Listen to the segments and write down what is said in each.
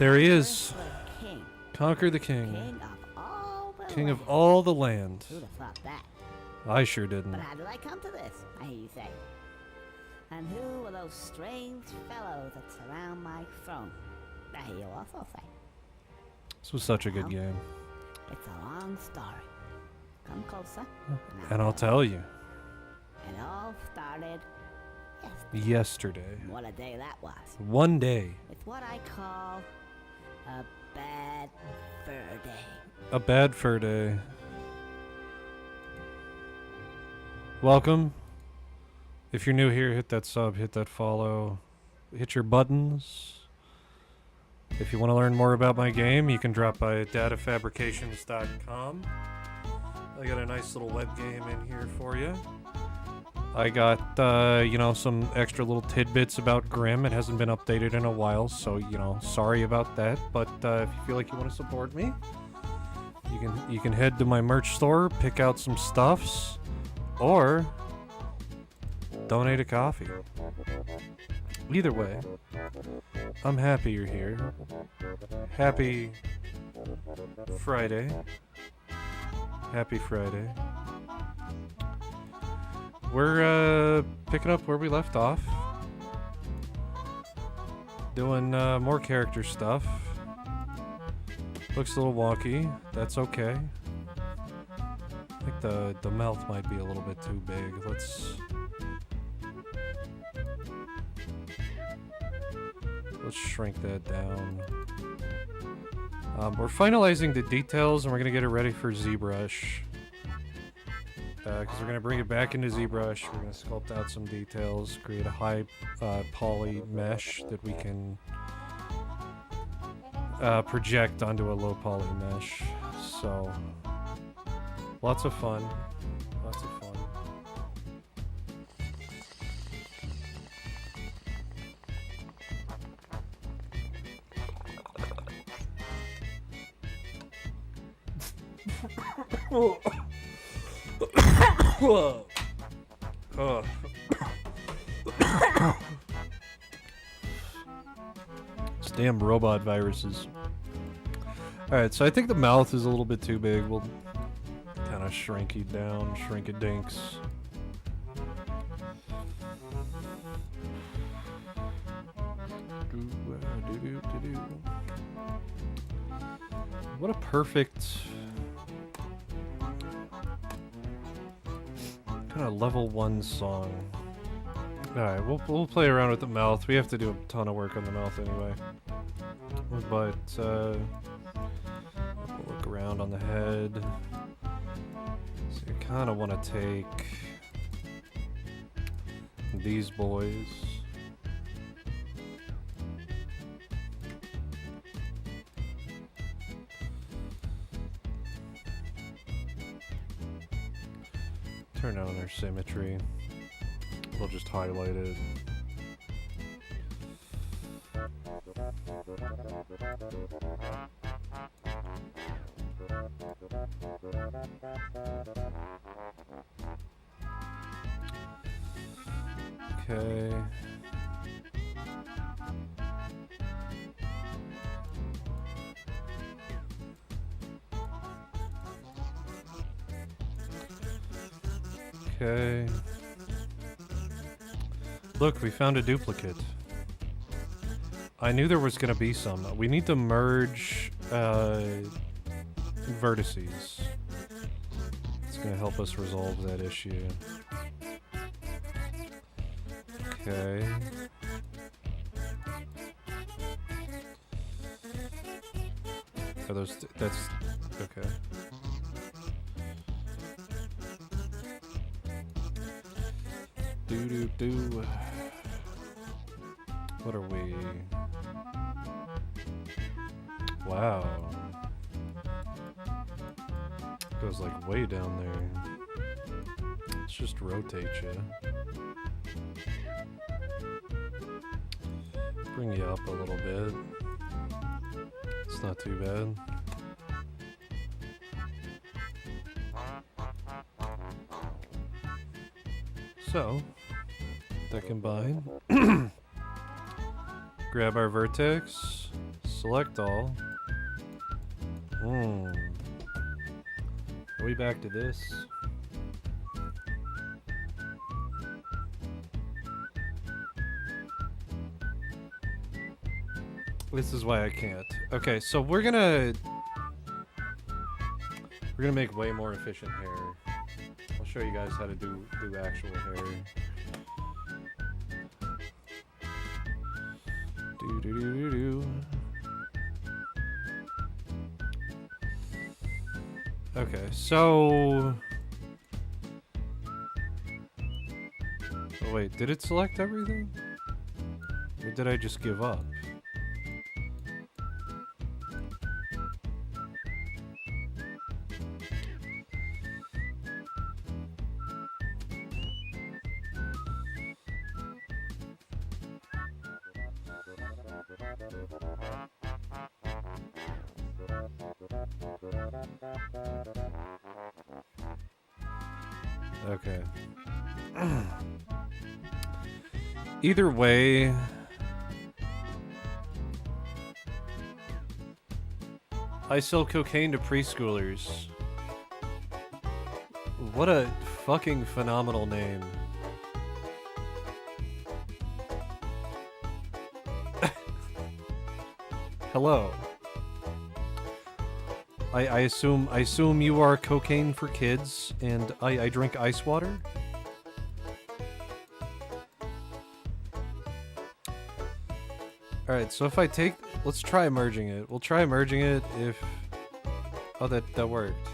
There he is. King. Conquer the king. King of all the King of land. all the land. Who'd have thought that? I sure didn't. But how did I come to this, I hear you say? And who are those strange fellows that surround my throne? I hear you also say. This was such a good Well, game. It's a long story. Come closer. And I'll tell you. It all started Yesterday. what a day that was. One day. It's what I call a bad fur day. A bad fur day. Welcome. If you're new here, hit that sub, hit that follow, hit your buttons. If you want to learn more about my game, you can drop by at datafabrications.com. I got a nice little web game in here for you. I got, some extra little tidbits about Grimm. It hasn't been updated in a while, so, sorry about that. But if you feel like you want to support me, you can head to my merch store, pick out some stuffs, or donate a coffee. Either way, I'm happy you're here. Happy Friday. Happy Friday. We're picking up where we left off. Doing more character stuff. Looks a little wonky. That's okay. I think the mouth might be a little bit too big. Let's shrink that down. We're finalizing the details and we're gonna get it ready for ZBrush. Because we're gonna bring it back into ZBrush. We're gonna sculpt out some details, create a high poly mesh that we can project onto a low poly mesh. So lots of fun. Lots of fun. These damn robot viruses. Alright, so I think the mouth is a little bit too big. We'll kind of shrink it down, shrink it dinks. What a perfect kind of level 1 song. Alright, we'll play around with the mouth. We have to do a ton of work on the mouth anyway. But we'll look around on the head. So you kind of want to take these boys. Turn on their symmetry. We'll just highlight it. Okay. Okay. Look, we found a duplicate. I knew there was gonna be some. We need to merge vertices. It's gonna help us resolve that issue. Okay. Are those? That's okay. Do. What are we? Wow. Goes like way down there. Let's just rotate you. Bring you up a little bit. It's not too bad. So, that combined. Grab our vertex, Select all. Are we back to this? This is why I can't. Okay, so we're gonna make way more efficient hair. I'll show you guys how to do actual hair. Do do do do do. Okay, so. Oh, wait, did it select everything? Or did I just give up? Okay. Either way, I sell cocaine to preschoolers. What a fucking phenomenal name. Hello. I assume you are cocaine for kids, and I drink ice water. All right, so if I take, let's try merging it. We'll try merging it if. Oh, that worked.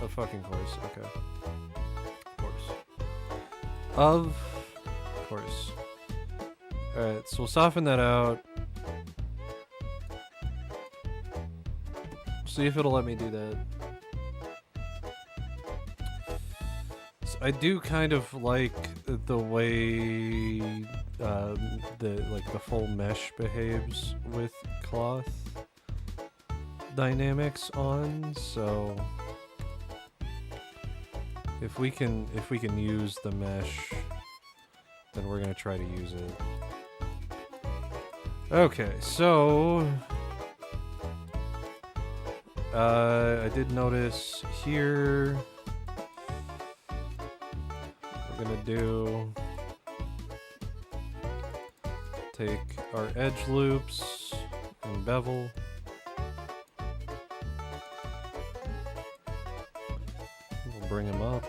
Oh, fucking course. Okay. Of course. All right, so we'll soften that out. See if it'll let me do that. So I do kind of like the way the full mesh behaves with cloth dynamics on. So if we can use the mesh, then we're gonna try to use it. Okay, so. I did notice here we're gonna do take our edge loops and bevel. We'll bring them up.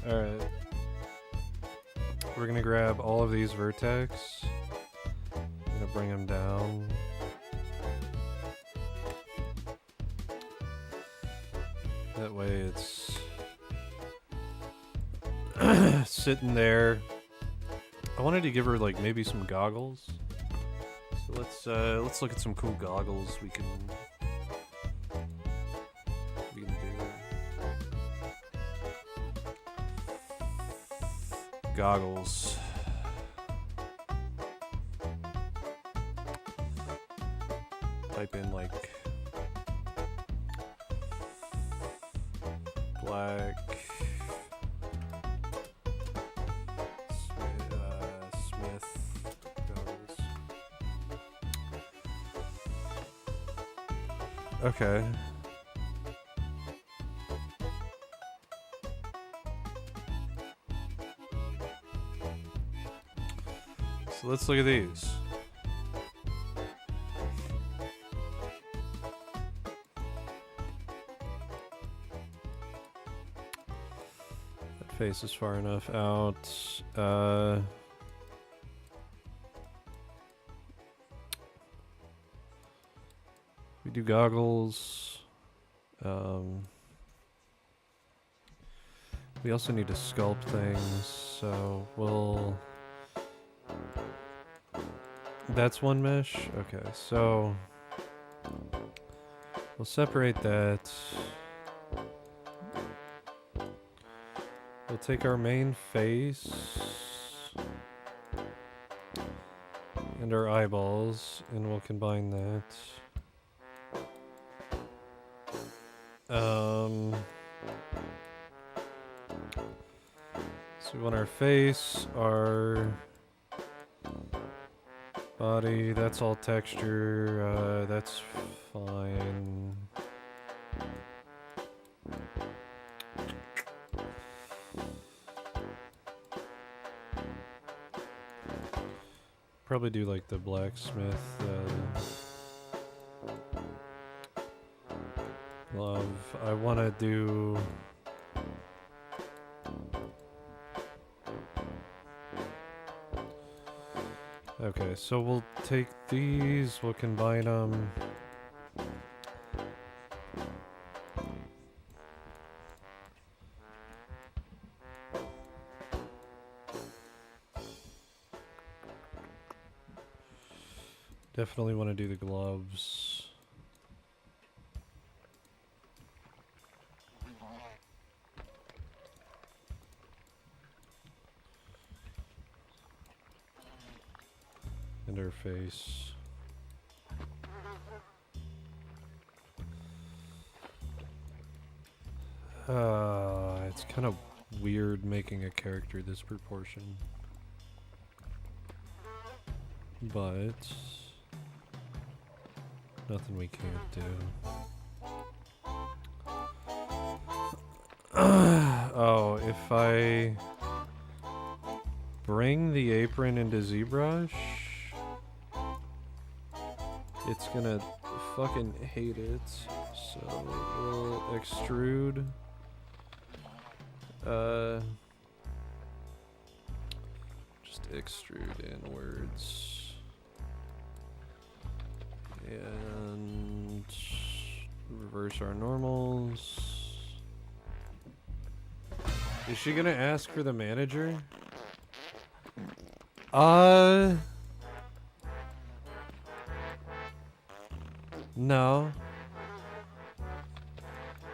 Alright. We're gonna grab all of these vertex. I'm gonna bring them down. That way it's sitting there. I wanted to give her like maybe some goggles. So let's look at some cool goggles we can do. Goggles. Type in like black Smith goggles. Okay. So let's look at these. That face is far enough out. We do goggles. We also need to sculpt things, so we'll... That's one mesh? Okay, so we'll separate that. We'll take our main face and our eyeballs, and we'll combine that. So we want our face, our body, that's all texture, that's fine. Probably do like the blacksmith glove. I want to do okay, so we'll take these, we'll combine them. Definitely want to do the gloves. And her face. It's kind of weird making a character this proportion. But nothing we can't do. Oh, if I bring the apron into ZBrush, it's gonna fucking hate it. So we'll extrude. Just extrude inwards. And reverse our normals. Is she gonna ask for the manager? No.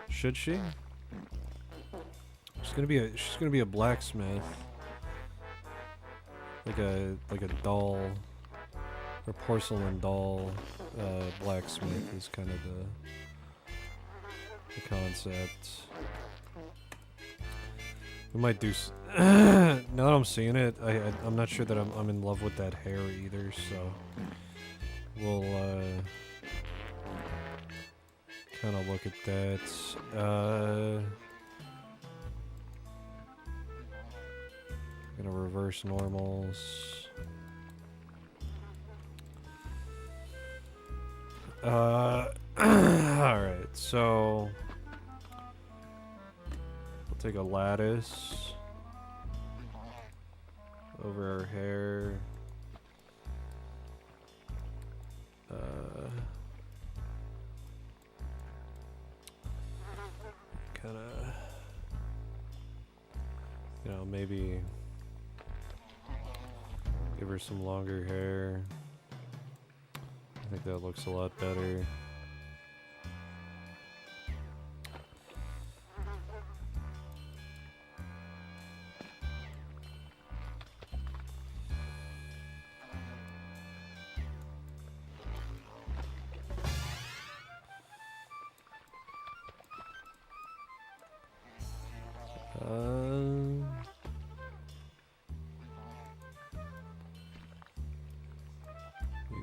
Should she? She's gonna be a blacksmith. Like a doll or porcelain doll blacksmith is kind of the concept. We might do now that I'm seeing it, I'm not sure that I'm in love with that hair either, so we'll kind of look at that. Gonna reverse normals. Alright, so we'll take a lattice over our hair. Kinda, you know, maybe give her some longer hair. I think that looks a lot better.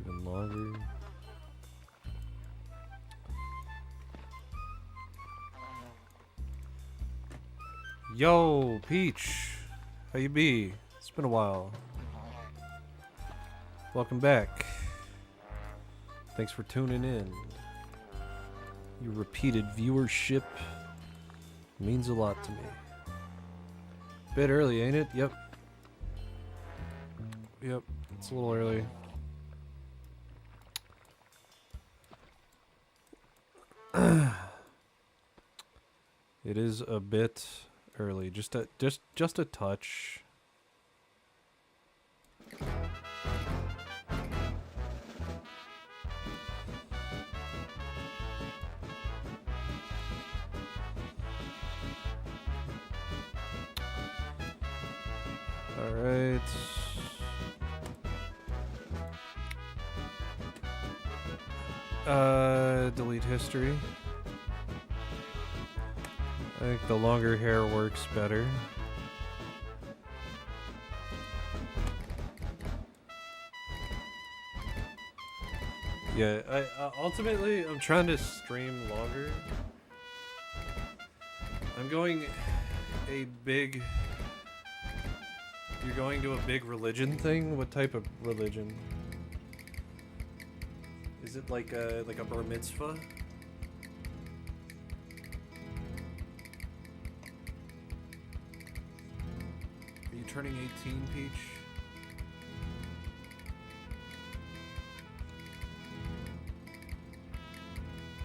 Even longer. Yo, Peach, how you be? It's been a while. Welcome back. Thanks for tuning in. Your repeated viewership means a lot to me. Bit early, ain't it? Yep. Yep, it's a little early. It is a bit early, just a touch. All right. Delete history. think the longer hair works better. Yeah, ultimately I'm trying to stream longer. I'm going a big... You're going to a big religion thing? What type of religion? Is it like a bar mitzvah? Are you turning 18, Peach?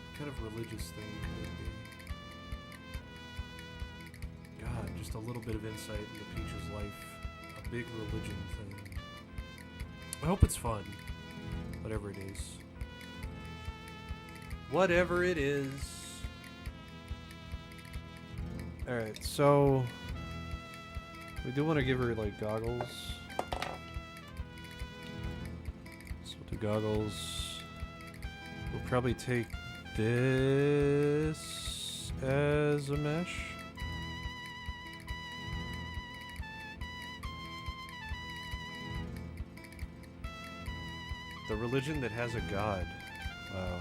What kind of religious thing could it be? God, just a little bit of insight into Peach's life. A big religion thing. I hope it's fun. Whatever it is. Whatever it is. Alright, so... we do want to give her, like, goggles. So to goggles... we'll probably take this as a mesh. The religion that has a god. Wow.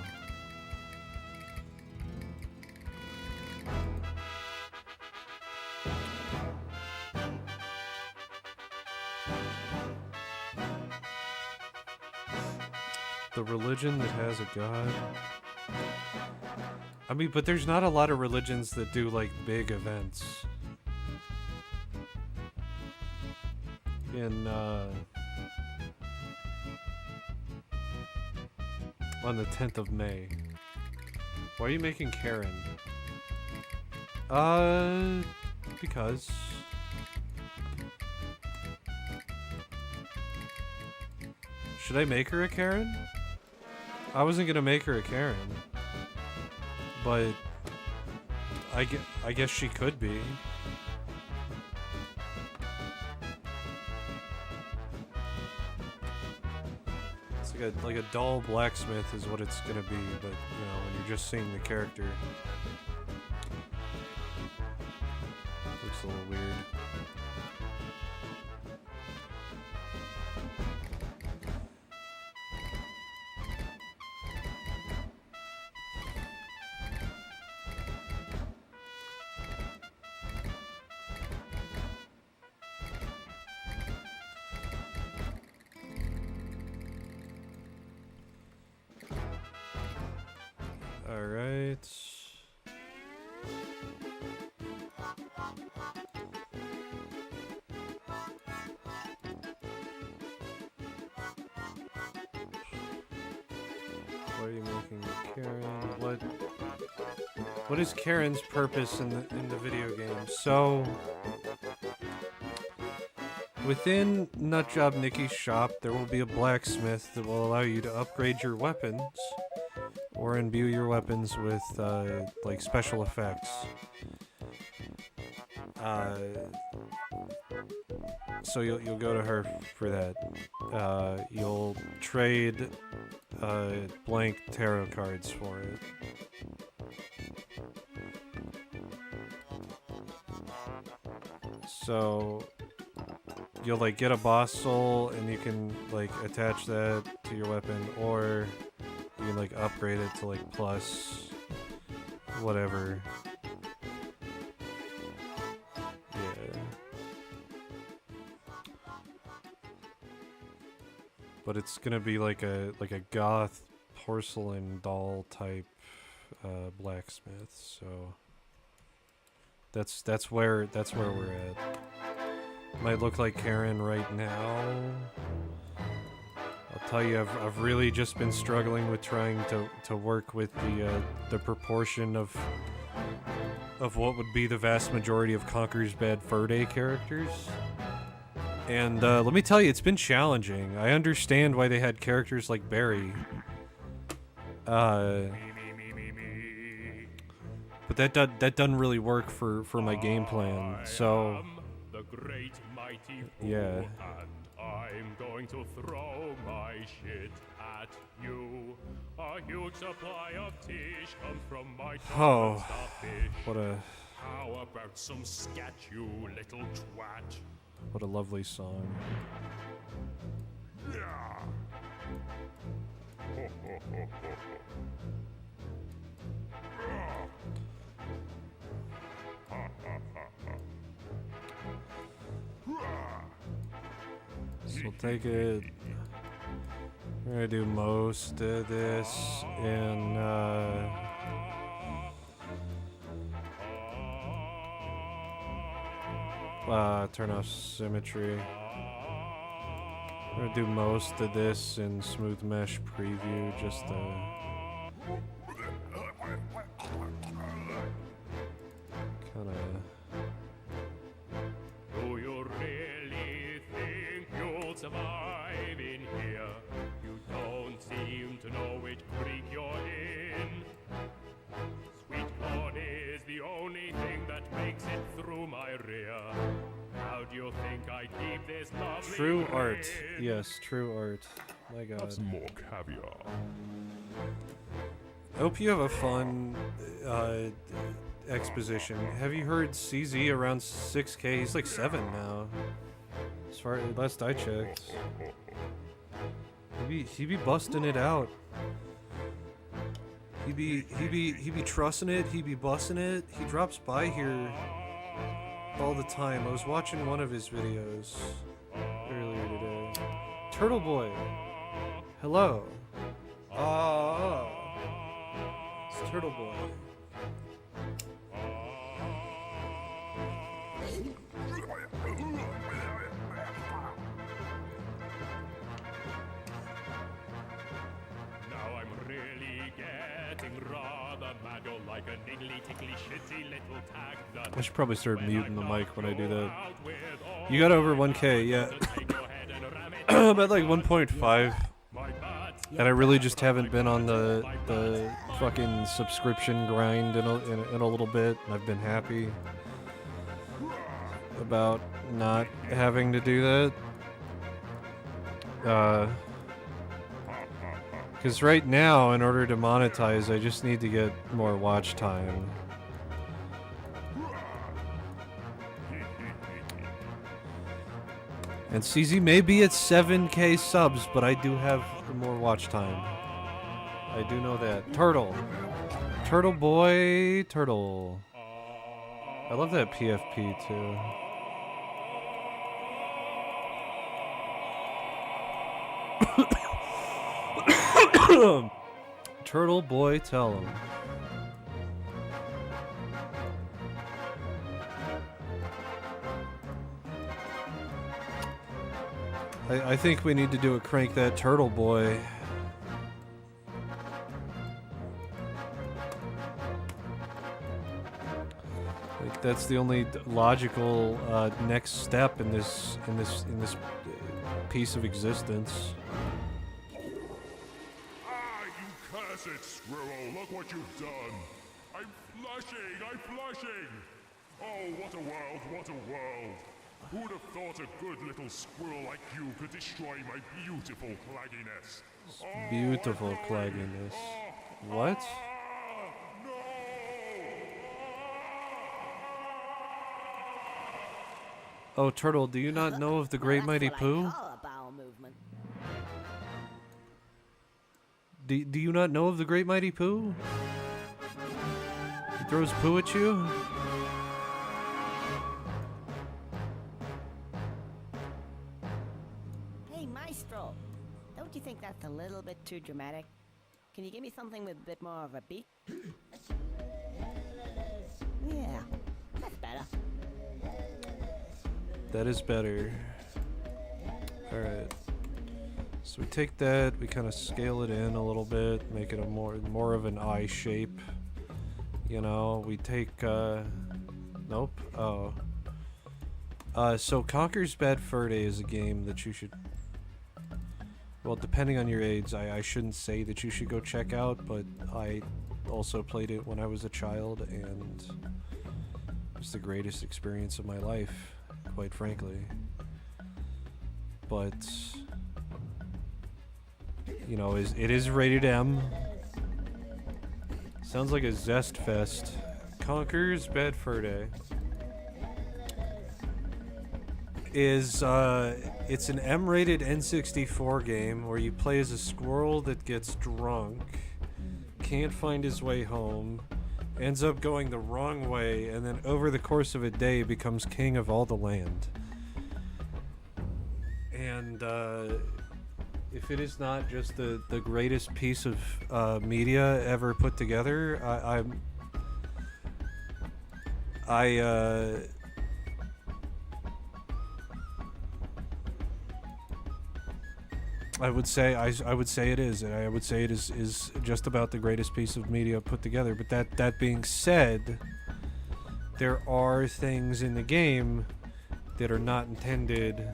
The religion that has a god. I mean, but there's not a lot of religions that do, like, big events. In, on the 10th of May. Why are you making Karen? Because... should I make her a Karen? I wasn't gonna make her a Karen. But... I guess she could be. It's like a dull blacksmith is what it's gonna be, but, you know, when you're just seeing the character... looks a little weird. Alright. Why are you making Karen? What is Karen's purpose in the video game? So within Nutjob Nicky's shop, there will be a blacksmith that will allow you to upgrade your weapons or imbue your weapons with, like, special effects. So you'll go to her for that. You'll trade, blank tarot cards for it. So you'll, like, get a boss soul and you can, like, attach that to your weapon, or you can, like, upgrade it to, like, plus whatever. Yeah. But it's gonna be like a goth porcelain doll type blacksmith, so that's where we're at. Might look like Karen right now. I'll tell you, I've really just been struggling with trying to work with the proportion of what would be the vast majority of Conker's Bad Fur Day characters. And let me tell you, it's been challenging. I understand why they had characters like Barry. But that doesn't really work for my game plan. So yeah. I'm going to throw my shit at you. A huge supply of tish comes from my Oh, what a How about some scat, you little twat? What a lovely song. Yeah. Ho, ho, ho, ho, ho. So we'll take it. We're gonna do most of this in turn off symmetry. We're gonna do most of this in smooth mesh preview, just kind of. Do you really think you'll survive in here? You don't seem to know which creek you're in. Sweet corn is the only thing that makes it through my rear. How do you think I keep this lovely True art. grin? Yes, true art. My god. Have some more caviar. I hope you have a fun exposition. Have you heard CZ around 6K? He's like 7 now. As far as last I checked. He be busting it out. He be trussing it, he be busting it. He drops by here all the time. I was watching one of his videos earlier today. Turtle Boy. Hello. It's Turtle Boy. Now I'm really getting rather mad. You're like a niggly, tickly, shitty little tag that I should probably start when muting I the mic when I do that. out with all You got over 1K, yeah. to take your head and ram it I'm at like 1.5, my butt. and I really just haven't been on the fucking subscription grind in a little bit. And I've been happy about not having to do that. Because right now, in order to monetize, I just need to get more watch time. And CZ may be at 7K subs, but I do have more watch time. I do know that. Turtle. Turtle boy, turtle. I love that PFP too. Turtle boy, tell him. I think we need to do a crank that turtle boy. Like that's the only logical next step in this piece of existence. Ah, you cursed squirrel, look what you've done. I'm flushing. Oh, what a world, what a world. Who'd have thought a good little squirrel like you could destroy my beautiful clagginess? Oh, Beautiful I'm going. clagginess. What? Ah, no! Oh, Turtle, do you not know of the Great That's Mighty what I Pooh? call a bowel movement. Do you not know of the Great Mighty Pooh? He throws poo at you? Hey, Maestro, don't you think that's a little bit too dramatic? Can you give me something with a bit more of a beat? Yeah, that's better. That is better. Alright. So we take that, we kind of scale it in a little bit, make it a more of an eye shape. You know, we take, nope, oh. So Conker's Bad Fur Day is a game that you should, well, depending on your age, I shouldn't say that you should go check out, but I also played it when I was a child, and it was the greatest experience of my life, quite frankly. But, you know, it is rated M. Sounds like a Zest Fest Conquers Bad Fur Day is it's an M-rated N64 game where you play as a squirrel that gets drunk, can't find his way home, ends up going the wrong way, and then over the course of a day becomes king of all the land. And if it is not just the greatest piece of media ever put together, I would say it is, and I would say it is just about the greatest piece of media put together. But that being said, there are things in the game that are not intended.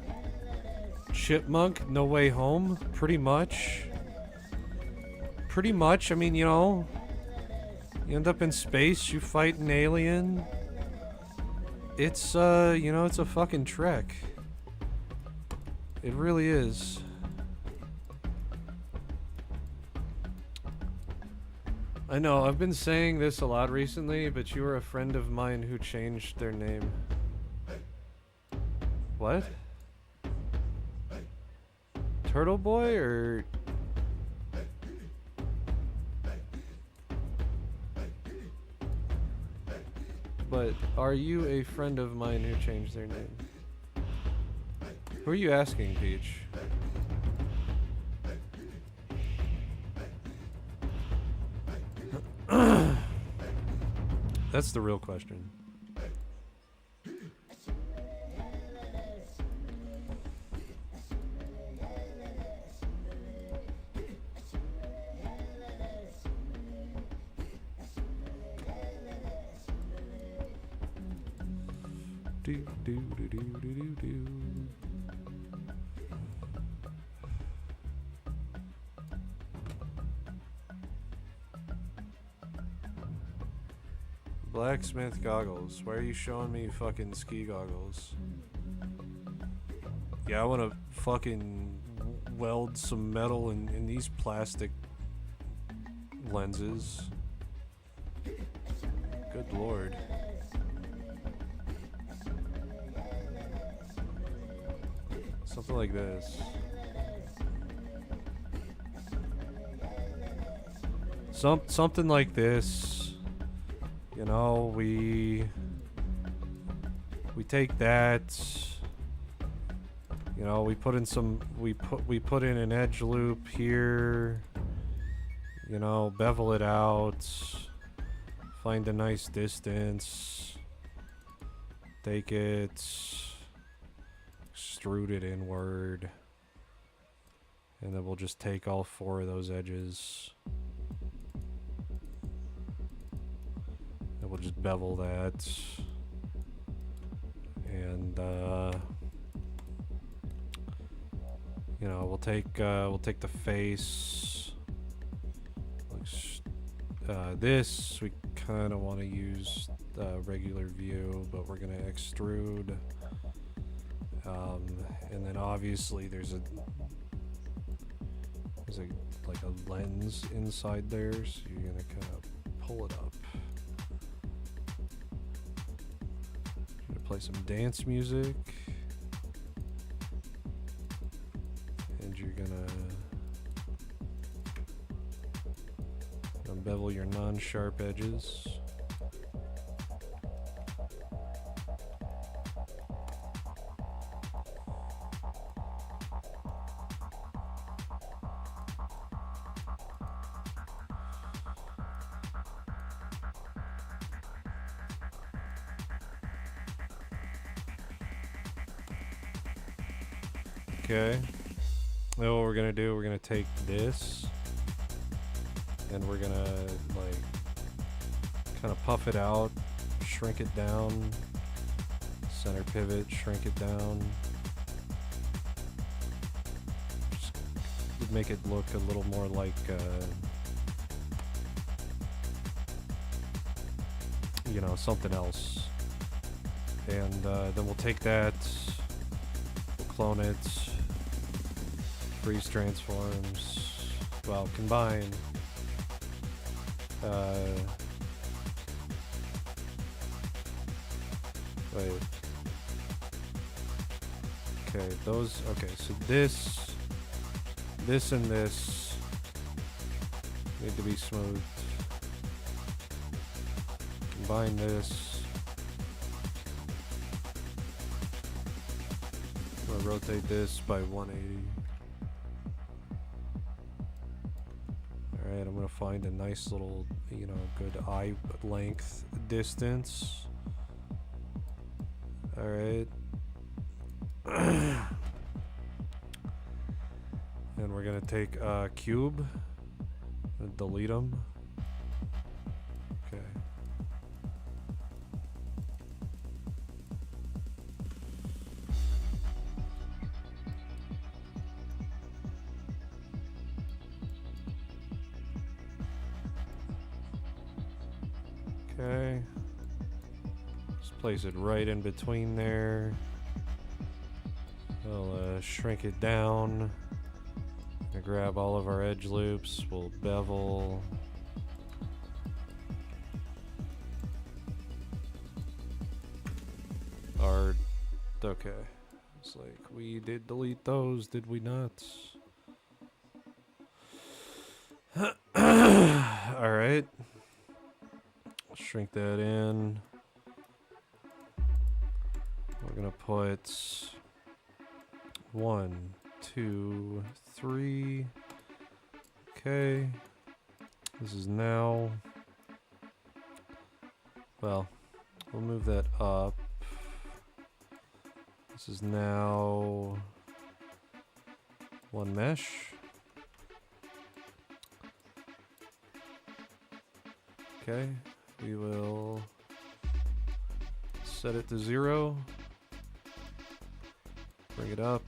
Chipmunk, No Way Home, pretty much. I mean, you know, you end up in space, you fight an alien. It's you know, it's a fucking trek. It really is. I know, I've been saying this a lot recently, but you were a friend of mine who changed their name. What? Turtle Boy, or... But are you a friend of mine who changed their name? Who are you asking, Peach? That's the real question. Do do do do do do do. Blacksmith goggles. Why are you showing me fucking ski goggles? Yeah, I want to fucking weld some metal in these plastic lenses. Good lord. Something like this. Something like this. You know, we take that, you know, we put in some, we put in an edge loop here, you know, bevel it out, find a nice distance, take it, extrude it inward, and then we'll just take all 4 of those edges. We'll just bevel that, and you know, we'll take the face. This we kind of want to use regular view, but we're gonna extrude, and then obviously there's like a lens inside there, so you're gonna kind of pull it up. Play some dance music, and you're gonna bevel your non-sharp edges. Okay. Now what we're gonna do, we're gonna take this and we're gonna like kind of puff it out, shrink it down, center pivot, shrink it down. Just make it look a little more like you know, something else. And then we'll take that, we'll clone it, freeze transforms, well, combine, Wait. Okay, those. Okay, so this and this need to be smooth. Combine this. I'm gonna rotate this by 180. Alright, I'm gonna find a nice little, you know, good eye length distance. Alright. And we're gonna take a cube and delete them. Okay. Okay. Just place it right in between there. We'll shrink it down. Gonna grab all of our edge loops. We'll bevel. Our okay. It's like we did delete those, did we not? Alright. Shrink that in. We're gonna put 1, 2, 3. Okay. This is now. Well, we'll move that up. This is now 1 mesh. Okay. We will set it to 0. Bring it up.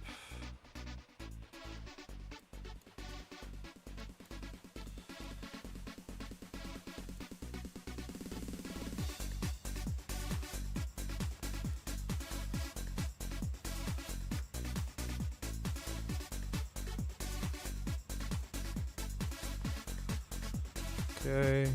Okay.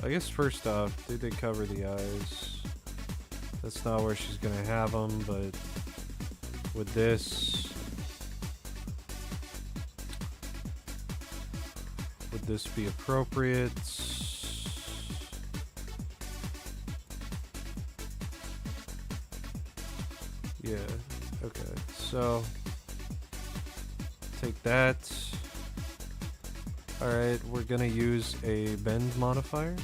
I guess first off, did they cover the eyes? That's not where she's gonna have them, but with this, would this be appropriate? Yeah, okay, so take that. Alright, we're gonna use a bend modifier.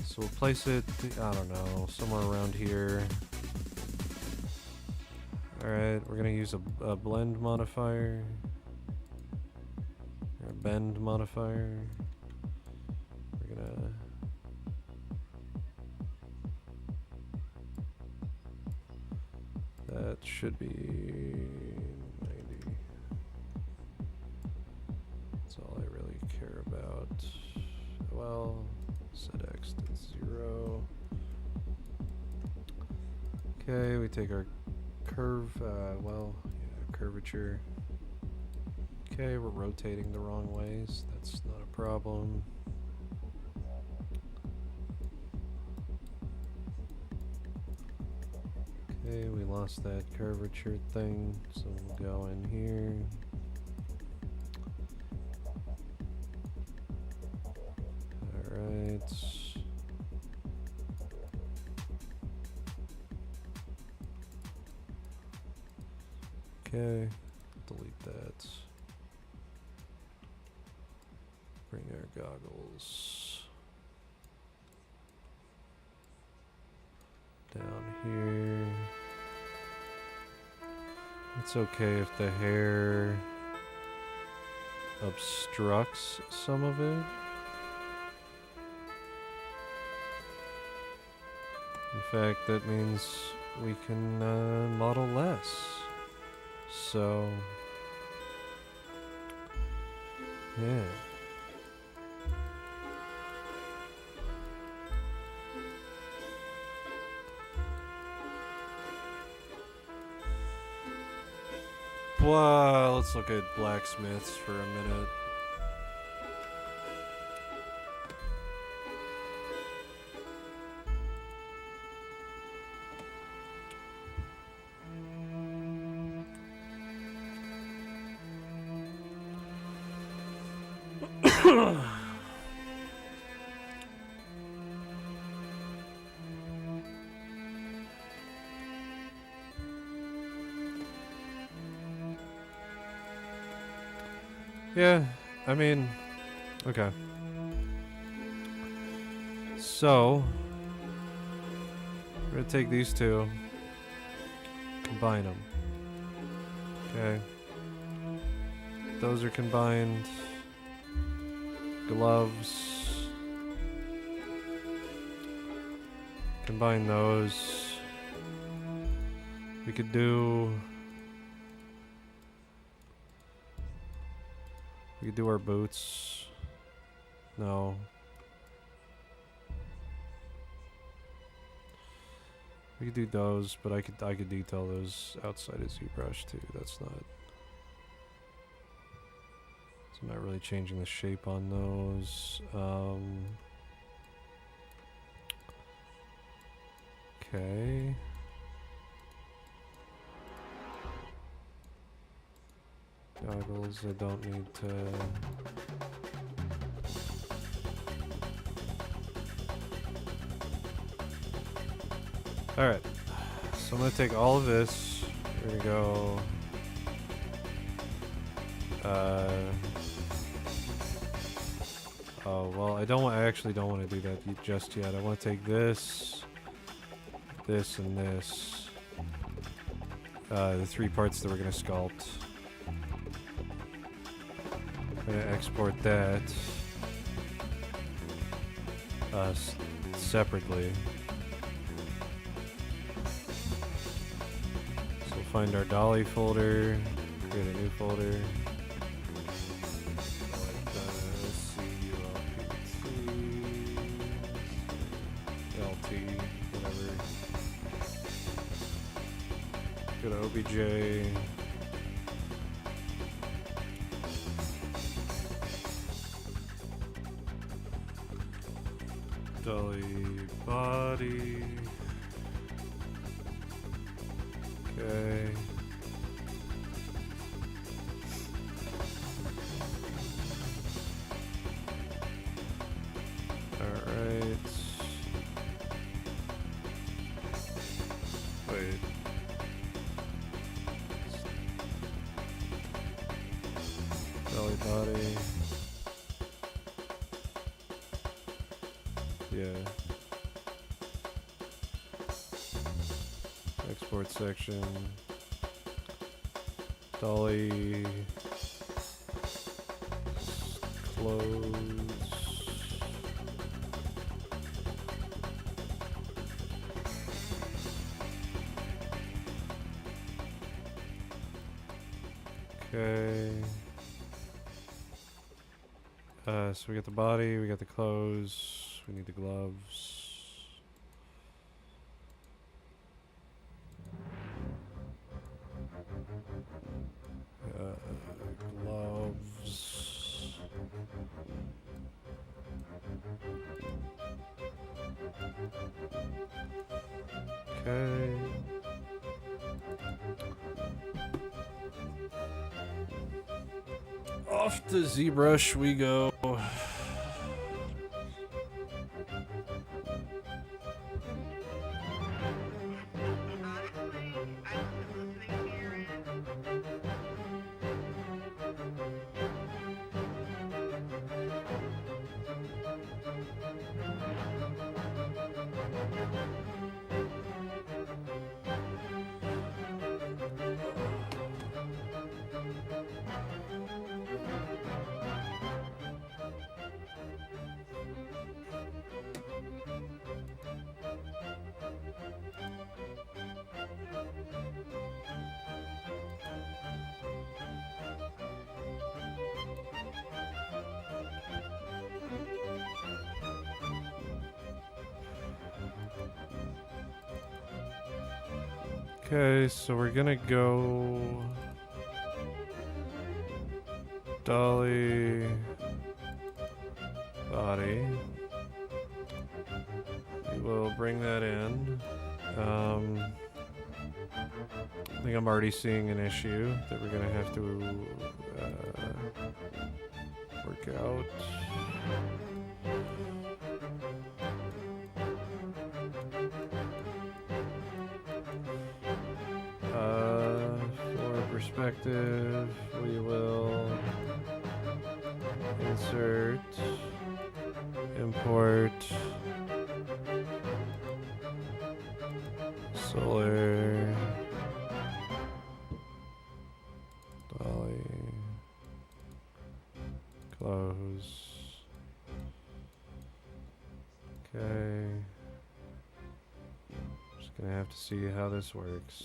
So we'll place it, I don't know, somewhere around here. Alright, we're gonna use a blend modifier. Or a bend modifier. We're gonna... That should be 90. That's all I really care about. Well, set X to 0. Okay, we take our curve, curvature. Okay, we're rotating the wrong ways. That's not a problem. Okay, we lost that curvature thing, so we'll go in here. Alright. Okay, delete that. Bring our goggles down here. It's okay if the hair obstructs some of it. In fact, that means we can model less. So, yeah. let's look at blacksmiths for a minute. Yeah, I mean, okay. So, we're gonna take these two, combine them. Okay. Those are combined. Gloves. Combine those. We could do... We could do our boots. No. We could do those, but I could detail those outside of ZBrush too. That's not... So I'm not really changing the shape on those. Okay. Goggles, I don't need to... Alright, so I'm going to take all of this, we're going to go... oh, well, I actually don't want to do that just yet. I want to take this, this, and this. The three parts that we're going to sculpt. I'm going to export that separately. So we'll find our Dolly folder, create a new folder. Go to OBJ. Dolly body. Okay. Alright. Wait. Dolly body. Yeah. Export section. Dolly. Close. Okay. So we got the body, we got the clothes, we need the gloves. Gloves. Okay. Off to ZBrush we go. Okay, so we're gonna go Dolly. Body. We will bring that in. I think I'm already seeing an issue that we're gonna have to work out. For perspective, we will insert, import, solar, dolly, close. Okay. Just gonna have to see how this works.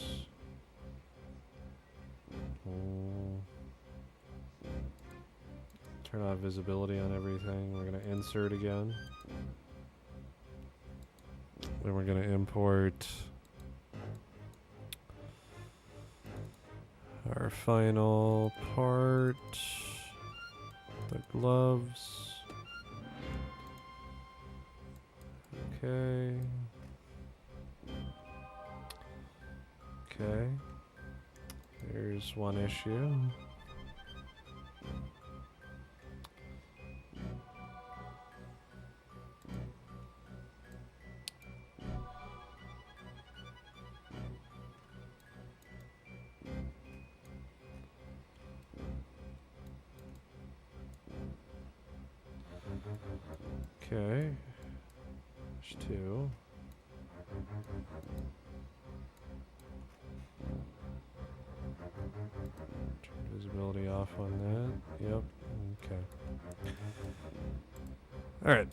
Turn off visibility on everything. We're gonna insert again. Then we're gonna import our final part, the gloves. Okay. Okay. There's one issue. Okay. There's two. Turn visibility off on that. Yep. Okay. Alright.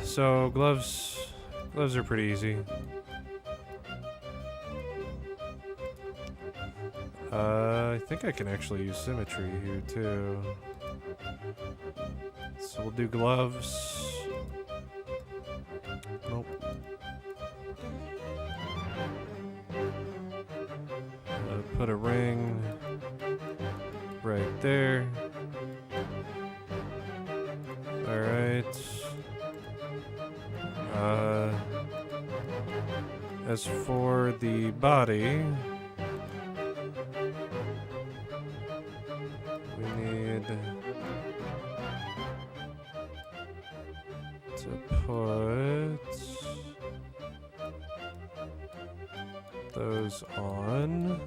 So gloves are pretty easy. I think I can actually use symmetry here too. So we'll do gloves. Nope. Put a ring right there. Alright. As for the body, we need to put those on.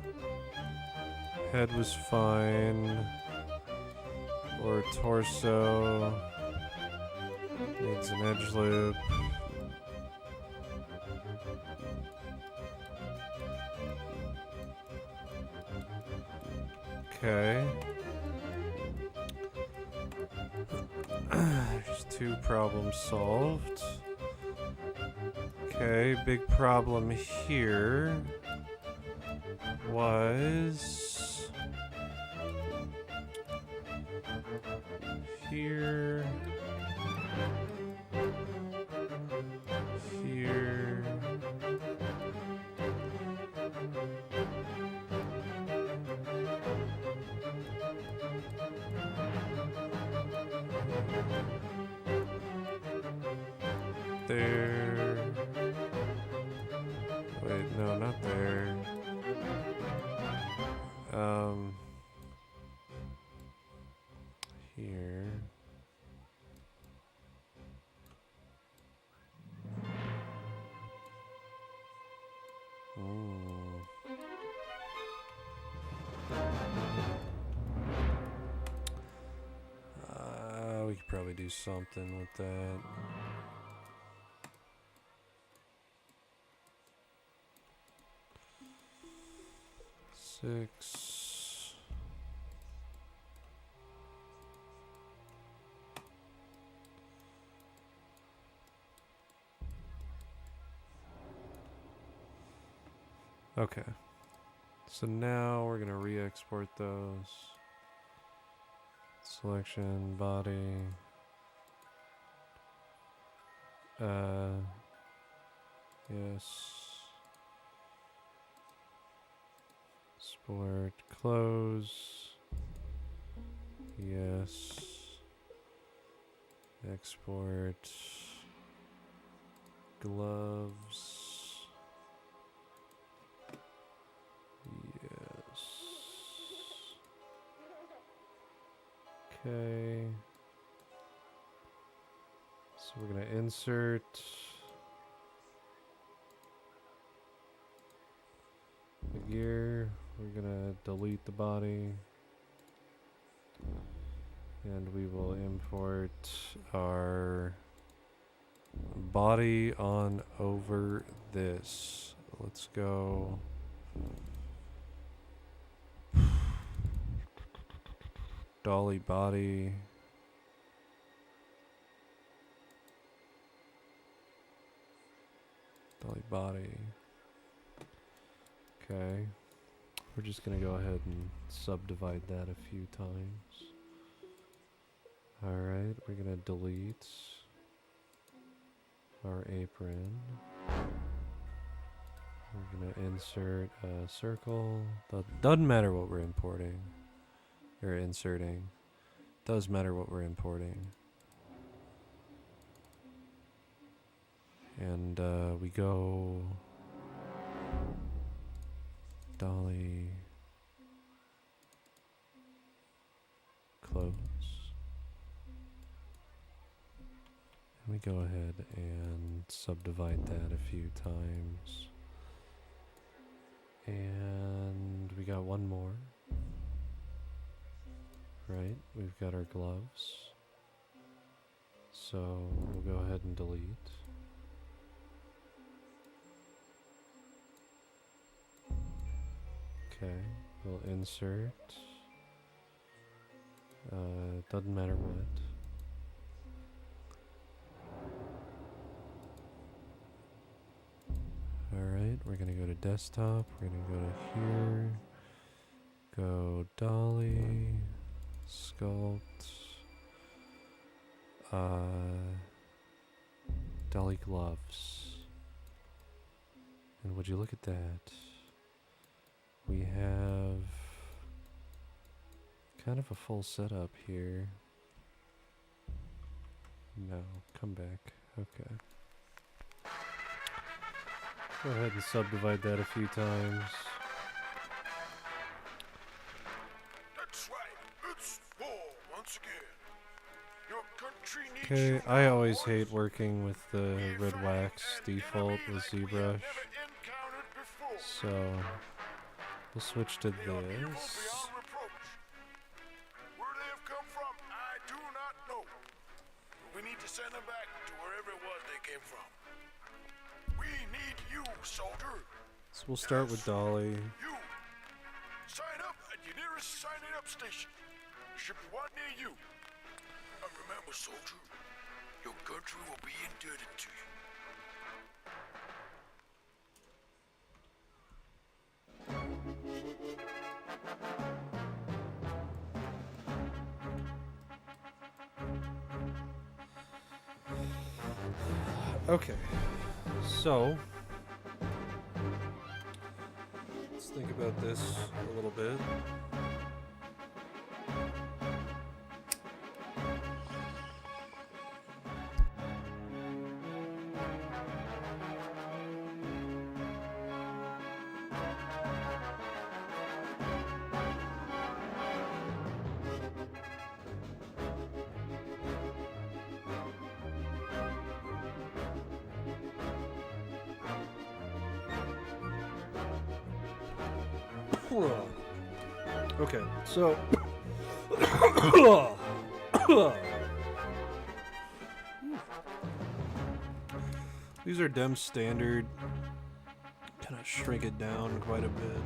Head was fine. Or torso needs an edge loop. Okay. There's two problems solved. Okay, big problem here was here, here, there. Wait, no, not there. Here. We could probably do something with that. Six. Okay. So now we're gonna re-export those. Selection, body. Yes. Sport, close. Yes. Export. Gloves. Yes. Okay. So we're going to insert the gear. We're going to delete the body. And we will import our body on over this. Let's go. Dolly body. Dolly body. Okay. We're just gonna go ahead and subdivide that a few times. Alright, we're gonna delete our apron. We're gonna insert a circle. Doesn't matter what we're importing. Or inserting. Does matter what we're importing. And we go Dolly close. And we go ahead and subdivide that a few times. And we got one more. Right, we've got our gloves. So we'll go ahead and delete. Okay, we'll insert. Doesn't matter what. Alright, we're gonna go to desktop. We're gonna go to here. Go Dolly. Sculpt. Dolly gloves. And would you look at that? We have kind of a full setup here. No, come back. Okay. Go ahead and subdivide that a few times. That's right. It's war once again. Your country needs Okay, you I now, always boys. hate working with the We're red fighting wax an default enemy with like we have ZBrush. never encountered before. So we'll switch to They are evil this. beyond reproach. Where they have come from, I do not know. We need to send them back to wherever it was they came from. We need you, soldier. So we'll start with Dolly. You. Sign up at your nearest signing up station. There should be one near you. And remember, soldier, your country will be indebted to you. Okay, so let's think about this a little bit. Okay, so these are dem standard. Kind of shrink it down quite a bit.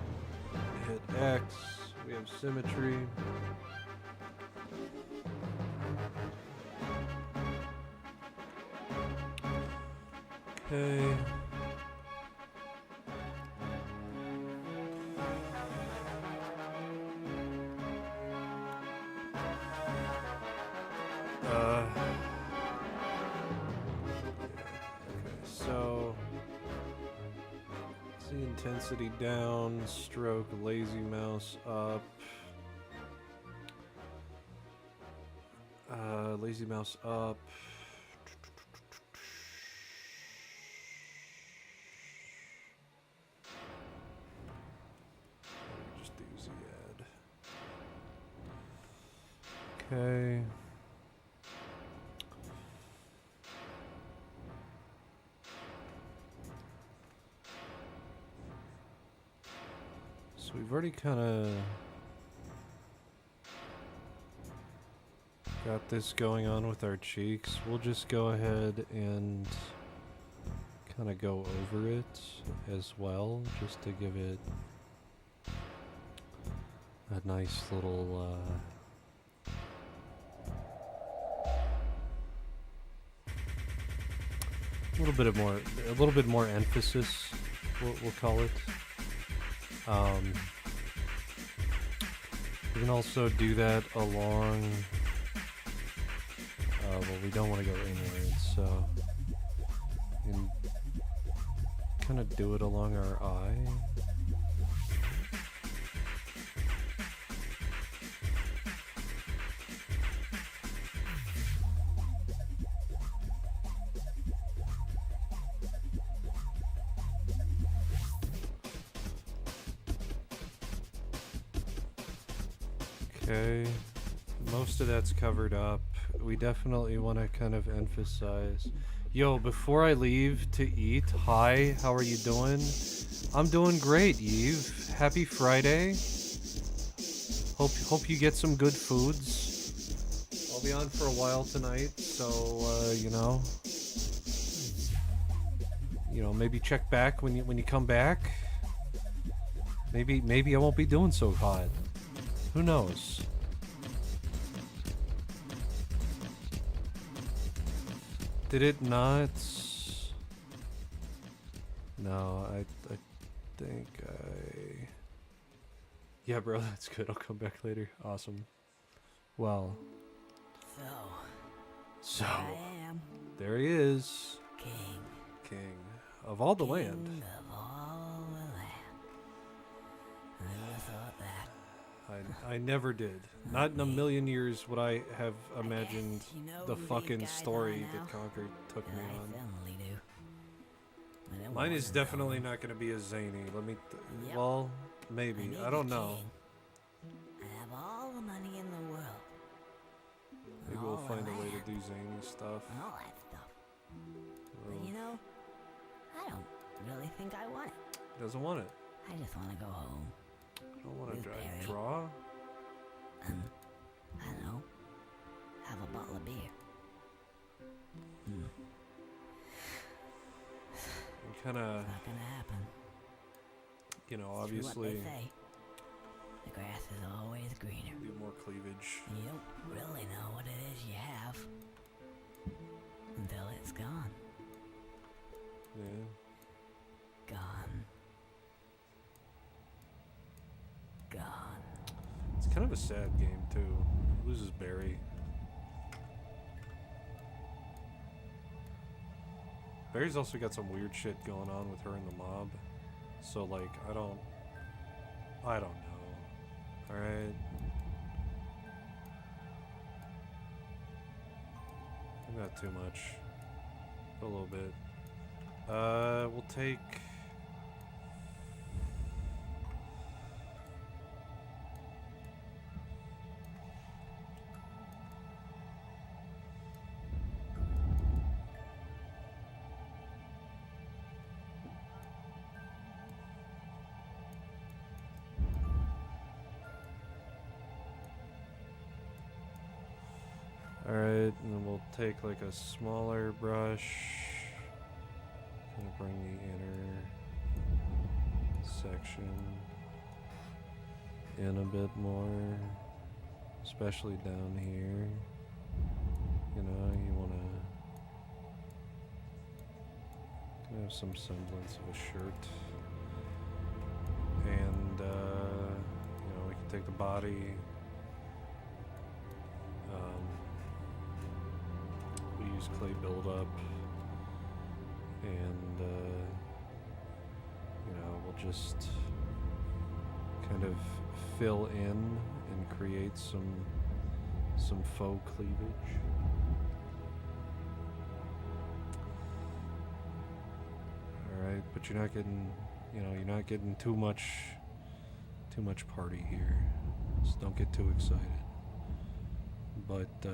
Hit X. We have symmetry. Okay. So the intensity down, stroke, lazy mouse up. lazy mouse up. Just do Z-add. Okay. So we've already kind of got this going on with our cheeks. We'll just go ahead and kind of go over it as well, just to give it a nice little a little bit more emphasis, we'll call it. We can also do that along. Well, we don't want to go inwards, so we can kind of do it along our eye. Okay, most of that's covered up. We definitely want to kind of emphasize. Yo, before I leave to eat, hi, how are you doing? I'm doing great, Eve. Happy Friday. Hope you get some good foods. I'll be on for a while tonight, so you know, maybe check back when you come back. Maybe I won't be doing so hot. Who knows? Did it not? No, I think I... Yeah, bro, that's good. I'll come back later. Awesome. Well. So. I am There he is. king. King of all the land. King of all the land. I never thought that. I never did. Not in a million years would I have imagined You know the who these fucking guys story are now? that Conquer took me I on. finally do. And it Mine is wasn't definitely gold. not going to be as zany. Let me. Yep. Well, maybe. made I don't the know. king. I have all the money in the world. and Maybe we'll all the find a way to land, do zany stuff. and all that stuff. Well, But you know, I don't really think I want it. doesn't want it. I just want to go home I don't want to With Barry. draw. and, I don't know, have a bottle of beer. And kind of, It's not gonna happen. you know, It's true what obviously they say. The grass is always greener. do more cleavage. And you don't really know what it is you have until it's gone. Yeah. Gone. Gone. It's kind of a sad game too. Loses Barry. Barry's also got some weird shit going on with her and the mob. So like, I don't know. Alright. Not too much. A little bit. We'll take... Alright, and then we'll take like a smaller brush. Gonna bring the inner section in a bit more. Especially down here. You know, you wanna have some semblance of a shirt. And you know, we can take the body. We use clay buildup, and you know, we'll just kind of fill in and create some faux cleavage. right? But you're not getting, you know, you're not getting too much party here. So don't get too excited. But yeah,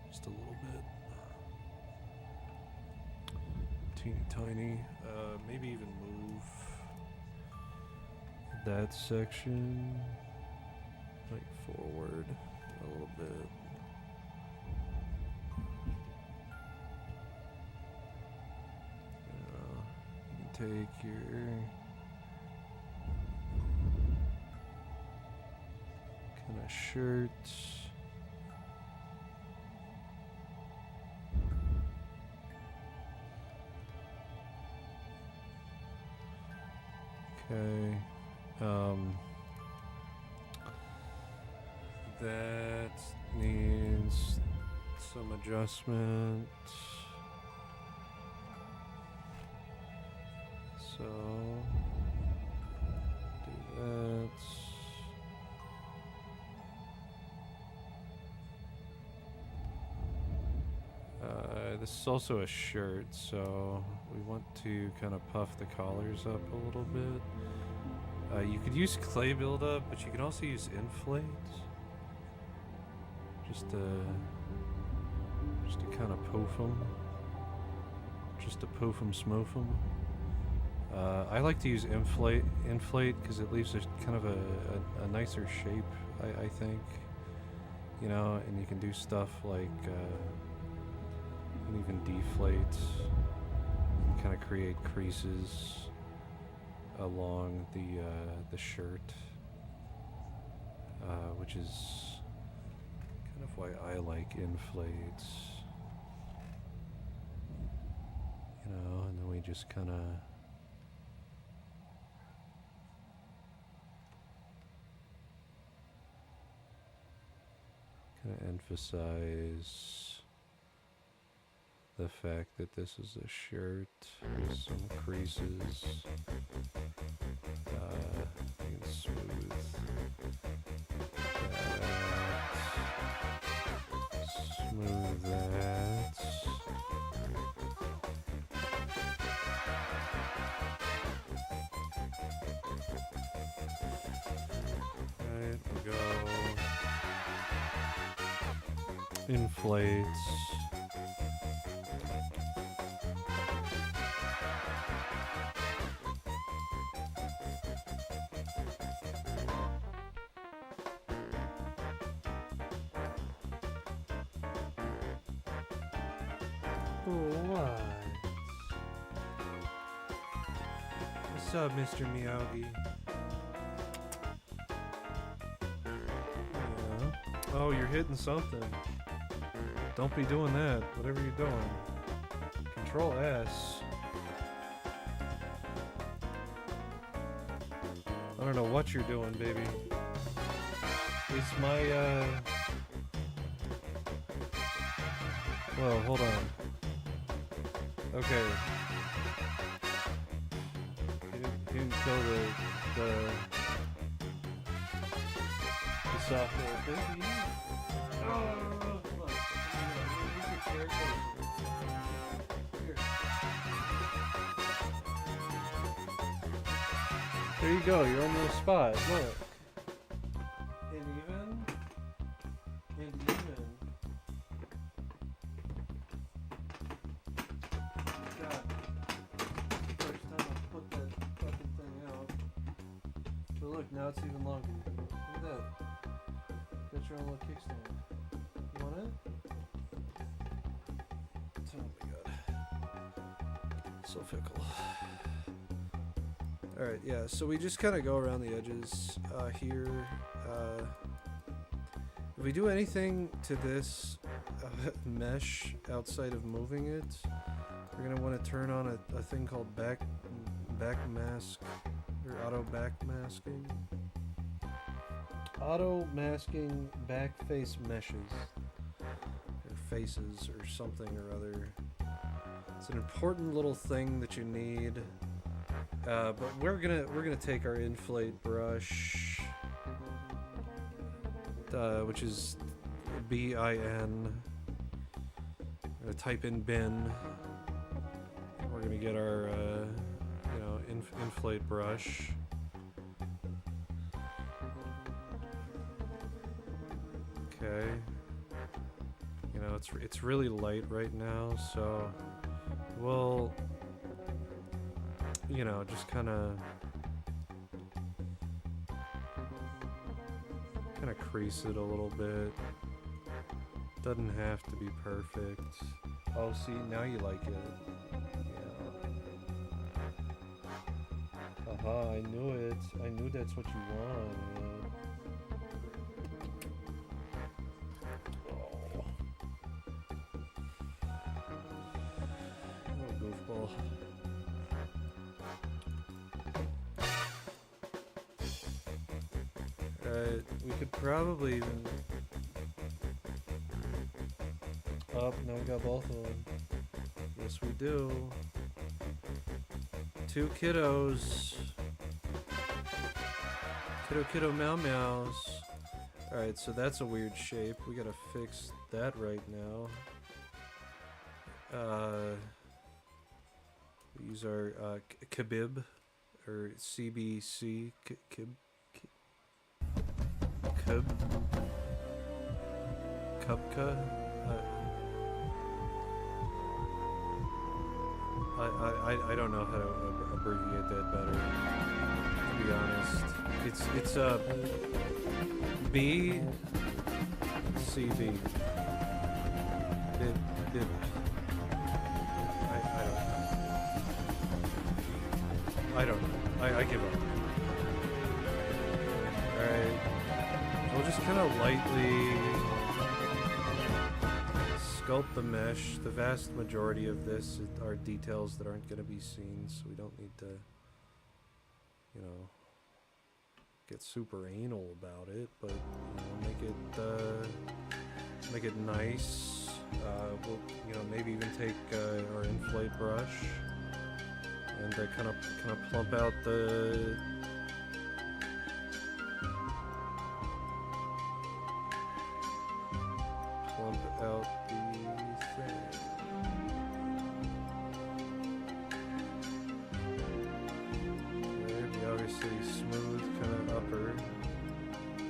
just a little bit, teeny tiny. Maybe even move that section like forward a little bit. You can take your kind of shirt. Okay. That needs some adjustment. So do that. This is also a shirt, so we want to kind of puff the collars up a little bit. You could use clay buildup, but you can also use inflate. Just to kind of poof them. Just to poof them, smoof them. I like to use inflate because it leaves a kind of a nicer shape, I think. You know, and you can do stuff like you can even deflate and kind of create creases along the shirt, which is kind of why I like inflates. You know, and then we just kind of emphasize the fact that this is a shirt with some creases. You can smooth that. Smooth that. Right, we go. Inflates. What? What's up, Mr. Miyagi? Yeah. Oh, you're hitting something. Don't be doing that, whatever you're doing. Control S. I don't know what you're doing, baby. It's my, Well, hold on. Okay. You didn't kill the software, baby. Oh, look. Here. There you go, you're on the spot. Look. And even. God. First time I put that fucking thing out. But look, now it's even longer. Look at that. Got your own little kickstand. You want it? Oh my god. So fickle. Alright, yeah, so we just kind of go around the edges here. If we do anything to this mesh outside of moving it, we're going to want to turn on a thing called back mask, or auto back masking. Auto masking back face meshes, or faces, or something or other. It's an important little thing that you need. But we're gonna take our inflate brush, which is bin. I'm gonna type in bin. We're gonna get our, you know, inflate brush. Okay. You know, it's really light right now, so we'll, you know, just kind of crease it a little bit. Doesn't have to be perfect. Oh, see, now you like it. Yeah. Aha, I knew it. I knew that's what you want. Oh. Oh, goofball. We could probably even... Oh, now we got both of them. Yes, we do. 2 kiddos. Kiddo meow meows. Alright, so that's a weird shape. We gotta fix that right now. We use our Kibib, or CBC, Kubka. I don't know how to abbreviate that better, to be honest. It's B C B. Bib. I don't know. I give up. Alright. We'll just kind of lightly sculpt the mesh. The vast majority of this are details that aren't going to be seen, so we don't need to, you know, get super anal about it, but, you know, make it nice. We'll, you know, maybe even take our inflate brush and kind of plump out the thing. Okay, we obviously smooth kind of upper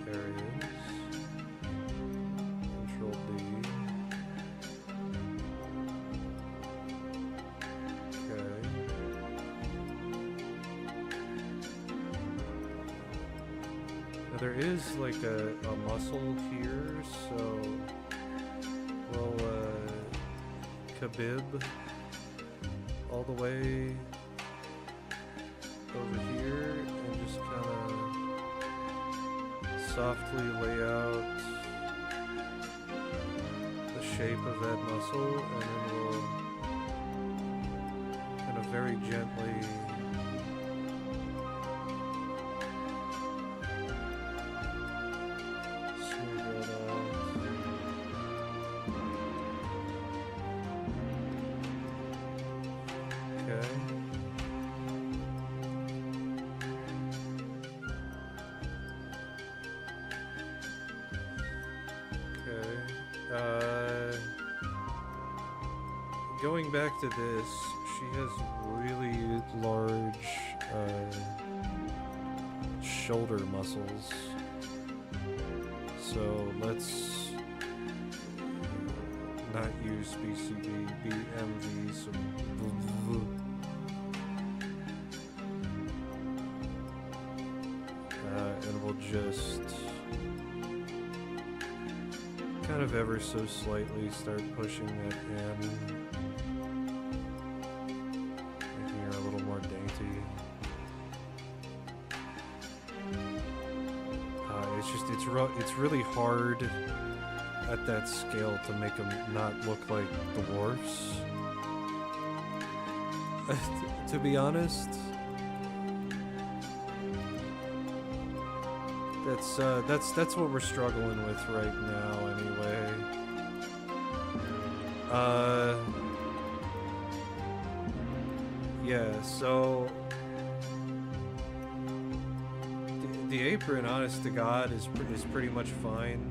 areas. Control D. Okay. Now there is like a muscle here, so we'll Kibib all the way over here and just kind of softly lay out the shape of that muscle, and then we'll kind of very gently smooth that out. Going back to this, she has really large shoulder muscles. So let's not use BCB, BMV, so and we'll just kind of ever so slightly start pushing that in. It's really hard at that scale to make them not look like dwarfs. To be honest, that's what we're struggling with right now. Anyway, yeah. So. The apron, honest to God, is pretty much fine.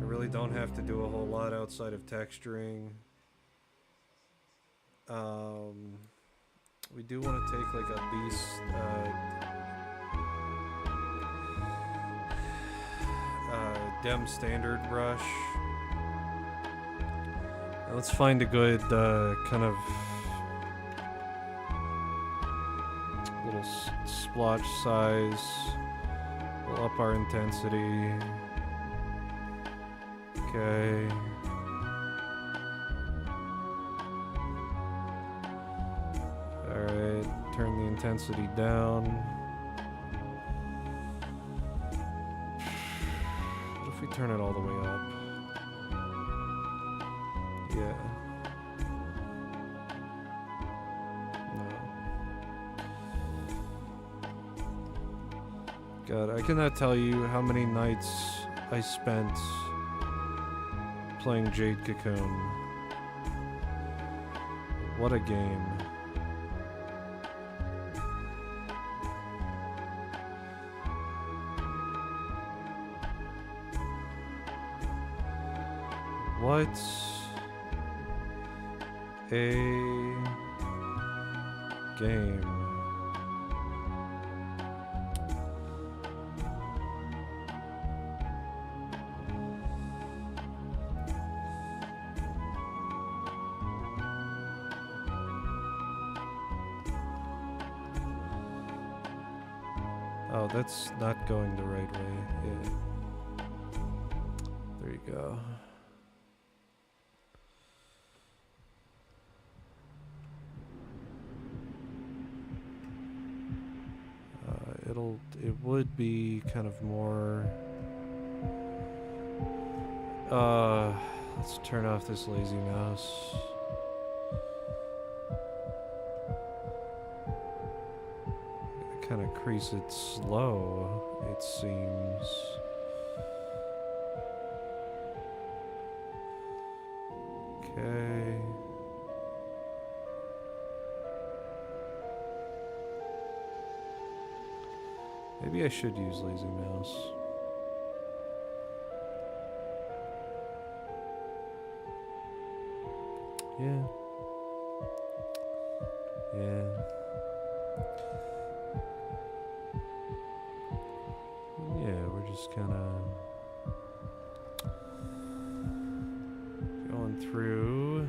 really don't have to do a whole lot outside of texturing. We do want to take like a beast Dem standard brush. And let's find a good kind of little splotch size. We'll up our intensity. Okay. Alright, turn the intensity down. What if we turn it all the way up? Yeah. No. God, I cannot tell you how many nights I spent playing Jade Cocoon. What a game. What a game. Oh, that's not going the right way. Yeah. There you go. It would be kind of more. Let's turn off this lazy mouse. Kind of crease it slow, it seems. Okay. Maybe I should use lazy mouse. Yeah. Yeah. Yeah, we're just kind of going through,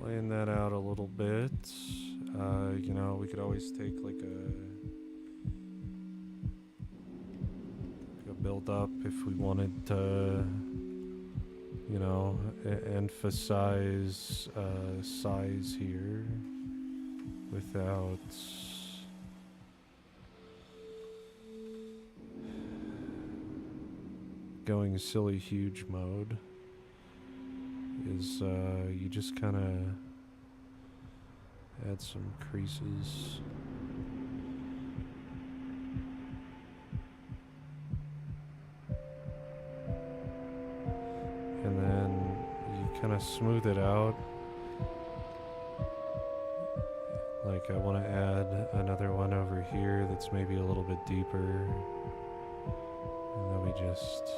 laying that out a little bit. You know, we could always take like a build up if we wanted to, you know, emphasize size here without going silly huge mode. Is you just kind of add some creases. And then you kind of smooth it out. Like I want to add another one over here that's maybe a little bit deeper. And then we just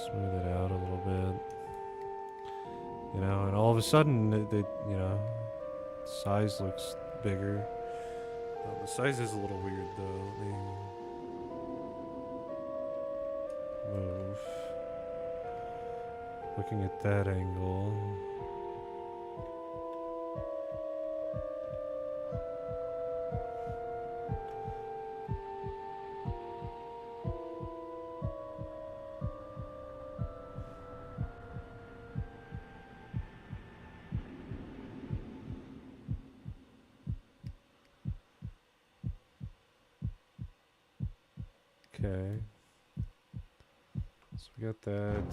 smooth it out a little bit. You know, and all of a sudden, you know, size looks bigger. The size is a little weird though. Let me move. Looking at that angle. Okay. So we got that.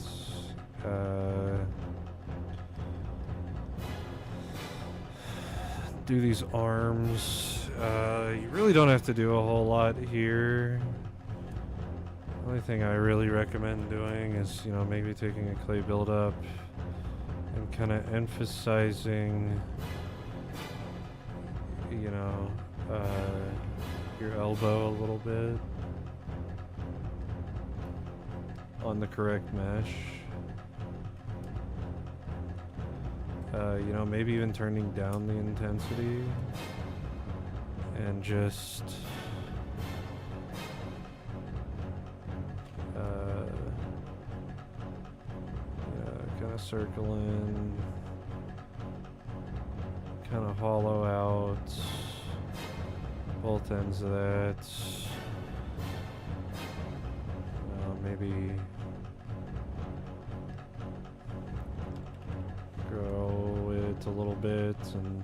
Do these arms. You really don't have to do a whole lot here. The only thing I really recommend doing is, you know, maybe taking a clay buildup and kind of emphasizing, you know, your elbow a little bit. on the correct mesh. You know, maybe even turning down the intensity and just kind of circle in, kind of hollow out both ends of that. Maybe grow it a little bit and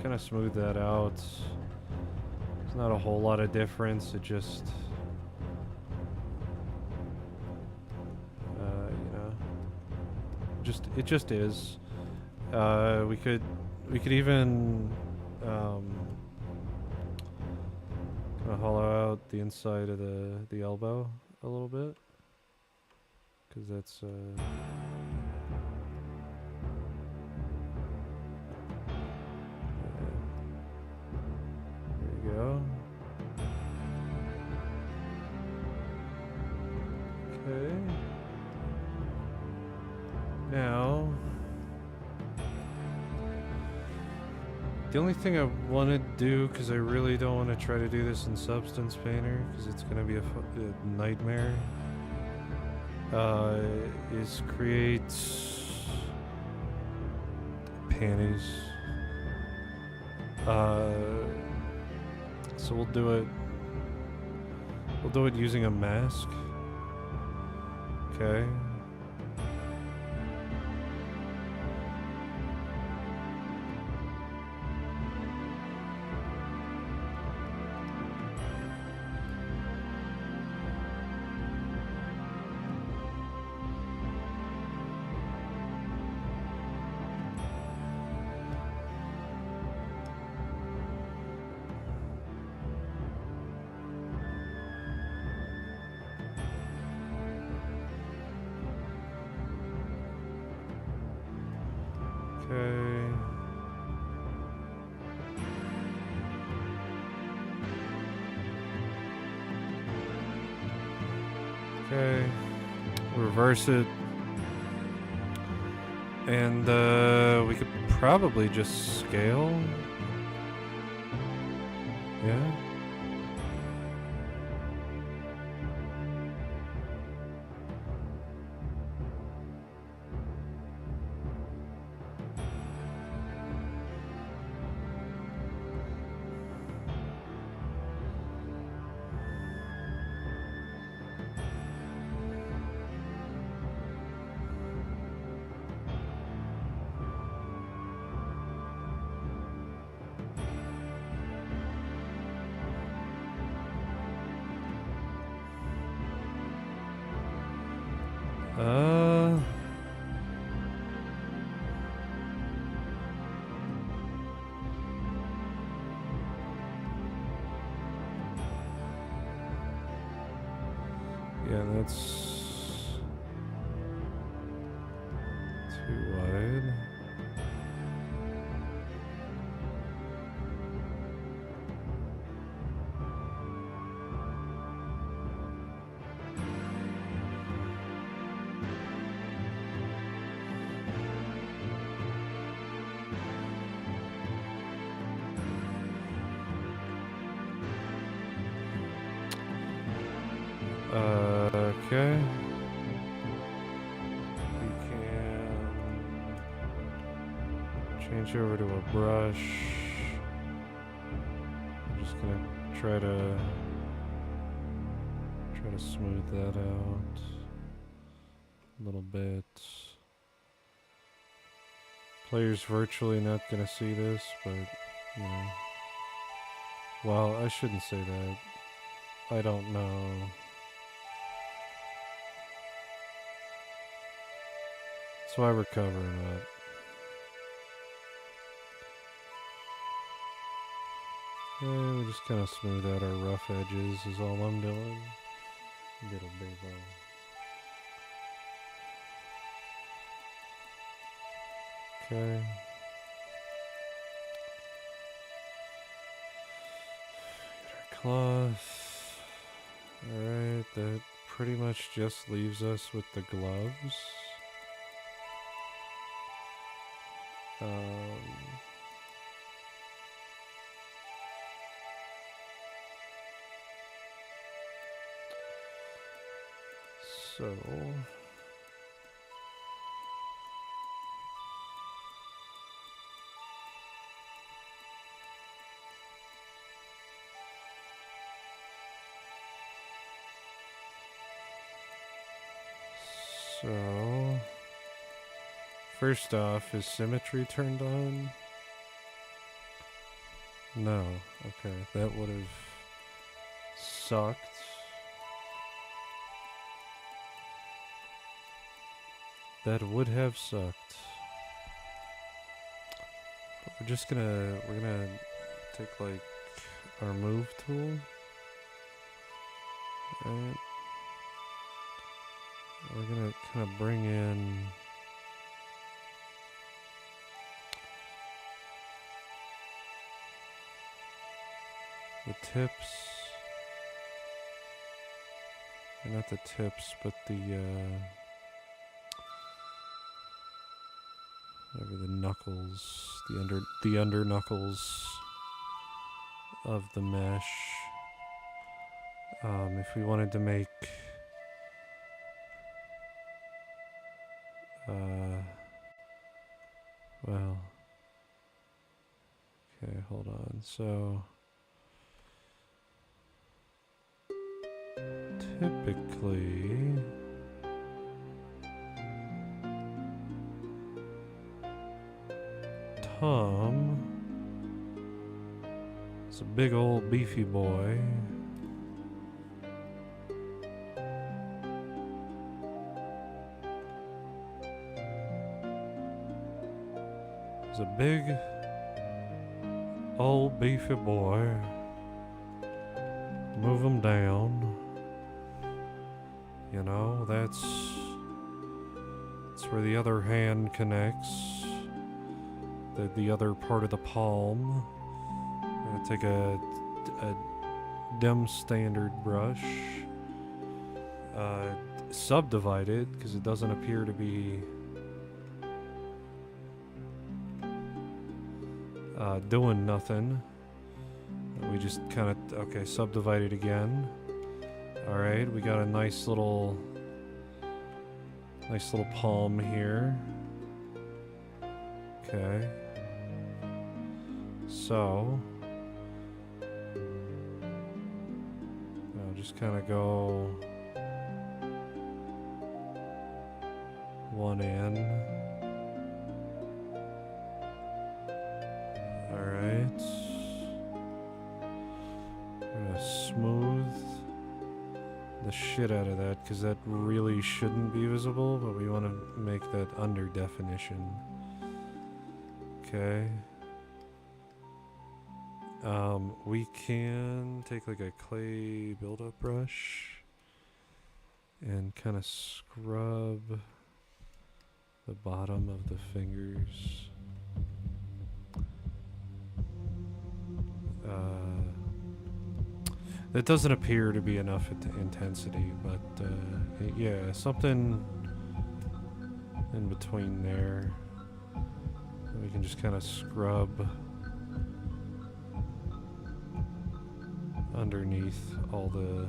kind of smooth that out. There's not a whole lot of difference. It just it just is. We could even kind of hollow out the inside of the elbow a little bit, because that's there you go. Okay. Now, the only thing I want to do, because I really don't want to try to do this in Substance Painter, because it's going to be a nightmare, is create panties. So we'll do it using a mask. Okay. Okay. Okay. Reverse it. And we could probably just scale. Yeah. Yeah, that's too wide. Okay. We can change over to a brush. I'm just gonna try to smooth that out a little bit. Player's virtually not gonna see this, but you know. Well, I shouldn't say that. I don't know. That's why we're covering up. And we just kind of smooth out our rough edges is all I'm doing. Little baby. Okay. Get our cloth. Alright, that pretty much just leaves us with the gloves. So first off, is symmetry turned on? No. Okay, that would have sucked. That would have sucked. But we're gonna take like our move tool. Right. We're gonna kind of bring in the tips, or not the tips, but the whatever, the knuckles, the under knuckles of the mesh. If we wanted to make well, okay, hold on. So typically Tom is a big old beefy boy. He's a big old beefy boy. Move him down. You know, that's where the other hand connects. The other part of the palm. I'm gonna take a DEM standard brush, subdivide it because it doesn't appear to be doing nothing. We just kind of subdivide it again. All right, we got a nice little palm here. Okay. So I'll just kind of go one in. All right. I'm gonna smooth the shit out of that because that really shouldn't be visible, but we want to make that under definition. Okay. We can take like a clay build-up brush and kind of scrub the bottom of the fingers. That doesn't appear to be enough intensity, but yeah, something in between there. And we can just kind of scrub underneath all the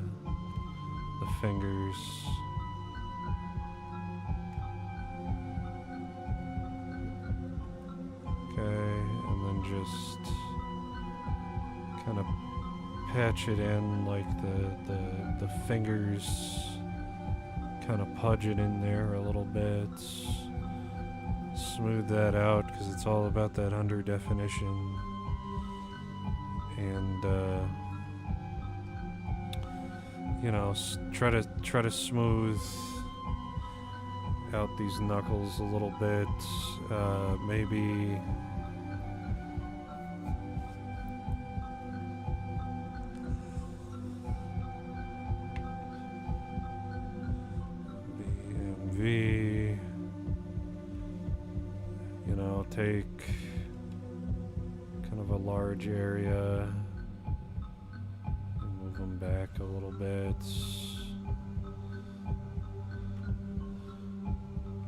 fingers. Okay, and then just kind of patch it in like the fingers, kind of pudge it in there a little bit. Smooth that out because it's all about that under definition. And you know, try to smooth out these knuckles a little bit. Maybe BMV. You know, take kind of a large area and move them back a little bit.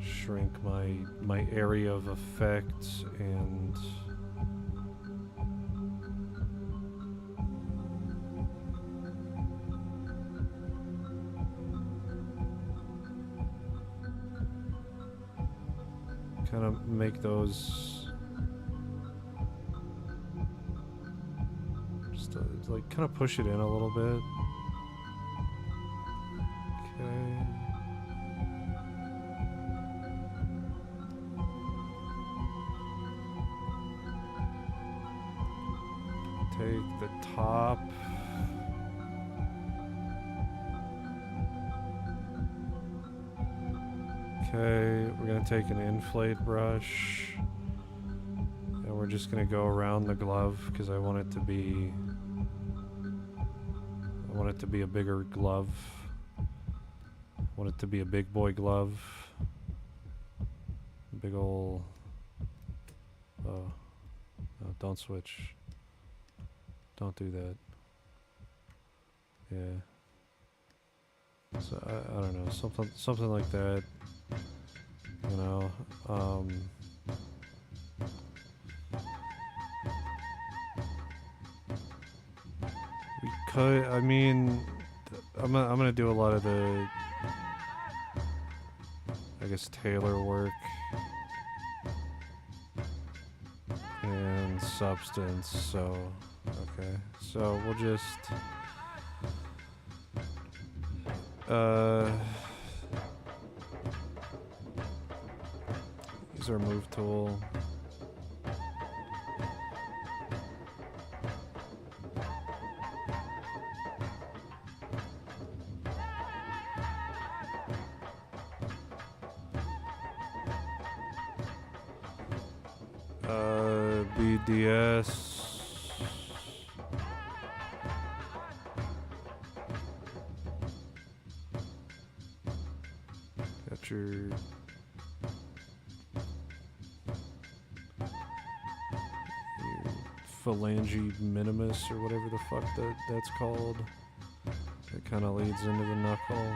Shrink my area of effect and kind of make those just like kind of push it in a little bit. Okay. Take the top. Okay, we're gonna take an inflate brush and we're just gonna go around the glove because I want it to be a bigger glove. I want it to be a big boy glove. Big ol' oh, no, don't switch. Don't do that. Yeah. So I don't know, something like that. You know, we could. I mean, I'm gonna do a lot of the, I guess, tailor work and substance. So, okay. So we'll just. Use our move tool. BDS. Got your phalange minimus or whatever the fuck that's called. That kind of leads into the knuckle.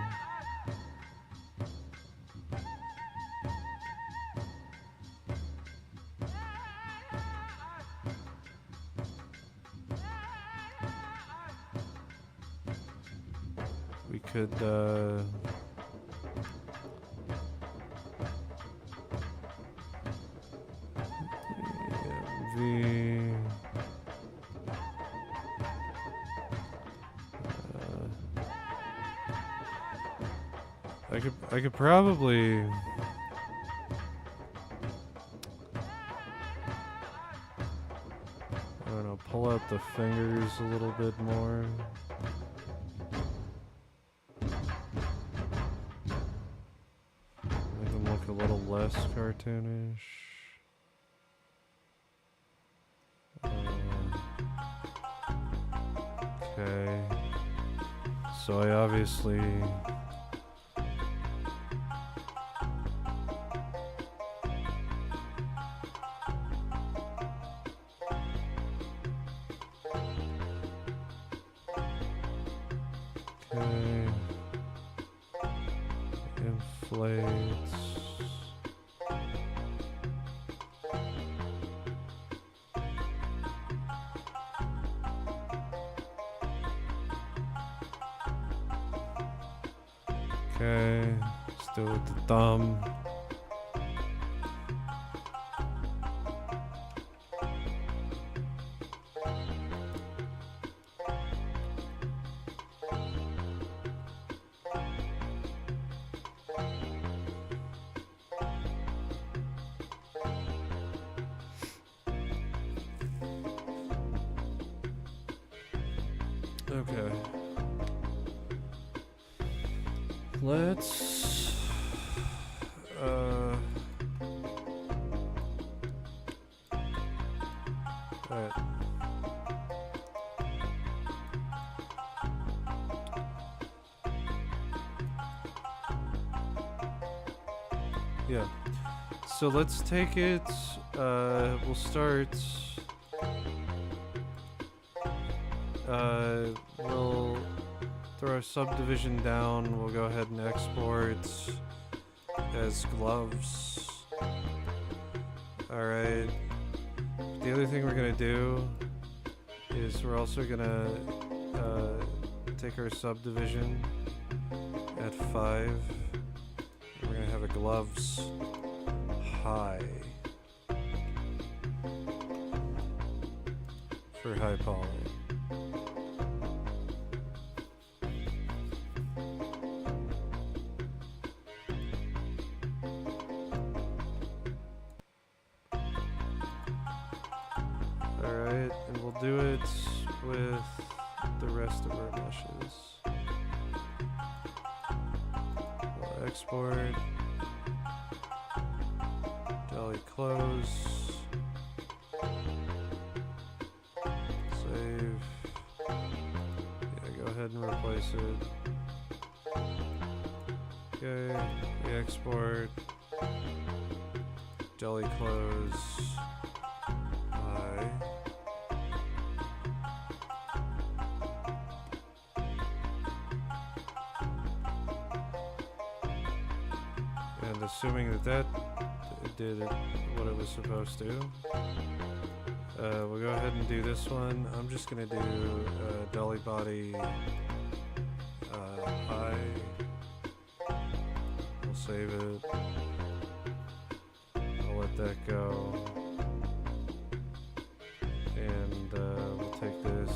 We could I could probably I don't know, pull out the fingers a little bit more. Make them look a little less cartoonish. Okay. So I obviously inflates. Okay, still with the thumb. Okay. Let's alright. Yeah. So let's take it, we'll start, we'll throw our subdivision down. We'll go ahead and export as gloves. Alright. The other thing we're gonna do is we're also gonna take our subdivision at 5. We're gonna have a gloves high for high poly. Alright, and we'll do it with the rest of our meshes. We'll export, dolly close, save, yeah, go ahead and replace it. Okay, we export, dolly close, high. And assuming that did what it was supposed to, we'll go ahead and do this one. I'm just gonna do dolly body high. We'll save it. I'll let that go. And we'll take this.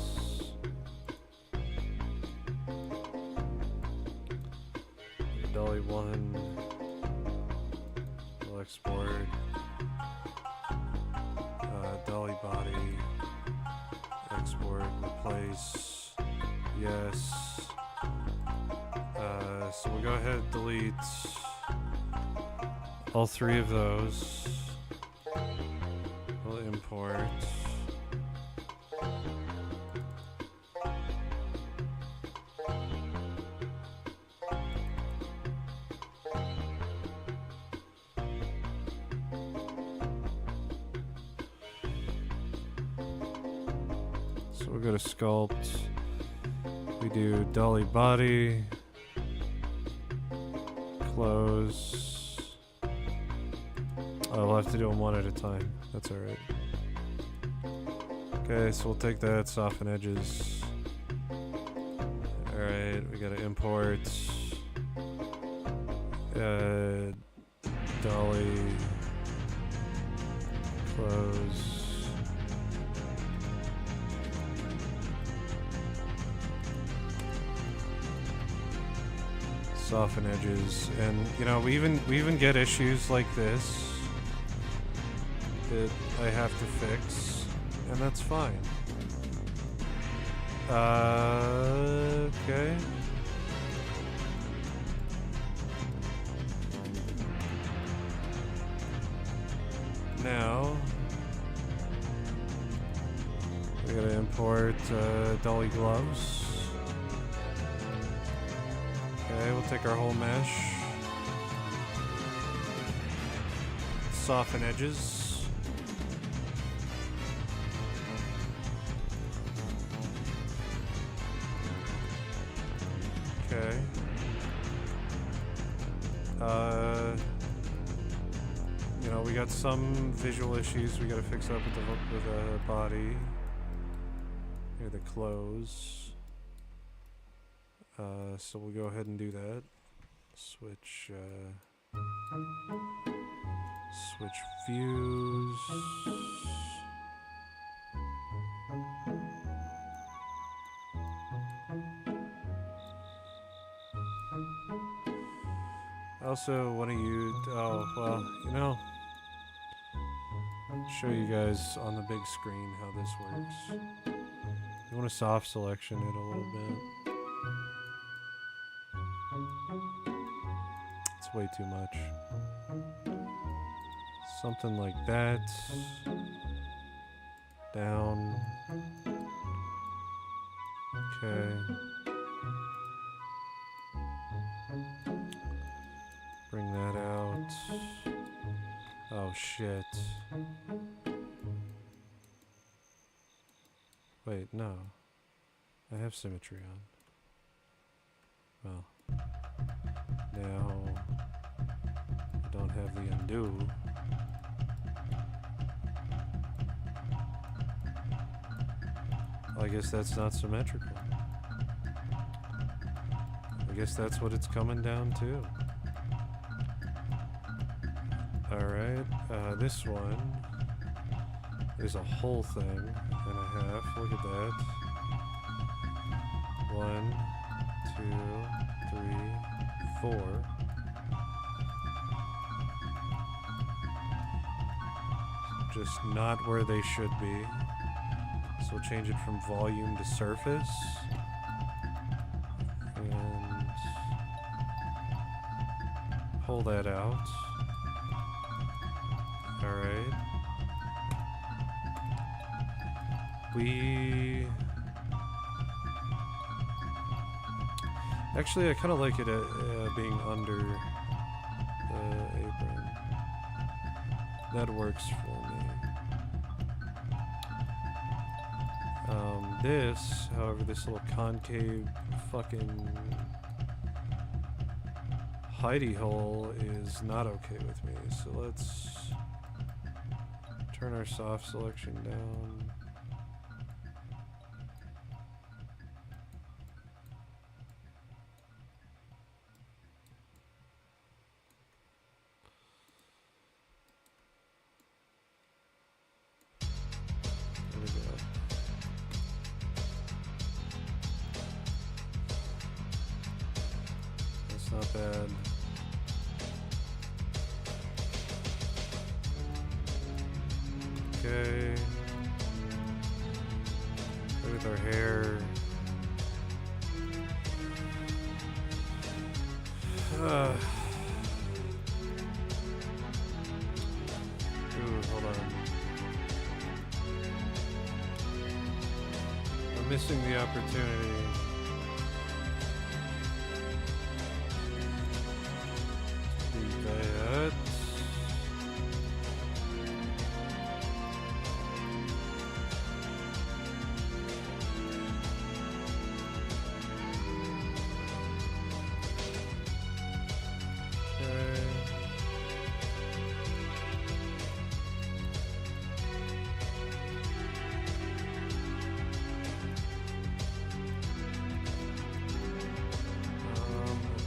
Dolly 1. We'll export. Dolly body. Export. Replace. Yes. So we'll go ahead and delete all 3 of those. We'll import. So we'll go to sculpt. We do dolly body. Close. Oh, we'll have to do them one at a time. That's alright. Okay, so we'll take that, soften edges. Alright, we gotta import dolly close. Soften edges, and you know we even get issues like this that I have to fix, and that's fine. Okay. Now we gotta import dolly gloves. Okay, we'll take our whole mesh, soften edges, okay, you know, we got some visual issues we gotta fix up with the body, here the clothes. So we'll go ahead and do that. Switch views. I also want to use, oh, well, you know, show you guys on the big screen how this works. You want to soft selection it a little bit. It's way too much. Something like that. Down. Okay. Bring that out. Oh shit. Wait, no. I have symmetry on. Well, now I don't have the undo. I guess that's not symmetrical. I guess that's what it's coming down to. Alright, this one is a whole thing and a half. Look at that. 1, 2, 3, 4. Just not where they should be. So we'll change it from volume to surface. And pull that out. Alright. Actually, I kind of like it being under the apron. That works for me. This, however, this little concave fucking hidey hole is not okay with me. So let's turn our soft selection down. There we go. That's not bad. Okay. Look at our hair. Ooh, hold on. I'm missing the opportunity. Do that.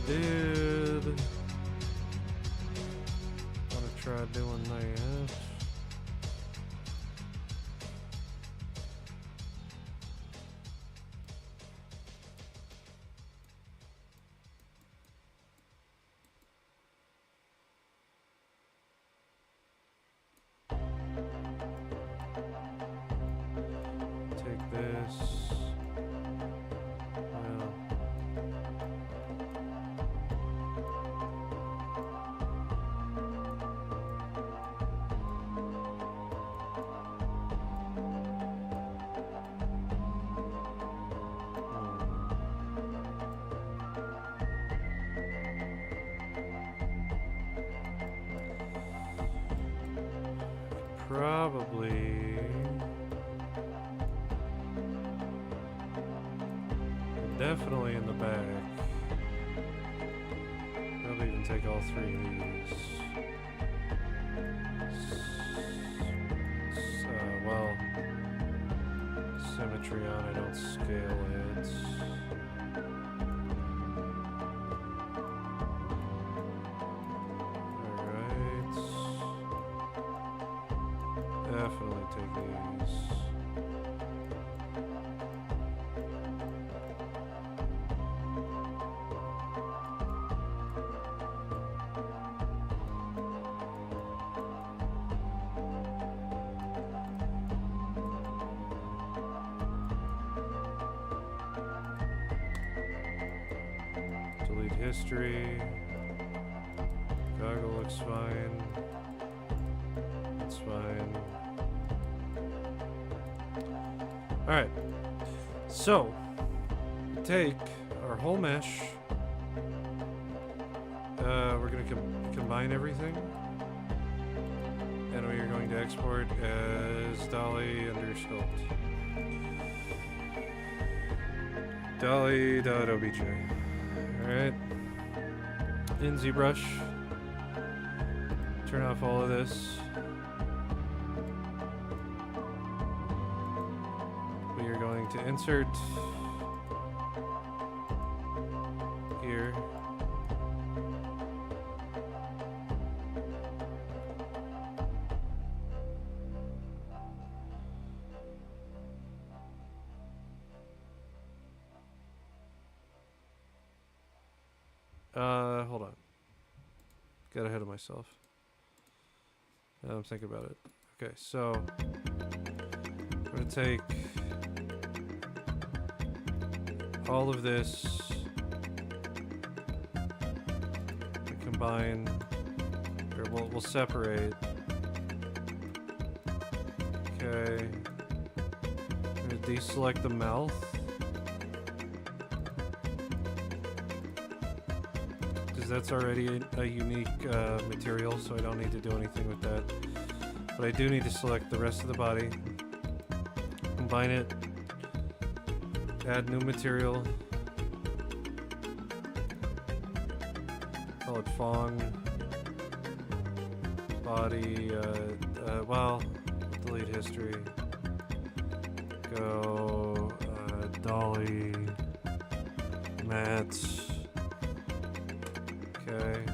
Did want to try doing that. Take this. Well, probably definitely in the back. Probably even take all three of these. Well, symmetry on, I don't scale it. Alright. Definitely take these. Delete history. Goggle looks fine. That's fine. Alright. So, take our whole mesh. We're going to combine everything. And we are going to export as Dolly under sculpt. Dolly.obj. Alright. Alright. In ZBrush. Turn off all of this. We are going to insert here. Hold on. Got ahead of myself. Now I'm thinking about it. Okay, so I'm gonna take all of this and combine, or we'll separate. Okay. I'm gonna deselect the mouth. That's already a unique material, so I don't need to do anything with that. But I do need to select the rest of the body, combine it, add new material, call it Fong, body, well, delete history, go, Dolly, Matt. Okay.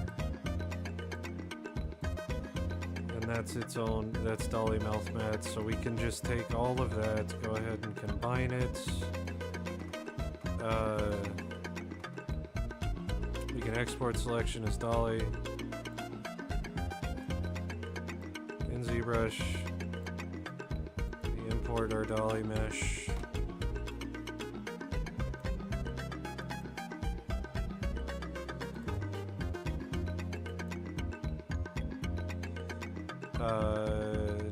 And that's its own, that's Dolly Mouth Mat, so we can just take all of that, go ahead and combine it. We can export selection as Dolly. In ZBrush, we import our Dolly mesh.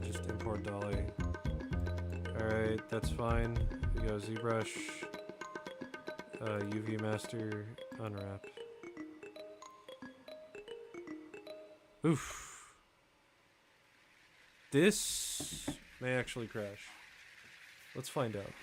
Just import Dolly. Alright, that's fine. We go ZBrush, UV Master, unwrap. Oof. This may actually crash. Let's find out.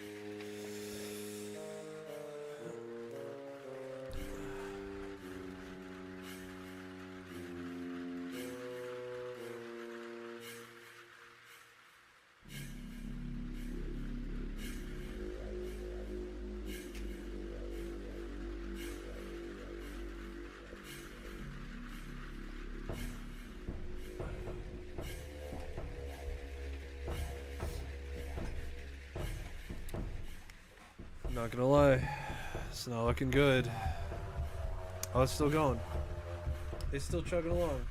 Not gonna lie, it's not looking good. Oh, it's still going. It's still chugging along.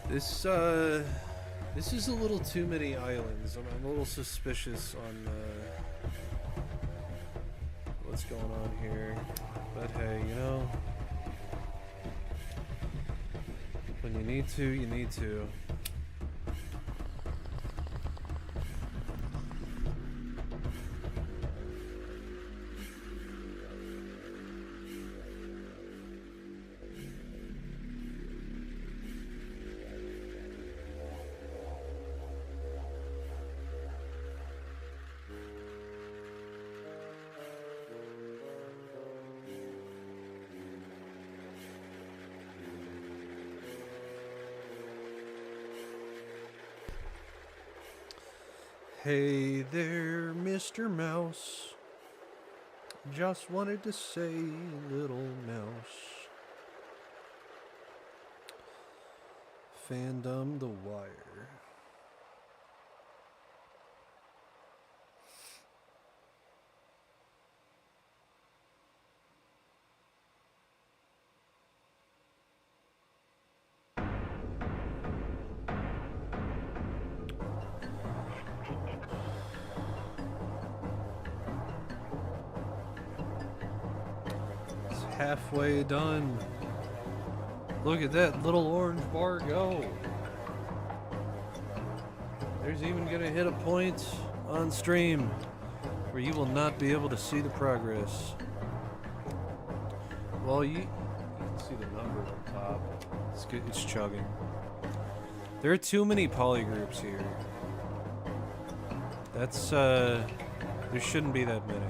This is a little too many islands. I'm a little suspicious on what's going on here. But hey, you know, when you need to, you need to. Hey there, Mr. Mouse. Just wanted to say, little mouse. Fandom The Wire. Halfway done. Look at that little orange bar go. There's even gonna hit a point on stream where you will not be able to see the progress. Well, you can see the number on top. It's good, it's chugging. There are too many polygroups here. That's there shouldn't be that many.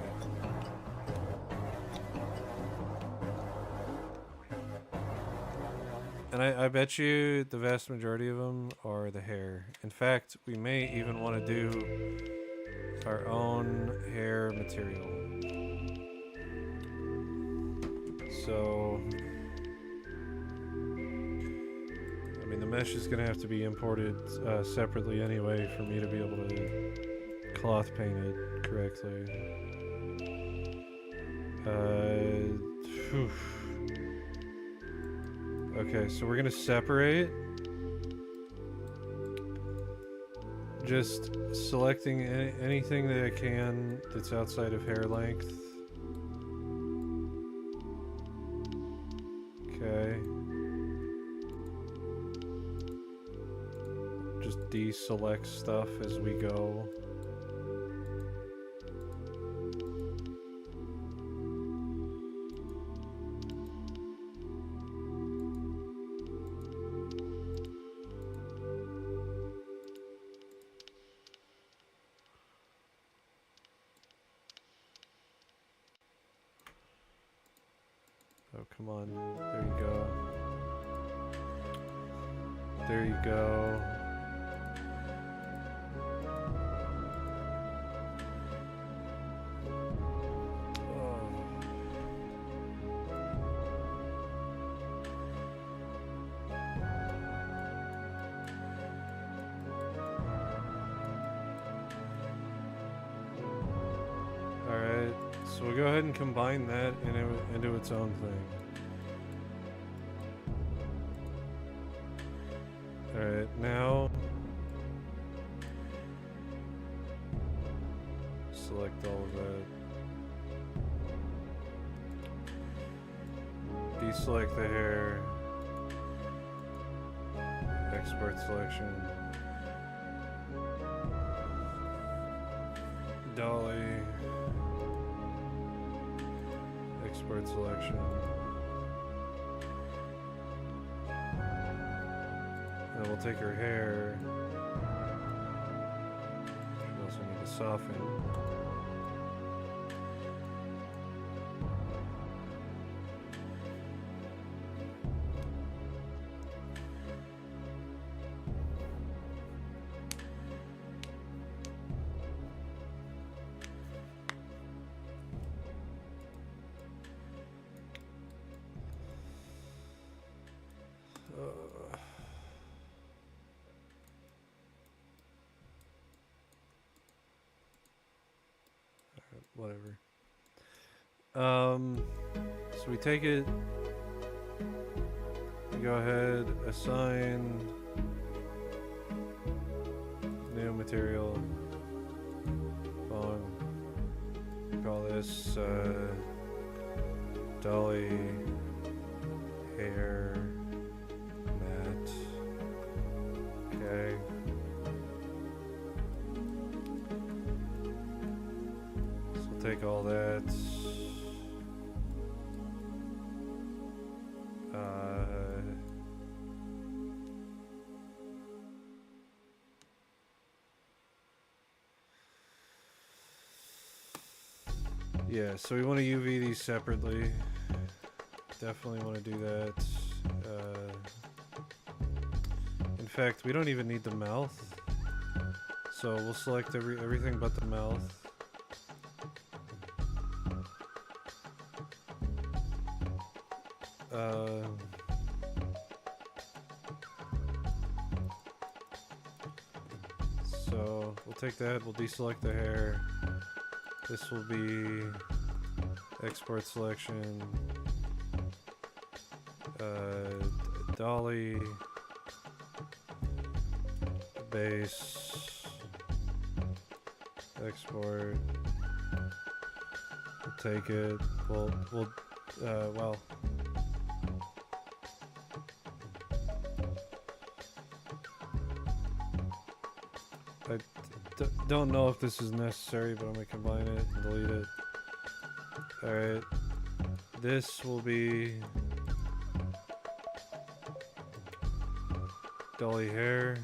And I bet you the vast majority of them are the hair. In fact, we may even want to do our own hair material. So, I mean, the mesh is going to have to be imported separately anyway for me to be able to cloth paint it correctly. Phew. Okay, so we're gonna separate. Just selecting anything that I can that's outside of hair length. Okay. Just deselect stuff as we go. Oh, come on. There you go. There you go. Oh. Alright, so we'll go ahead and combine that into its own thing. Alright, now select all of that. Deselect the hair. Export selection. Dolly. Export selection. And we'll take her hair. We also need to soften. Whatever. So we take it, we go ahead, assign new material, call this Dolly hair mat. Okay. Take all that. Yeah, so we want to UV these separately. Definitely want to do that. In fact, we don't even need the mouth. So we'll select everything but the mouth. So we'll take that, we'll deselect the hair. This will be export selection, Dolly, base, export. We'll take it, well. I don't know if this is necessary, but I'm going to combine it and delete it. Alright. This will be Dolly hair.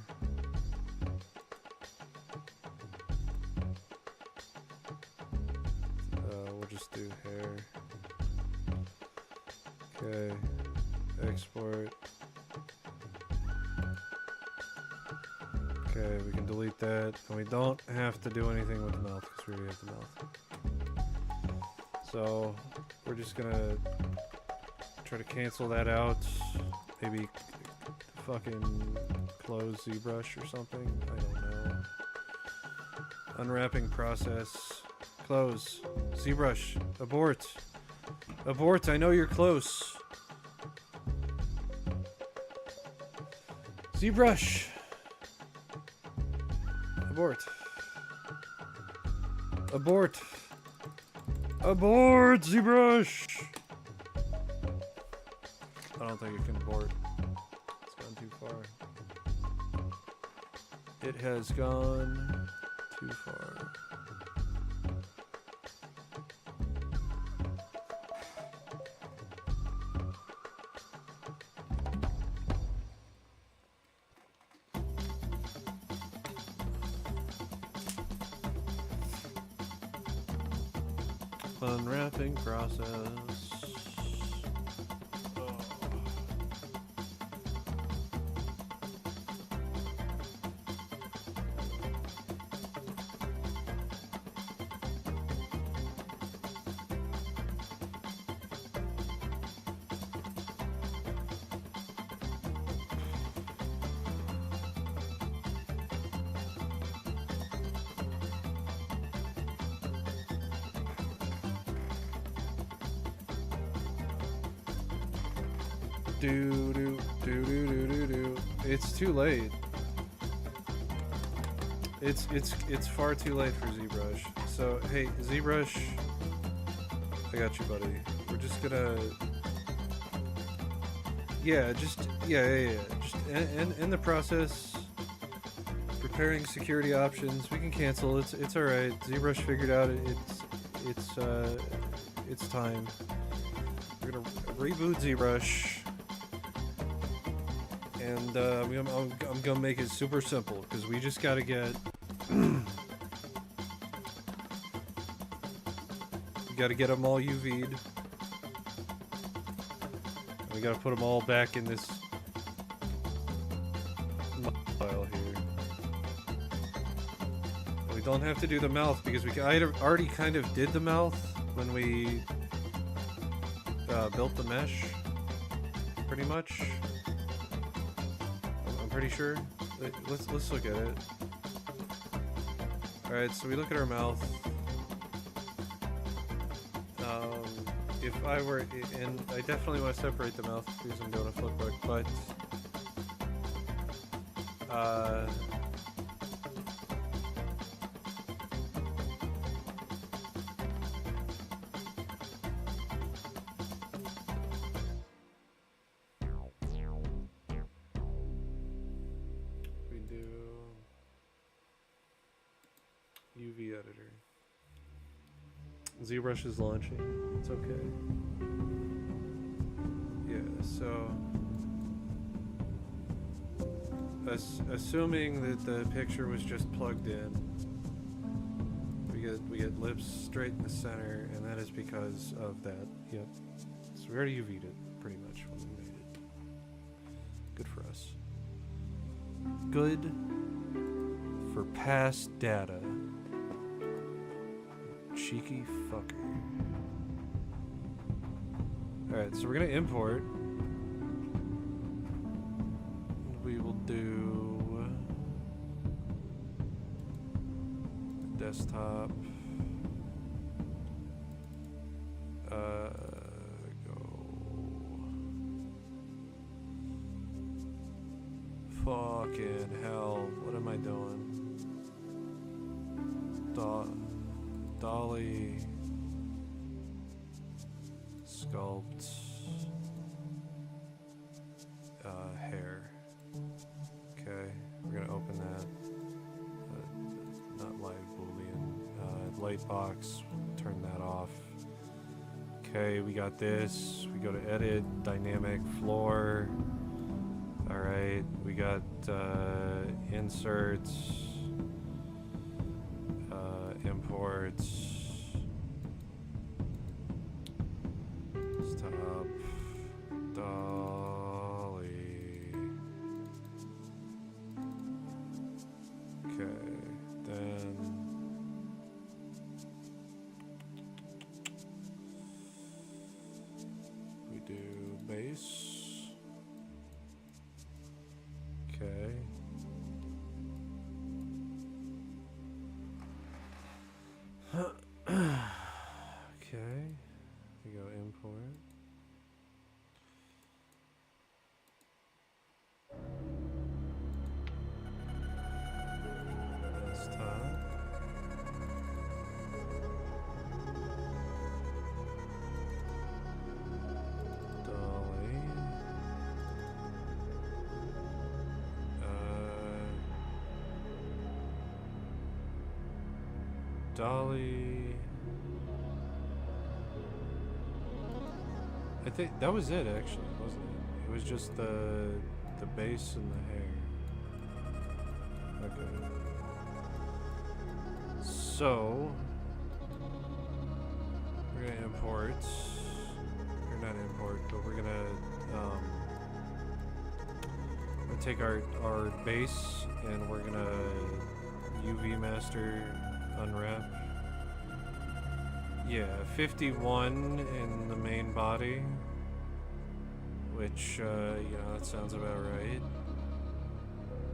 We'll just do hair. Okay. Export. Okay, we can delete that. And we don't have to do anything with the mouth because we already have the mouth. So we're just gonna try to cancel that out. Maybe fucking close ZBrush or something. I don't know. Unwrapping process. Close. ZBrush. Abort. Abort. I know you're close. ZBrush. Abort. Abort. Abort, ZBrush! I don't think it can abort. It's gone too far. It has gone too far. Unwrapping process. It's too late. It's far too late for ZBrush. So hey, ZBrush, I got you, buddy. We're just gonna, yeah. Just in the process, preparing security options. We can cancel. It's all right. ZBrush figured out it's time. We're gonna reboot ZBrush. And I'm gonna make it super simple because we just gotta get we gotta get them all UV'd. And we gotta put them all back in this file here. And we don't have to do the mouth because I already kind of did the mouth when we built the mesh, pretty much. Pretty sure. Let's look at it. Alright, so we look at our mouth. If I were, and I definitely want to separate the mouth because I'm doing a flipbook, but UV editor. ZBrush is launching. It's okay. Yeah, so assuming that the picture was just plugged in, we get lips straight in the center, and that is because of that. Yep. So we already UV'd it pretty much when we made it. Good for us. Good for past data. Cheeky fucker. Alright, so we're gonna import. We will do desktop. Go. Fucking hell, what am I doing? Dolly sculpt hair. Okay, we're gonna open that. Not live boolean. Light box. Turn that off. Okay, we got this. We go to edit, dynamic floor. All right, we got inserts. Imports, stop, Dolly, do base. Okay. Okay. We go import. Desktop. Dolly. Dolly. I think that was it, actually, wasn't it? It was just the base and the hair. Okay. So we're gonna import, or not import, but we're gonna take our base and we're gonna UV master unwrap. Yeah, 51 in the main body, which, you know, that sounds about right.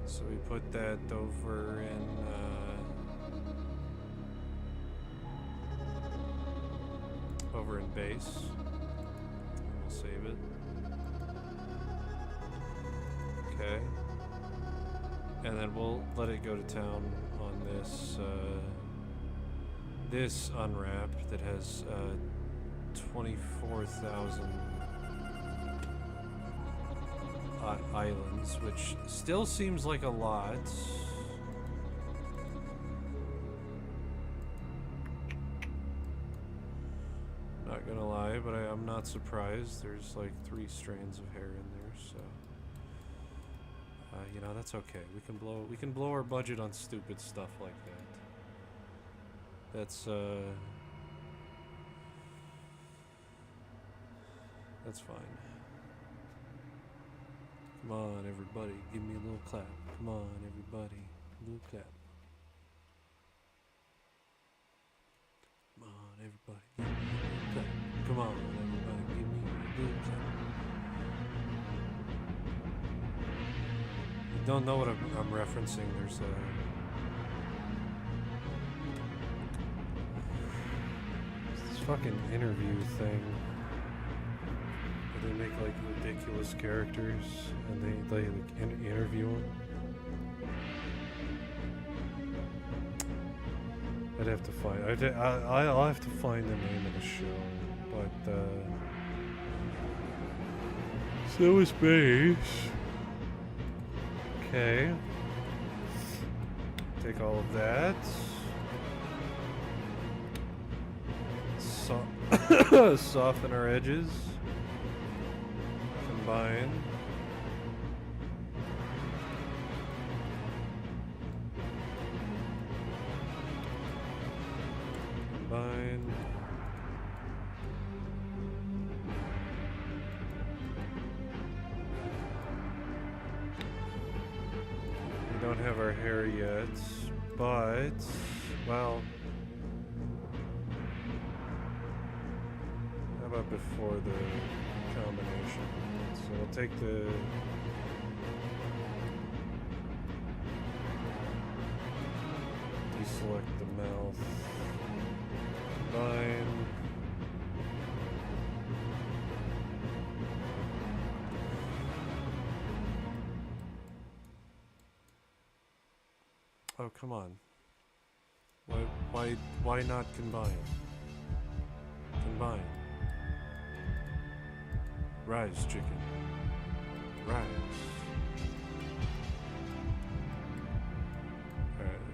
So we put that over in, base. And we'll save it. Okay. And then we'll let it go to town on this, this unwrap that has 24,000 islands, which still seems like a lot. Not gonna lie, but I'm not surprised. There's like 3 strands of hair in there, so you know, that's okay. We can blow our budget on stupid stuff like that. That's fine. Come on, everybody, give me a little clap. Come on, everybody, a little clap. Come on, everybody, give me a little clap. Come on, everybody, give me a little clap. If you don't know what I'm referencing, there's this fucking interview thing. They make like ridiculous characters and they like interview them. I'd have to find. I'll have to find the name of the show, but so is base. Okay. Take all of that. Soften our edges. Combine. Combine. We don't have our hair yet, but, well, how about before the combination? So we'll take the deselect the mouth, combine, oh come on, why not combine? Combine. Rise, chicken. Rise. Alright.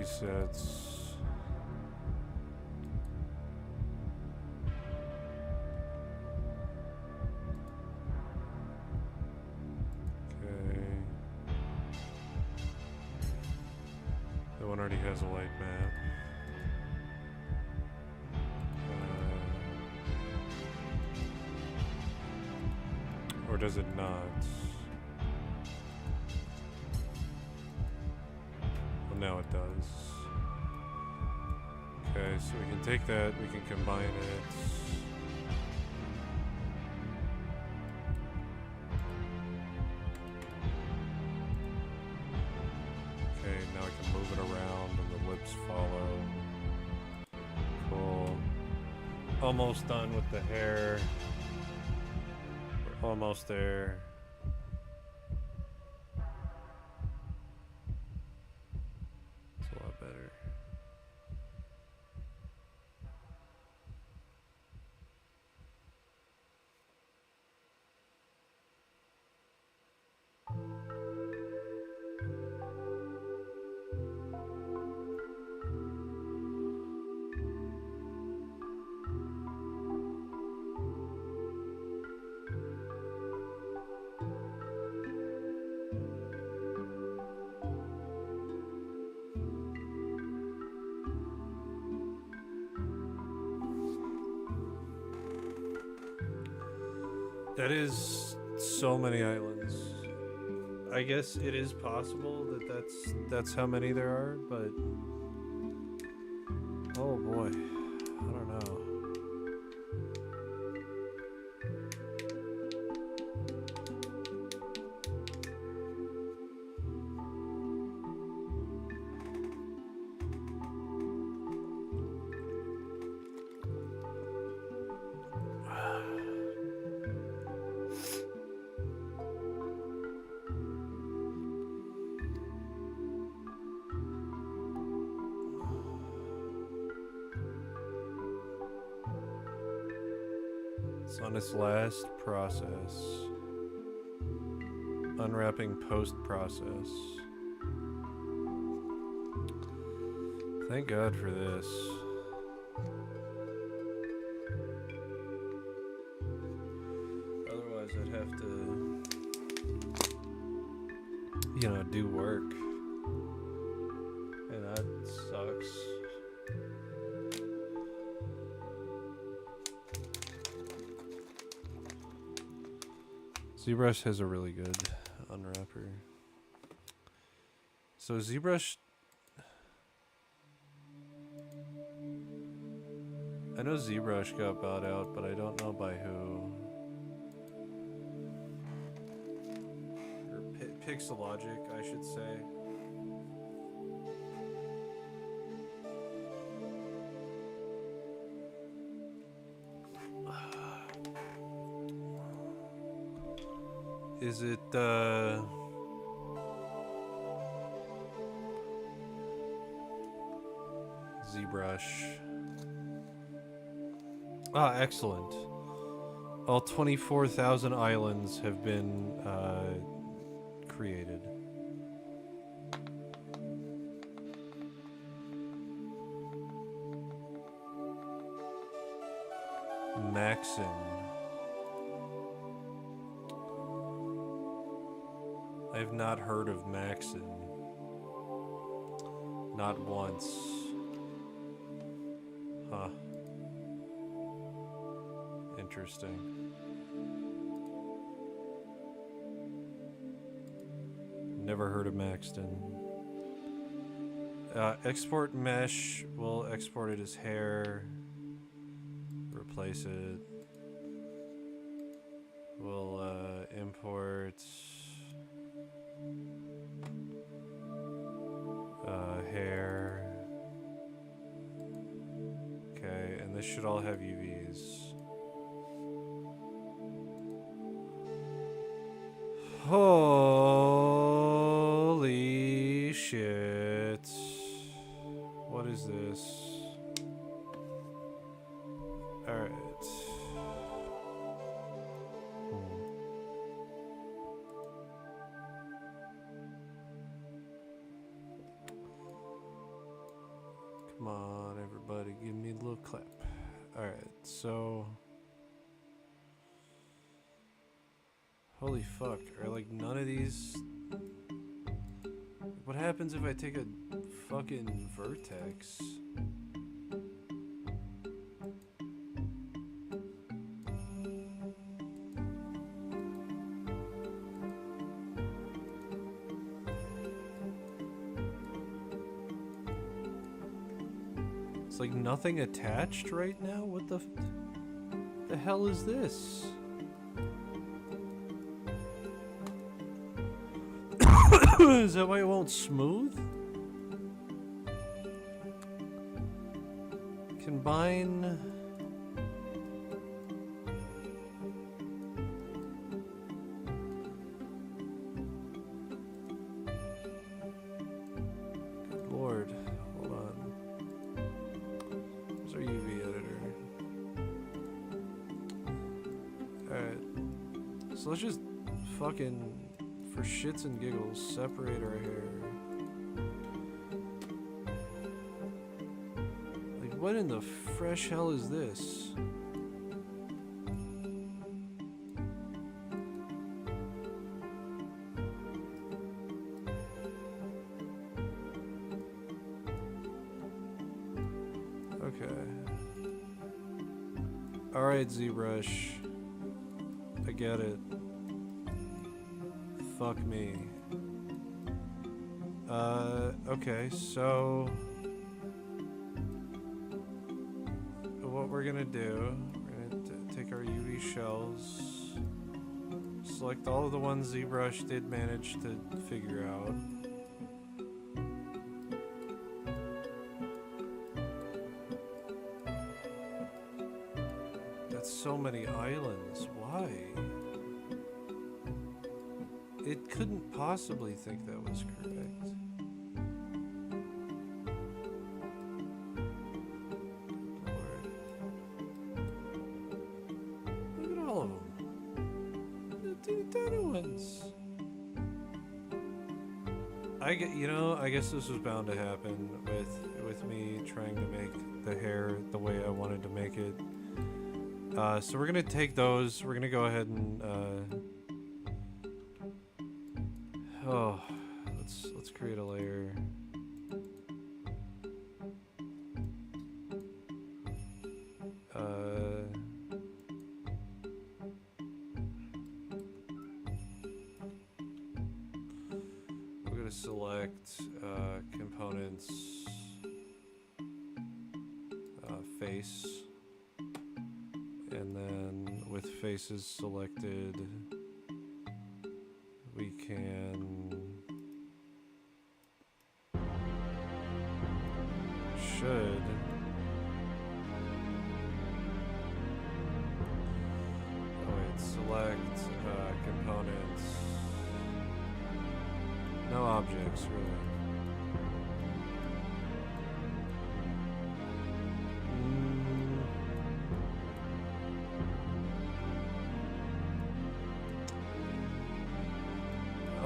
Sets. Azalite map. Or does it not? Well, now it does. Okay, so we can take that, we can combine it. Okay, now I can move it around and the lips follow. Cool. Almost done with the hair. We're almost there. It's a lot better. That is so many islands. I guess it is possible that that's how many there are, but oh boy, I don't know. It's on its last process. Unwrapping post-process. Thank God for this. Otherwise I'd have to, you know, do work. And that sucks. ZBrush has a really good unwrapper. So ZBrush, I know ZBrush got bought out, but I don't know by who. Or Pixelogic, I should say. Is it, ZBrush? Ah, excellent. All 24,000 islands have been, created. Maxon. I have not heard of Maxon. Not once. Huh. Interesting. Never heard of Maxton. Export mesh. We'll export it as hair. Replace it. We'll import hair. Okay, and this should all have UVs. Holy shit. What is this? Alright. Come on, everybody, give me a little clap. Alright, so... Holy fuck, are like none of these... What happens if I take a fucking vertex. It's like nothing attached right now? What the hell is this? Is that why it won't smooth? Combine. Good Lord. Hold on. Where's our UV editor? Alright. So let's just fucking, for shits and giggles, separate our hair. Like, what in the fresh hell is this? Okay. Alright, ZBrush. I get it. Fuck me. Okay, so what we're gonna do, we're gonna take our UV shells, select all of the ones ZBrush did manage to figure out. That's so many islands. Why? It couldn't possibly think that was correct. Good Lord. Look at all of them. The tiny ones. I guess this was bound to happen with me trying to make the hair the way I wanted to make it. So we're gonna take those. We're gonna go ahead and let's create a layer. We're gonna select components, face, and then with faces selected, we can should select components, no objects really.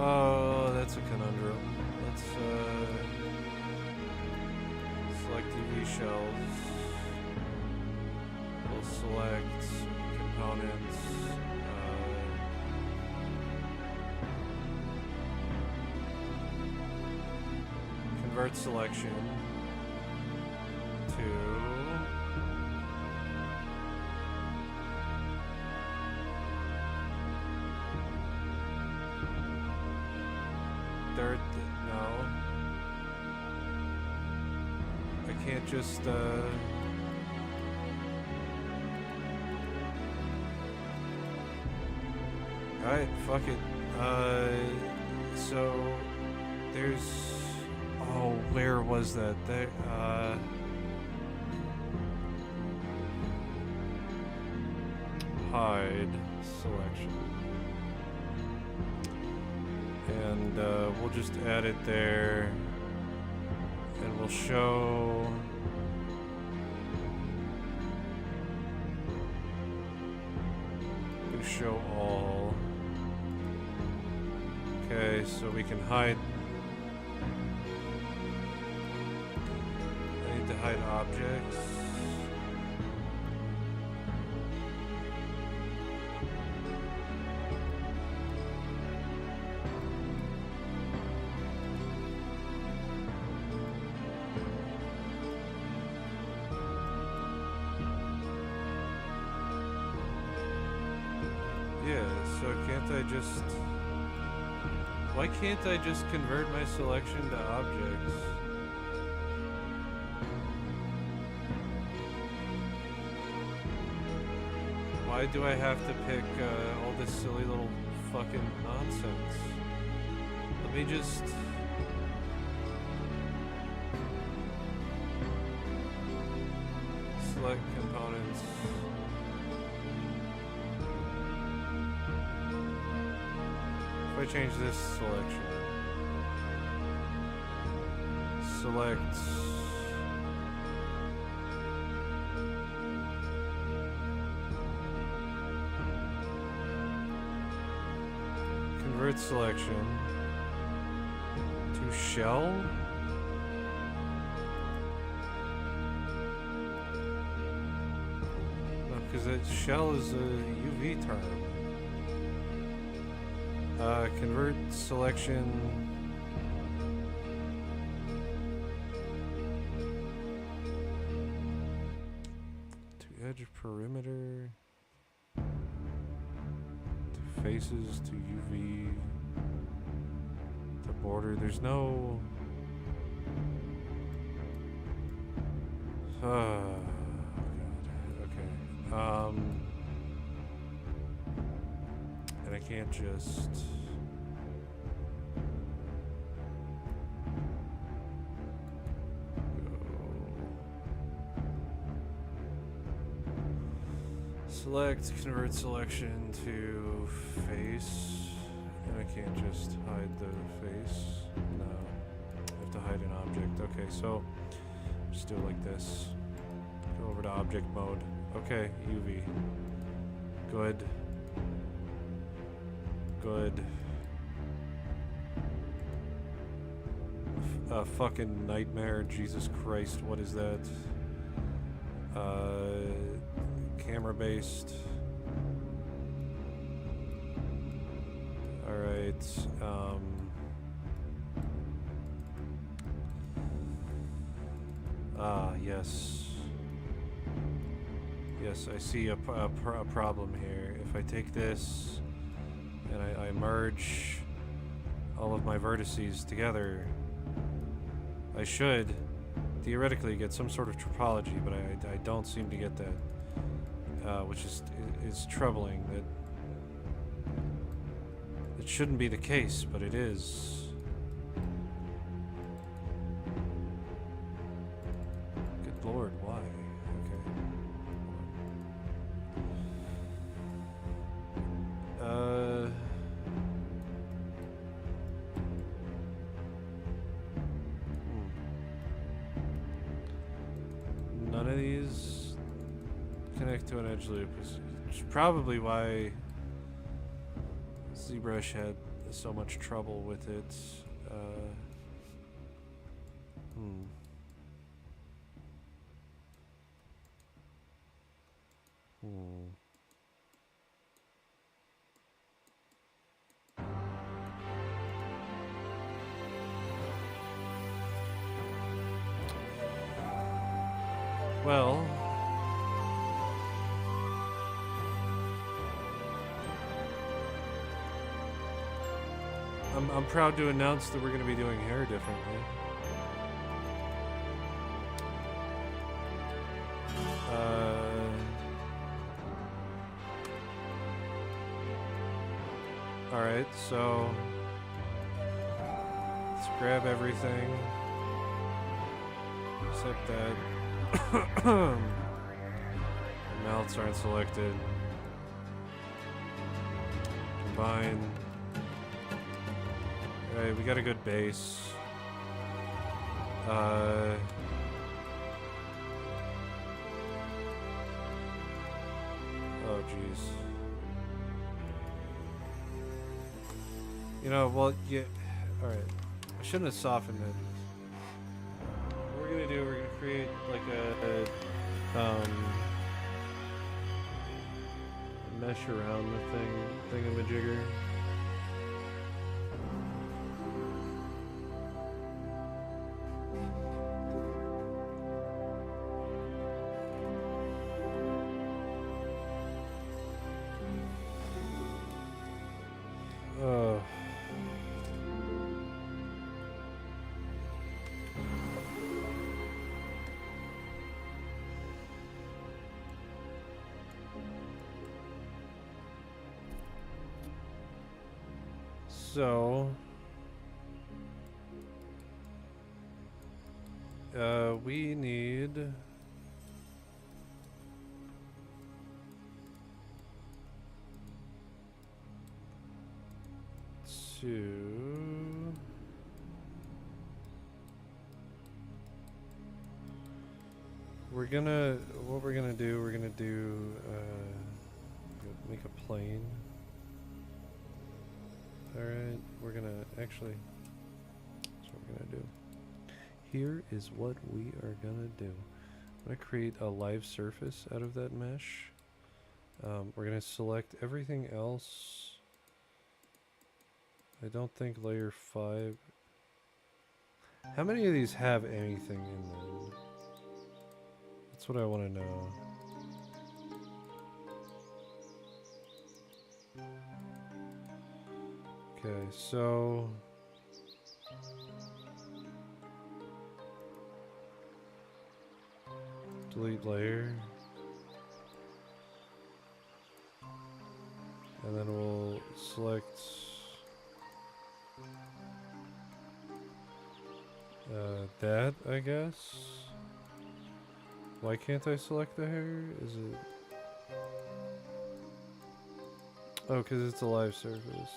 Oh, that's a conundrum. Let's select UV shells. We'll select components. Convert selection to third. No, I can't just alright, fuck it. So there's, oh, where was that? There, hide selection. And we'll just add it there. And we'll show all. Okay, so we can hide. I need to hide objects. Yeah, so can't I just... Why can't I just convert my selection to objects? Why do I have to pick all this silly little fucking nonsense? Let me just... Select components. If I change this selection, select convert selection to shell. No, because that shell is a UV term. Convert selection to edge perimeter, to faces, to UV, to border. There's no... Oh, God. Okay. And I can't just... Select, convert selection to face, and I can't just hide the face. No, I have to hide an object. Okay, so just do it like this. Go over to object mode. Okay, UV. Good. Good. Fucking nightmare. Jesus Christ, what is that? Camera based. Alright, yes. Yes, I see a problem here. If I take this and I merge all of my vertices together, I should theoretically get some sort of topology, but I don't seem to get that. Which is troubling. That it shouldn't be the case, but it is. Good Lord, why? Okay. None of these connect to an edge loop, which is probably why ZBrush had so much trouble with it. Well, I'm proud to announce that we're going to be doing hair differently. Alright, so let's grab everything except that mouths aren't selected. Combine. Alright, we got a good base. Oh jeez. You know, well, yeah. Alright. I shouldn't have softened it. What we're gonna do, we're gonna create like a mesh around the thingamajigger. So, we need to what we're gonna do, make a plane. Alright, we're gonna, actually, that's what we're gonna do. Here is what we are gonna do. I'm gonna create a live surface out of that mesh. We're gonna select everything else. I don't think layer 5. How many of these have anything in them? That's what I want to know. Okay, so delete layer. And then we'll select that, I guess. Why can't I select the hair? Is it... Oh, because it's a live surface.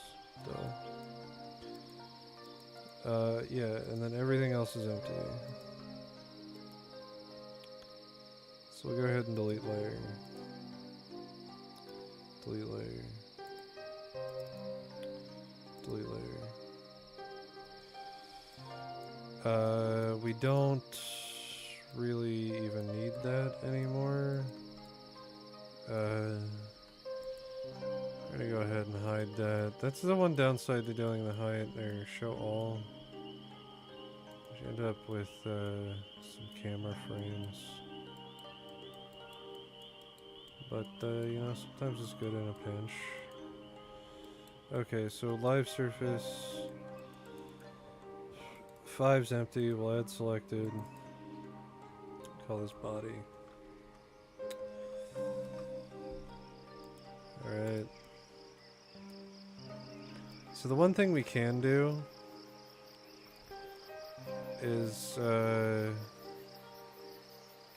Duh. Yeah, and then everything else is empty. So we'll go ahead and delete layer. Delete layer. Delete layer. We don't really even need that anymore. I'm gonna go ahead and hide that. That's the one downside to doing the hide or show all. You end up with some camera frames. But you know, sometimes it's good in a pinch. Okay, so live surface 5's empty, we'll add selected. Call this body. Alright. So the one thing we can do is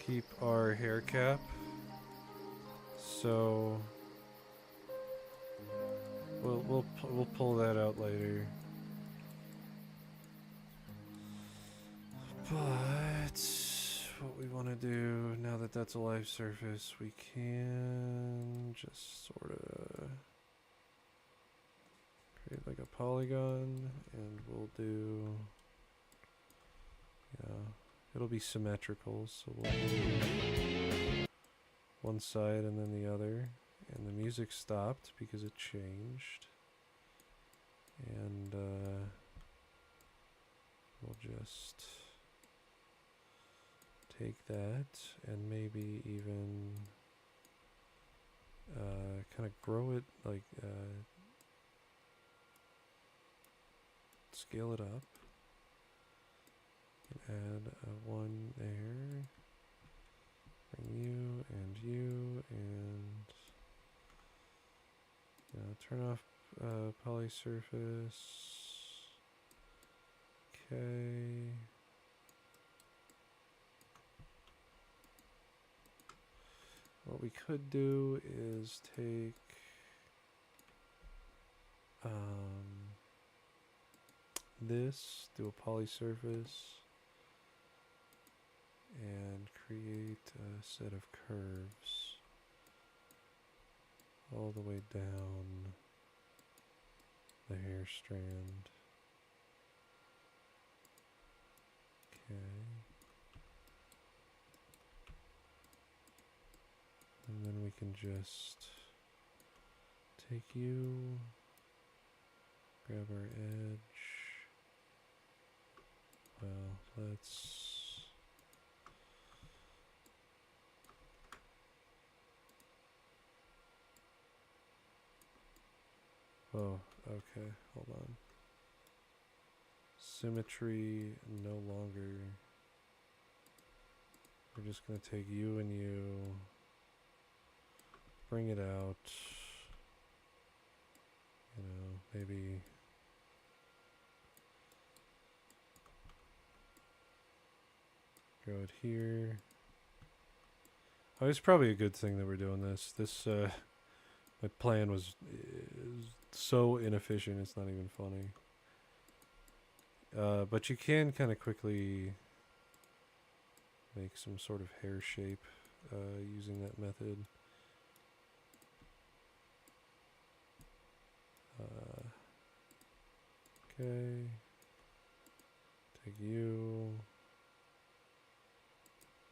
keep our hair cap. So we'll pull that out later. But what we want to do now that that's a live surface, we can just sort of create like a polygon, and we'll do, it'll be symmetrical, so we'll do one side and then the other, and the music stopped because it changed, and we'll just take that and maybe even kind of grow it, like scale it up, and add one there, bring you and you, and turn off poly surface. Okay. What we could do is take this, do a poly surface, and create a set of curves all the way down the hair strand. Okay. And then we can just take you, grab our edge. Well, let's... Oh, okay, hold on. Symmetry no longer. We're just gonna take you and you, bring it out, maybe Go it here. Oh, it's probably a good thing that we're doing this. My plan was so inefficient, it's not even funny. But you can kind of quickly make some sort of hair shape using that method. Okay. Take you.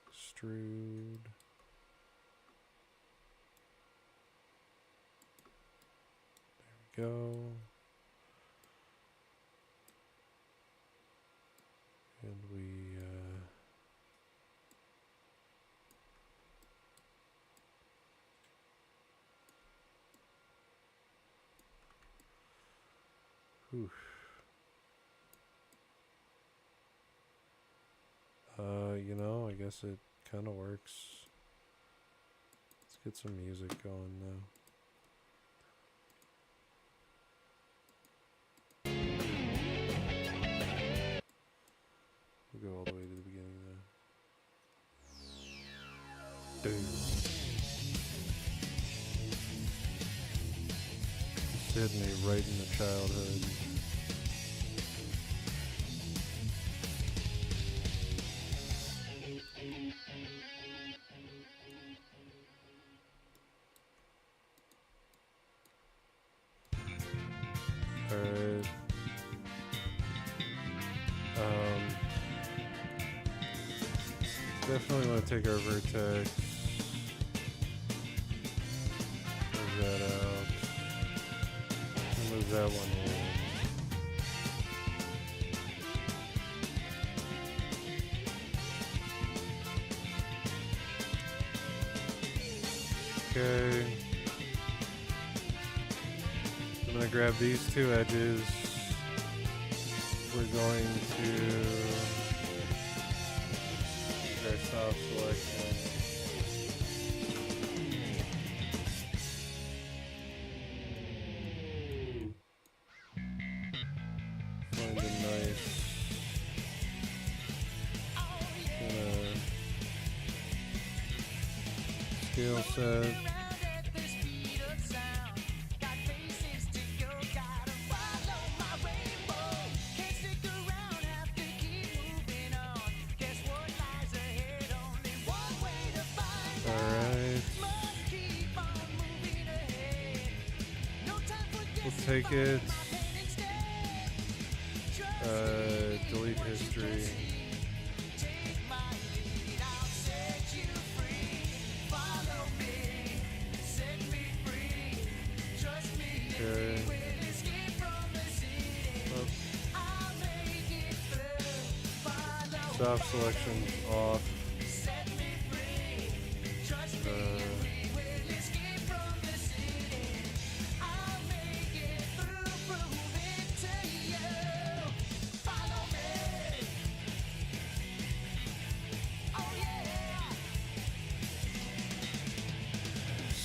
Extrude. There we go. And we you know, I guess it kind of works. Let's get some music going now. We'll go all the way to the beginning now. Dude. It's hitting me right in the childhood. Alright. Definitely want to take our vertex. Move that out. Move that one in. Okay. I'm going to grab these two edges. We're going to use our soft selection. Find a nice scale set. Take it, delete history, okay, soft selection off,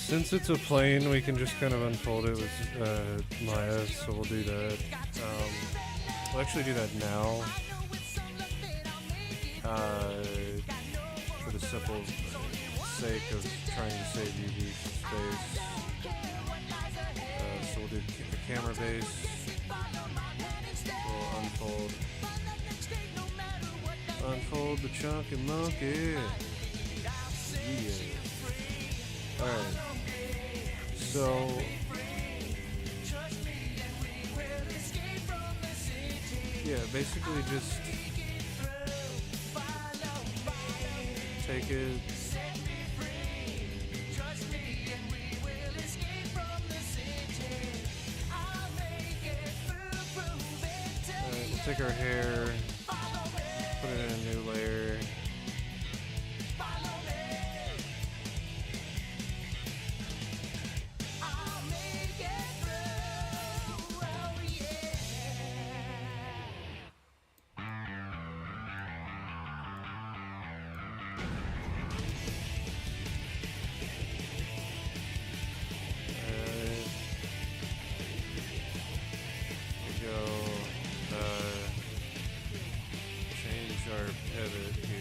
since it's a plane, we can just kind of unfold it with Maya, so we'll do that. We'll actually do that now, for the simple sake of trying to save UV space. So we'll do the camera base, we'll unfold the chunky monkey. Yeah. Alright. So yeah, basically just take it, we'll take our hair, put it in a new layer. Change our pivot here.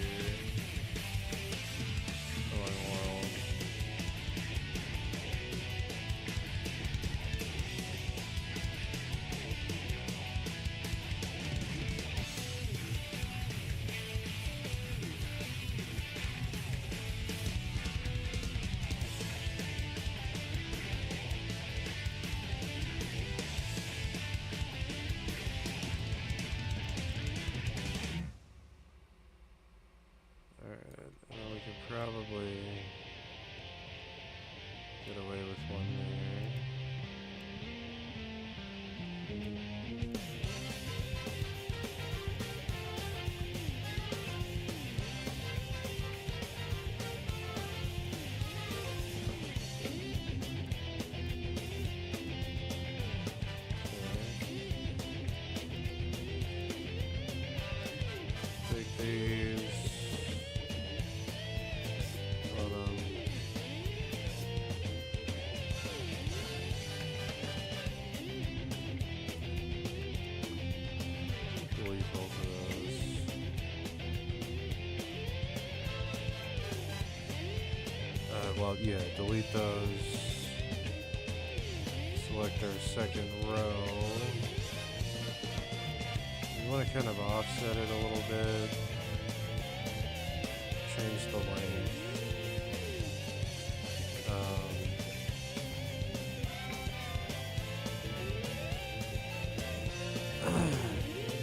Get away with one there. Take these. Hold on. Delete both of those. Well, yeah, delete those. Select our second row. You want to kind of offset it a little bit. Change the length.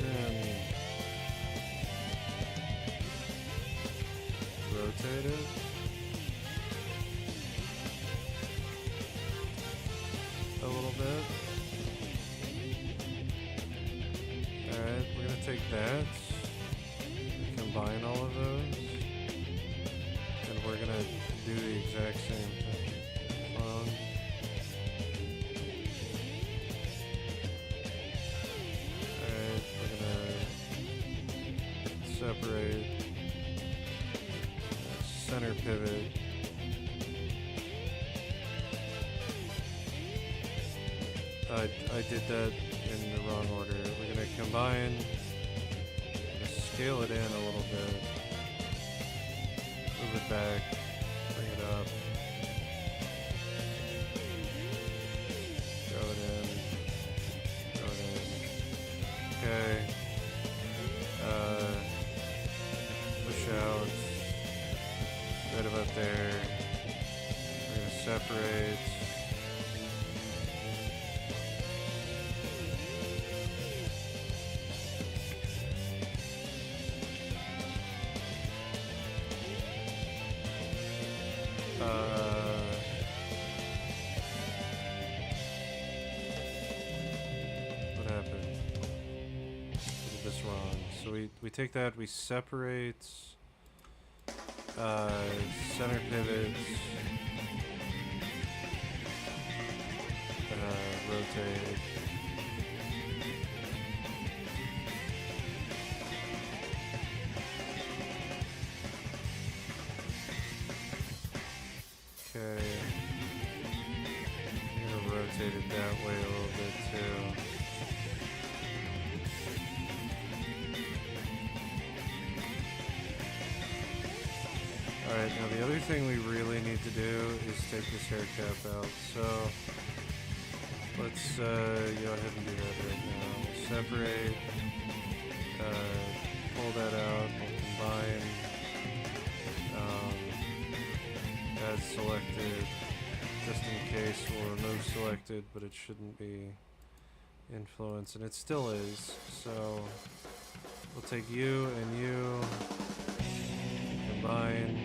Then rotate it. A little bit. Alright, we're gonna take that, combine all of those, and we're gonna do the exact same thing. Clone. Alright, we're gonna separate, center pivot. I did that in the wrong order. We're gonna combine, scale it in a little bit, move it back, bring it up, throw it in, throw it in. Okay. Push out, right about there. We're gonna separate. What happened? I did this wrong. So we take that, we separate center pivots, rotate. Okay. I'm gonna rotate it that way a little bit too. Alright, now the other thing we really need to do is take this hair cap out. So let's go ahead and do that right now. We'll separate, pull that out, we'll combine. As selected, just in case we'll remove selected, but it shouldn't be influence, and it still is. So we'll take you and you, combine.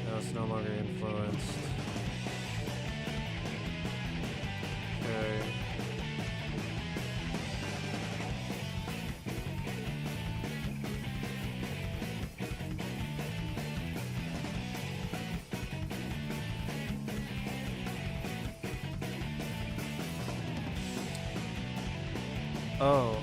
Now it's no longer influenced. Okay. Oh.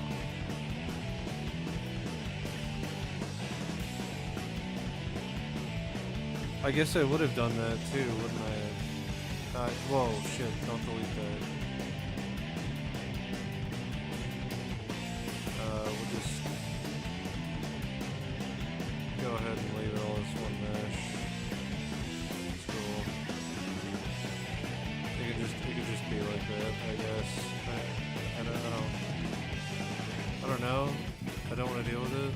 I guess I would have done that too, wouldn't I? Whoa, shit, don't delete that. We'll just go ahead and leave it all as one mesh. It's cool. It could just be like that, I guess. I don't know. I don't want to deal with it.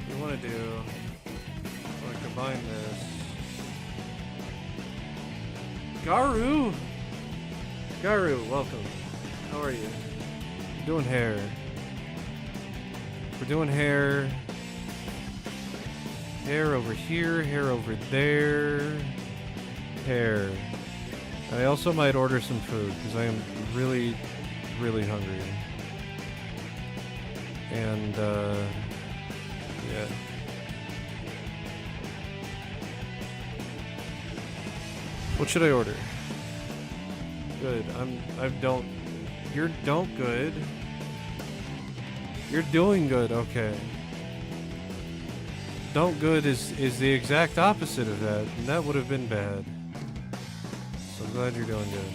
We want to combine this. Garu, welcome. How are you? I'm doing hair. Okay. We're gonna combine this. Garu! Garu, welcome. How are you? Doing hair. Alright, We're doing hair. Hair over here, hair over there. Hair. I also might order some food because I am really, really hungry. And, yeah. What should I order? Good. You're don't good. You're doing good, okay. Don't good is the exact opposite of that, and that would have been bad. So I'm glad you're doing good.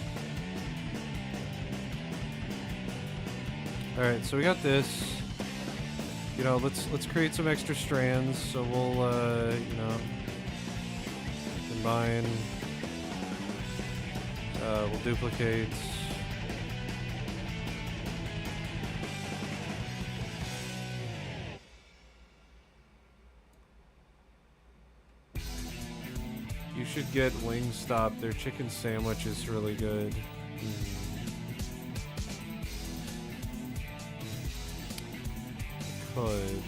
Alright, so we got this. You know, let's create some extra strands, so we'll you know, combine, we'll duplicate. You should get Wingstop. Their chicken sandwich is really good. Could.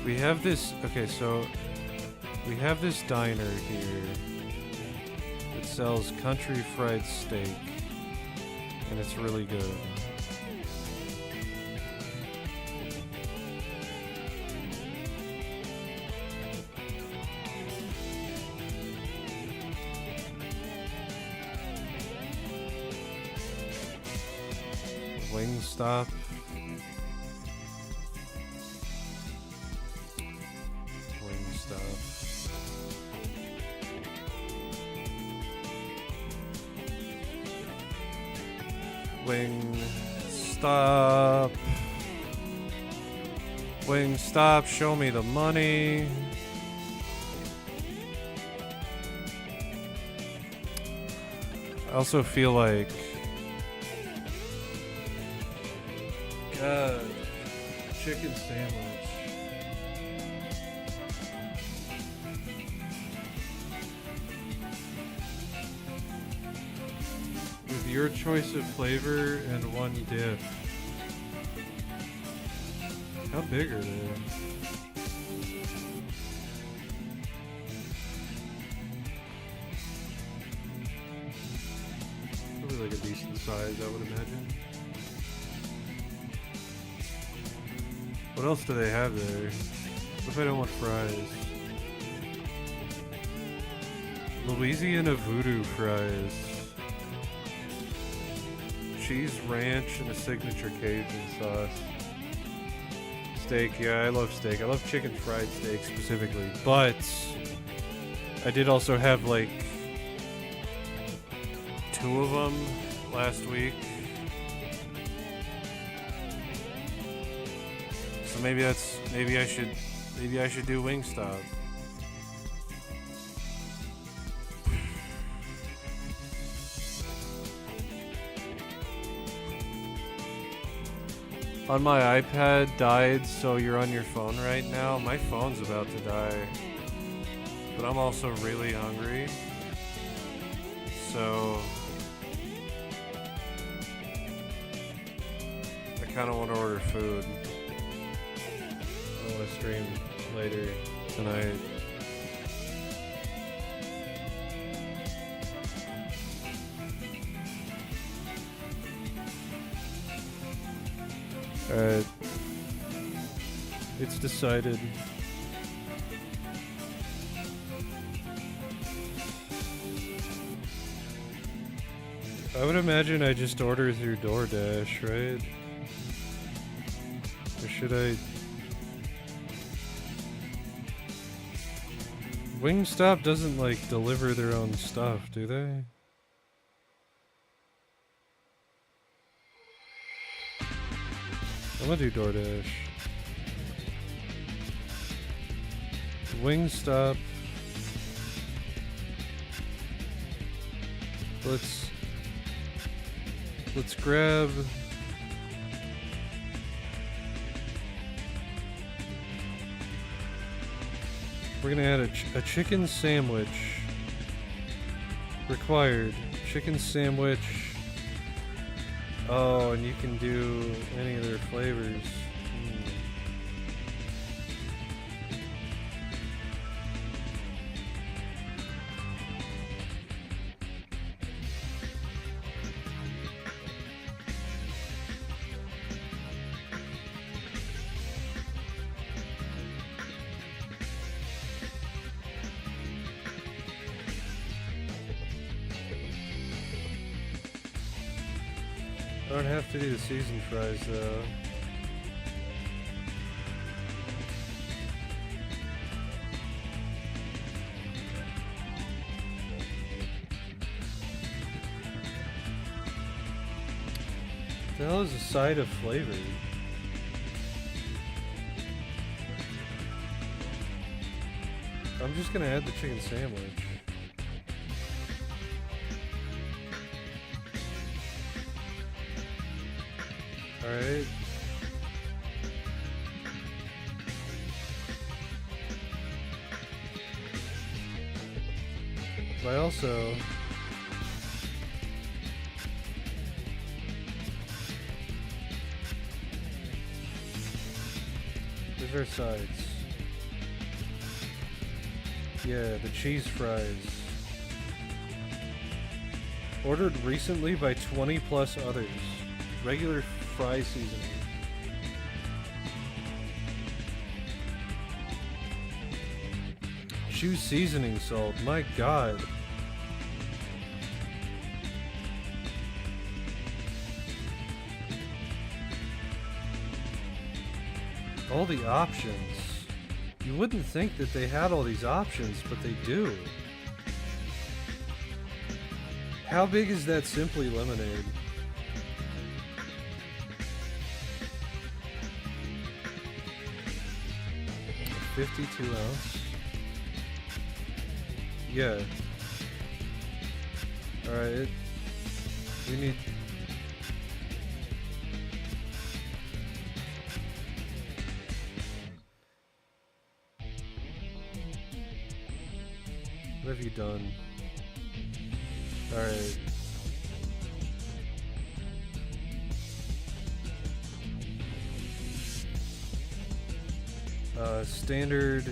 We have this. Okay, so we have this diner here that sells country fried steak, and it's really good. Wingstop. Wingstop. Wingstop. Wingstop, show me the money. I also feel like God, chicken sandwich. With your choice of flavor and one dip. How big are they? Probably like a decent size, I would imagine. What else do they have there? What if I don't want fries? Louisiana Voodoo fries. Cheese ranch and a signature Cajun sauce. Steak, yeah, I love steak. I love chicken fried steak specifically. But I did also have like 2 of them last week. So maybe I should do Wingstop. On my iPad died, so you're on your phone right now. My phone's about to die. But I'm also really hungry. So I kind of want to order food. I want to stream later tonight. Alright. It's decided. I would imagine I just order through DoorDash, right? Or should I... Wingstop doesn't, like, deliver their own stuff, do they? I'm gonna do DoorDash. Wingstop. Let's grab. We're gonna add a chicken sandwich. Required chicken sandwich. Oh, and you can do any of their flavors. I don't have to do the seasoned fries though. What the hell is a side of flavor? I'm just gonna add the chicken sandwich. Alright. But I also... These are sides. Yeah, the cheese fries. Ordered recently by 20 plus others. Regular fry seasoning. Choose seasoning salt. My god. All the options. You wouldn't think that they had all these options, but they do. How big is that Simply Lemonade? A 52 ounce. Yeah. Alright. We need... What have you done? Alright. Standard.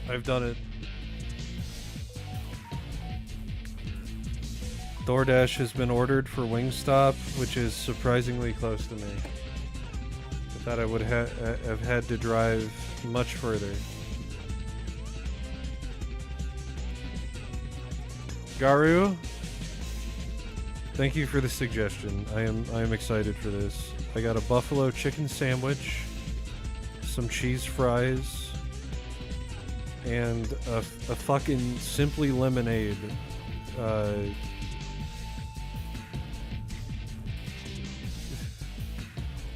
I've done it. DoorDash has been ordered for Wingstop, which is surprisingly close to me. I thought I would have had to drive much further. Garu, thank you for the suggestion. I am excited for this. I got a buffalo chicken sandwich, some cheese fries, and a fucking Simply Lemonade.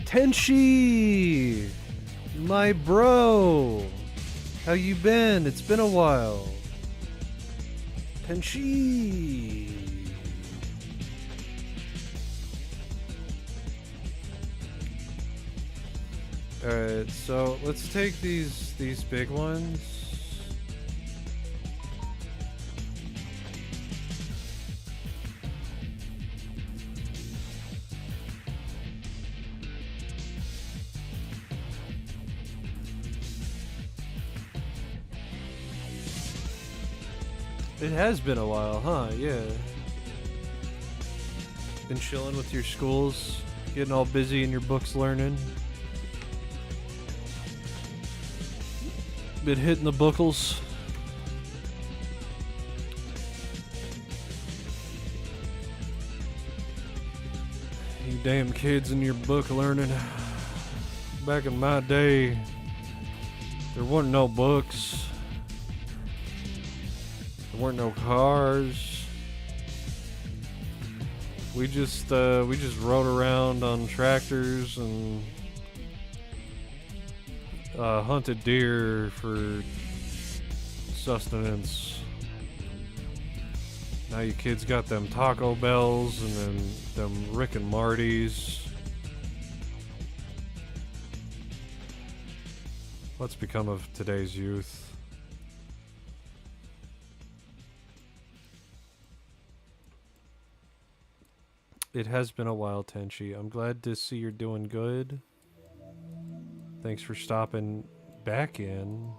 Tenshi! My bro! How you been? It's been a while. Tenshi! Alright, so let's take these big ones. It has been a while, huh? Yeah. Been chilling with your schools, getting all busy in your books learning. Been hitting the bookles. You damn kids in your book learning. Back in my day, there wasn't no books. There weren't no cars. We just rode around on tractors and hunted deer for sustenance. Now you kids got them Taco Bells and then them Rick and Marty's. What's become of today's youth? It has been a while, Tenchi. I'm glad to see you're doing good. Thanks for stopping back in.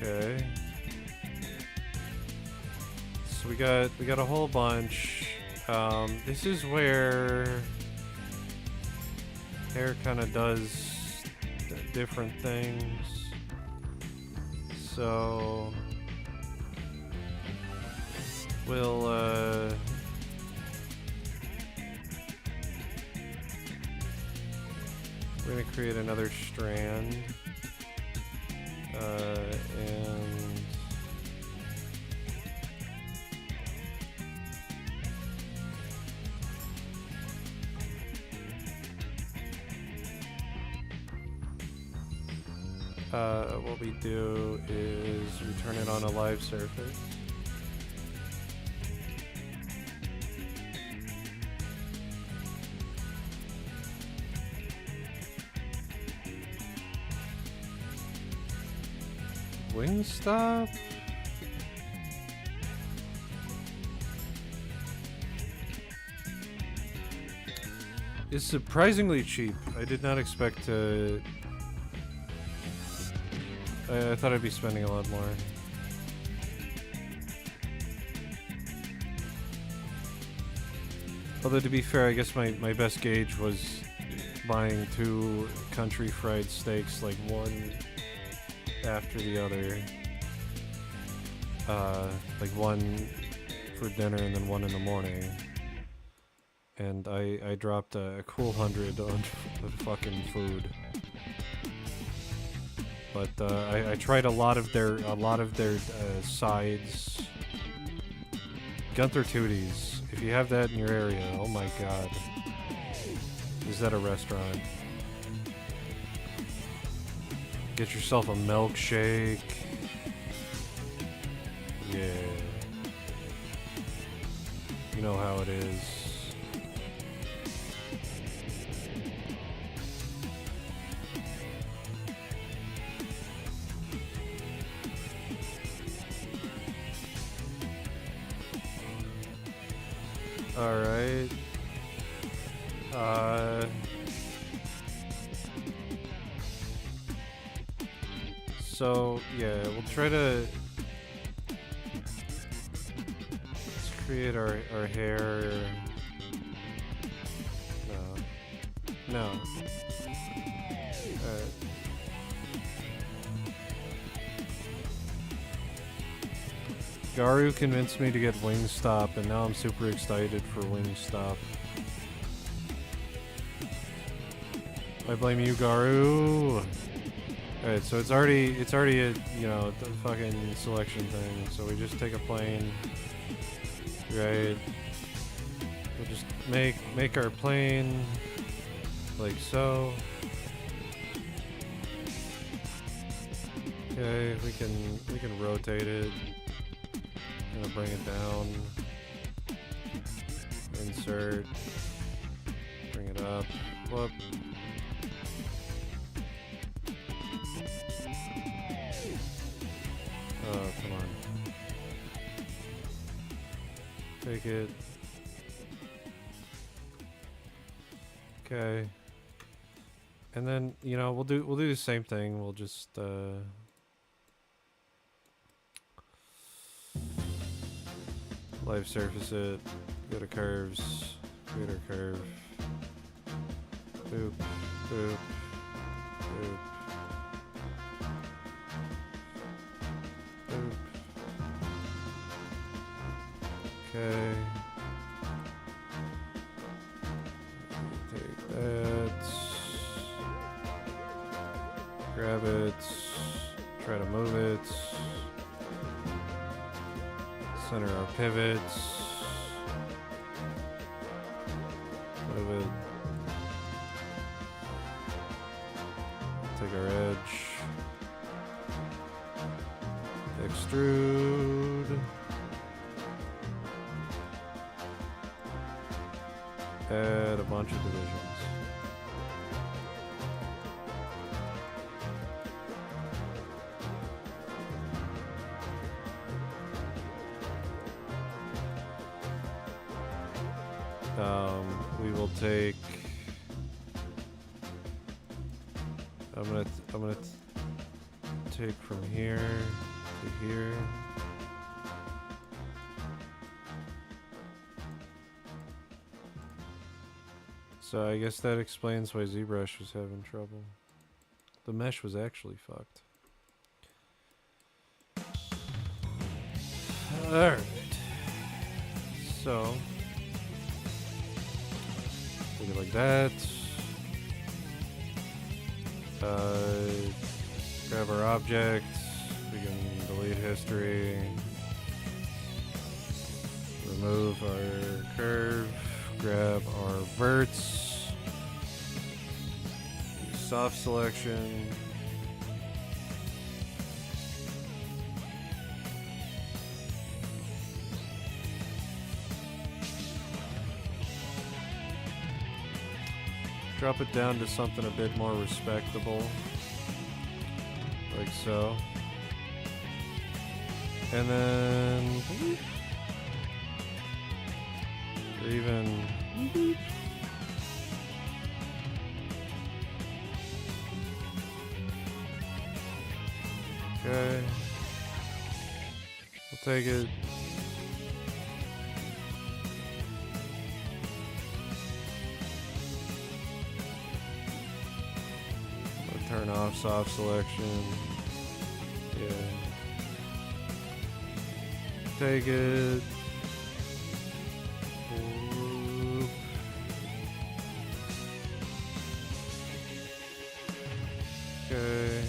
Okay. So we got a whole bunch. This is where hair kind of does different things. So we'll we're gonna create another strand, and what we do is we turn it on a live surface. Wingstop? It's surprisingly cheap. I did not expect to... I thought I'd be spending a lot more. Although to be fair, I guess my best gauge was buying 2 country fried steaks, like one after the other. Like one for dinner and then one in the morning. And I dropped a cool 100 on fucking food. But I tried a lot of their sides. Gunther Tooties. If you have that in your area, oh my god. Is that a restaurant? Get yourself a milkshake. Yeah. You know how it is. Alright. So, yeah, we'll try to... Let's create our hair... No. Alright. Garu convinced me to get Wingstop, and now I'm super excited for Wingstop. I blame you, Garu. Alright, so it's already a, you know, the fucking selection thing. So we just take a plane, right? We'll just make our plane like so. Okay, we can rotate it. Gonna bring it down. Insert. Bring it up. Whoop. Oh, come on. Take it. Okay. And then, you know, we'll do the same thing. We'll just live surface it, go to curves, create our curve. Boop, boop, boop. Boop. Okay. Take that. Grab it. Try to move it. Center our pivots. Move it. Take our edge. Extrude. Add a bunch of divisions. We will take. I'm gonna take from here to here. So I guess that explains why ZBrush was having trouble. The mesh was actually fucked. Alright. So leave it like that. Grab our object. We can delete history. Remove our curve. Grab our verts. Soft selection. Drop it down to something a bit more respectable. Like so. And then... or even... okay. We'll take it. Turn off soft selection. Yeah. Take it. Whoop. Okay.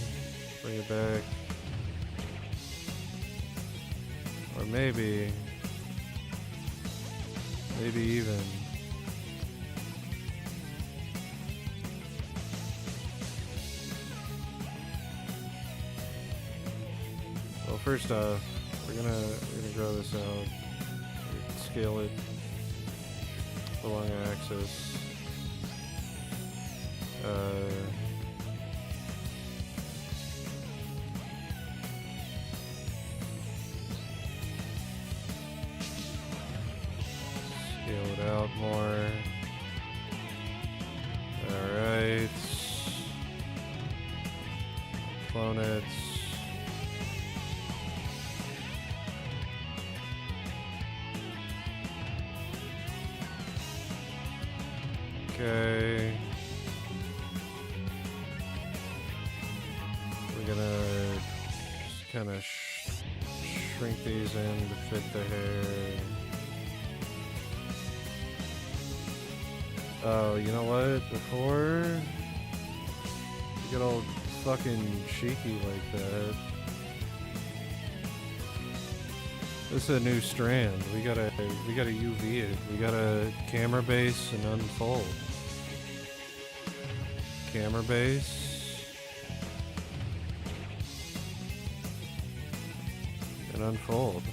Bring it back. Or maybe even. Well, first off, we're gonna grow this out, scale it along the axis. Scale it out more. All right. Clone it. Okay. We're gonna just kind of shrink these in to fit the hair. Oh, you know what? Before you get all fucking cheeky like that. This is a new strand. We gotta UV it. We gotta camera base and unfold. Camera base and unfold.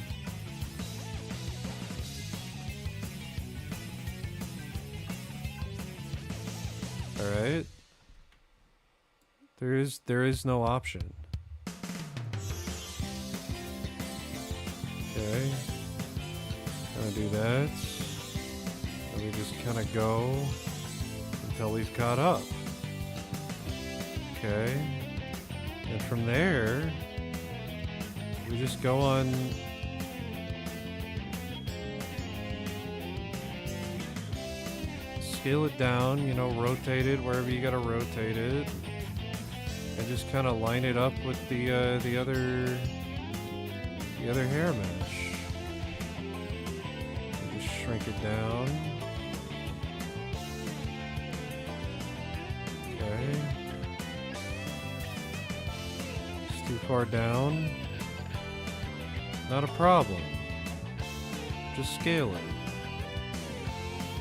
All right. There is no option. Okay. Gonna do that. And we just kind of go until we've caught up. Okay. And from there, we just go on. Scale it down, you know, rotate it wherever you gotta rotate it. And just kind of line it up with the other hair mesh. And just shrink it down. Okay. It's too far down. Not a problem. Just scale it.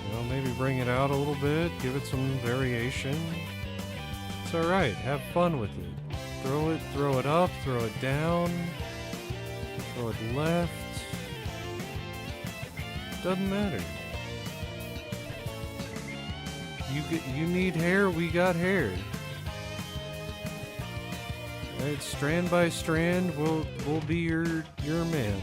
You know, maybe bring it out a little bit, give it some variation. It's alright, have fun with it. Throw it up, throw it down, throw it left. Doesn't matter. You need hair, we got hair. Right, strand by strand, we'll be your man.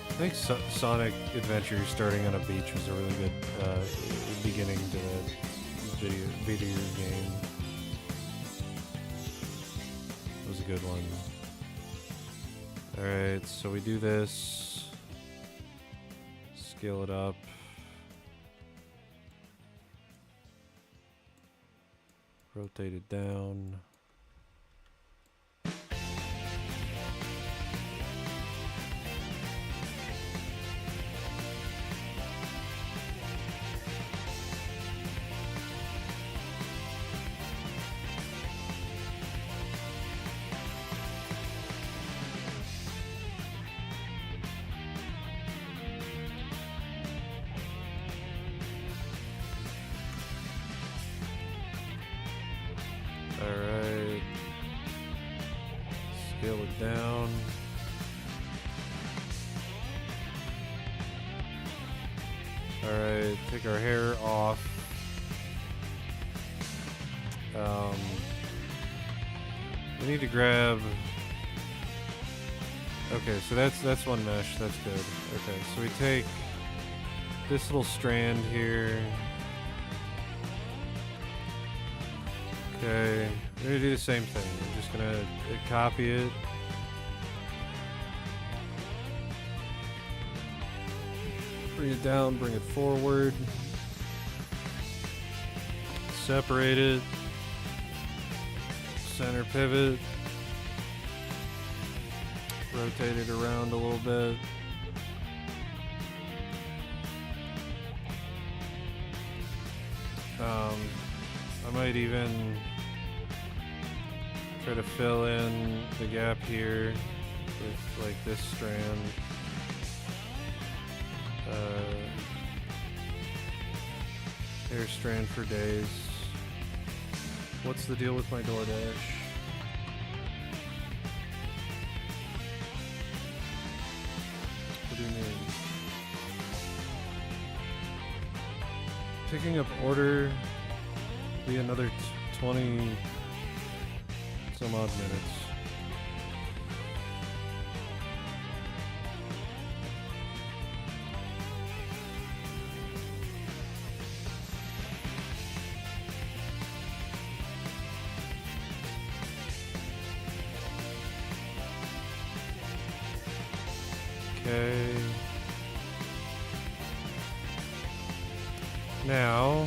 I think Sonic Adventure starting on a beach was a really good beginning to that video game. It was a good one. Alright, so we do this. Scale it up. Rotate it down. Alright. Scale it down. Alright, take our hair off. We need to grab... Okay, so that's one mesh, that's good. Okay, so we take this little strand here. Okay, we're gonna do the same thing. I'm just gonna copy it. Bring it down, bring it forward. Separate it. Center pivot. Rotate it around a little bit. I might even try to fill in the gap here with like this strand. Hair strand for days. What's the deal with my DoorDash? What do you mean? Picking up order be another 20 some odd minutes. Okay. Now,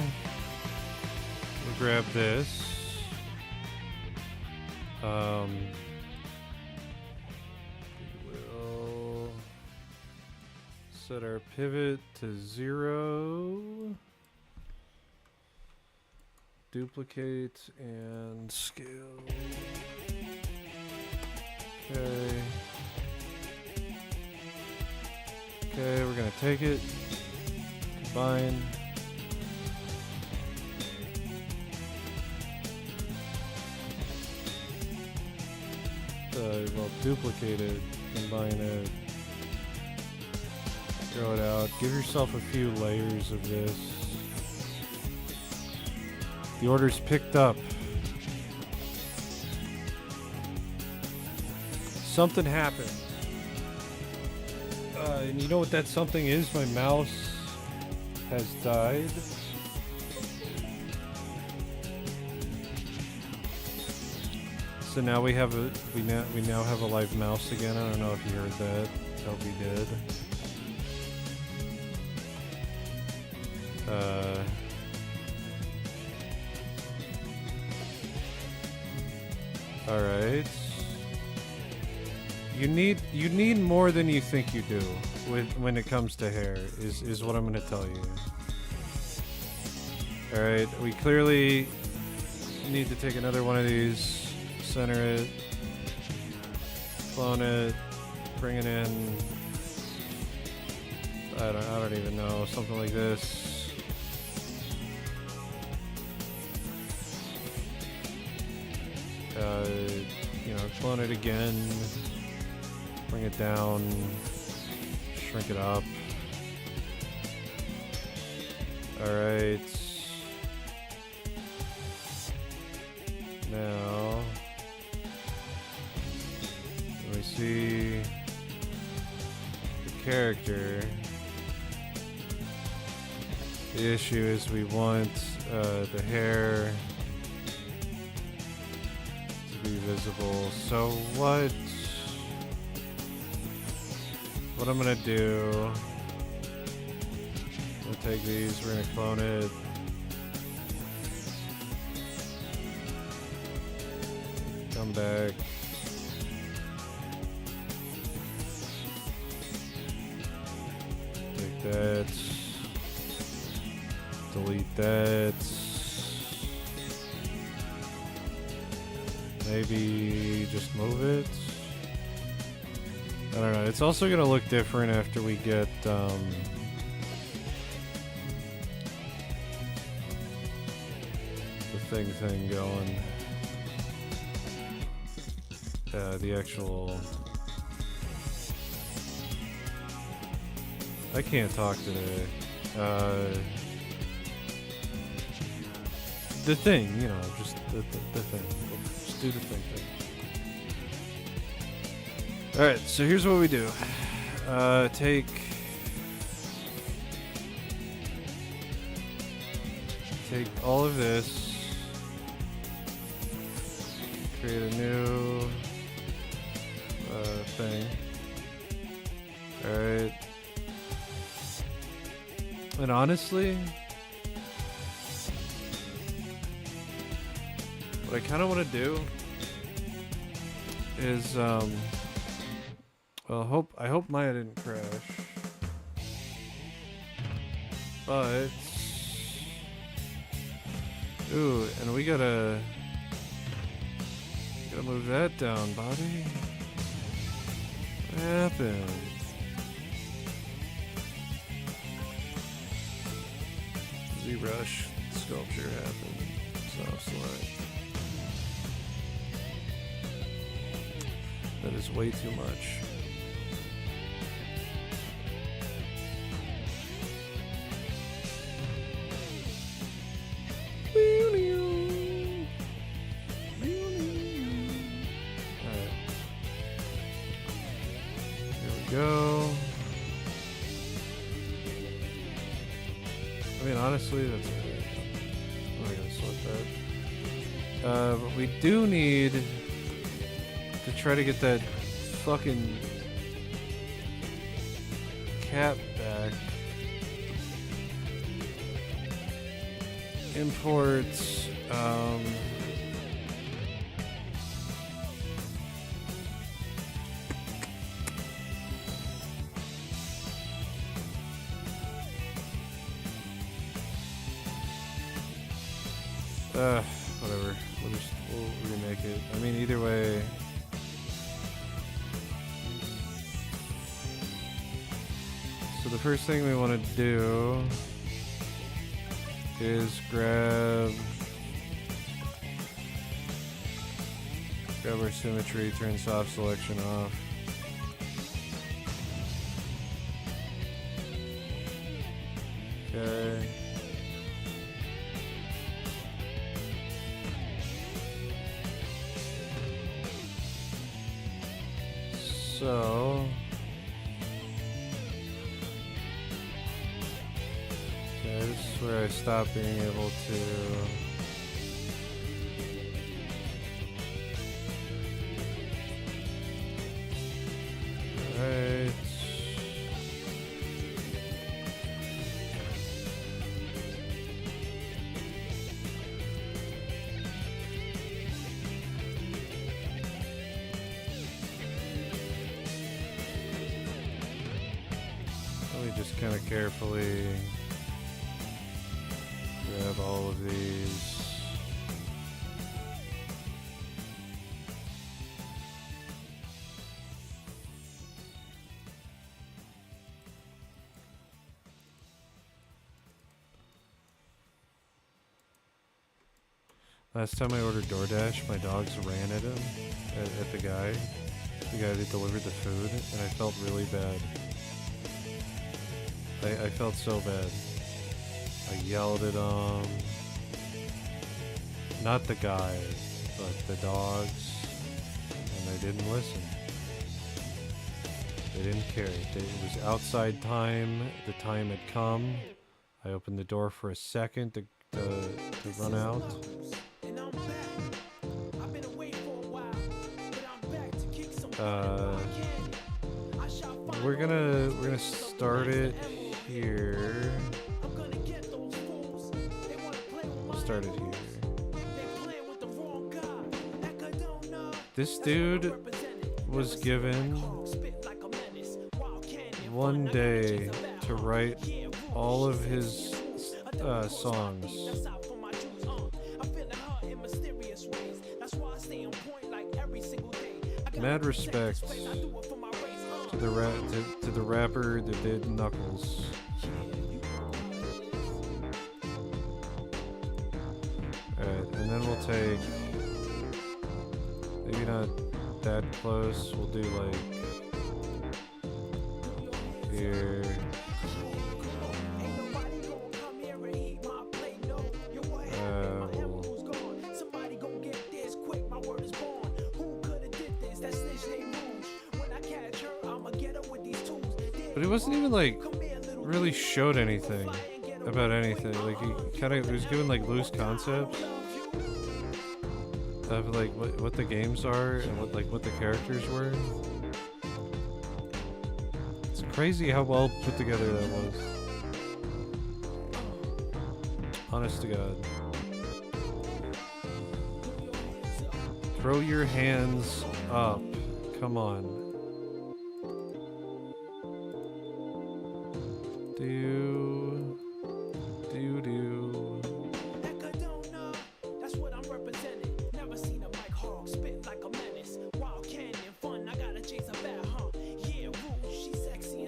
we'll grab this. We'll set our pivot to 0. Duplicate and scale. Okay. Okay, we're gonna take it, combine. Well, duplicate it, combine it. Throw it out. Give yourself a few layers of this. The order's picked up. Something happened. And you know what that something is? My mouse has died. So now we have a we now have a live mouse again. I don't know if you heard that. I hope you did. All right. You need more than you think you do when it comes to hair. Is what I'm gonna tell you. All right. We clearly need to take another one of these, center it, clone it, bring it in. I don't even know, something like this. You know, clone it again, bring it down, shrink it up. All right. Now, let me see the character. The issue is we want the hair to be visible. So what I'm gonna do, I'm gonna take these, we're gonna clone it. Come back. Take that. Delete that. Maybe just move it. I don't know. It's also gonna look different after we get the thing going. The actual. I can't talk today. The thing, you know, just the thing. We'll just do the thing. Alright, so here's what we do. Take all of this, create a new thing. Alright. And honestly, what I kind of want to do is, well, I hope Maya didn't crash, but, ooh, and we gotta move that down, Bobby. What happened? ZBrush sculpture happened. So select. That is way too much. Alright. Here we go. I mean, honestly, that's alright. I'm not gonna sort that. But we do need to try to get that fucking cap back. Imports, whatever. We'll remake it. I mean, either way. So the first thing we want to do is grab our symmetry, turn soft selection off. Okay. So okay, this is where I stopped being able to right. Let me just kind of carefully grab all of these. Last time I ordered DoorDash, my dogs ran at him, at the guy that delivered the food, and I felt really bad. I felt so bad. I yelled at him. Not the guy, but the dogs, and they didn't listen. They didn't care. It was outside time. The time had come. I opened the door for a second to run out. We're gonna start it here. We'll start it here. This dude was given 1 day to write all of his songs. Mad respect to the rapper that did Knuckles. Alright, and then we'll take, maybe not that close, we'll do like here. But he wasn't even like really showed anything about anything. Like he was given like loose concepts of like what the games are and what the characters were. It's crazy how well put together that was. Honest to God. Throw your hands up. Come on.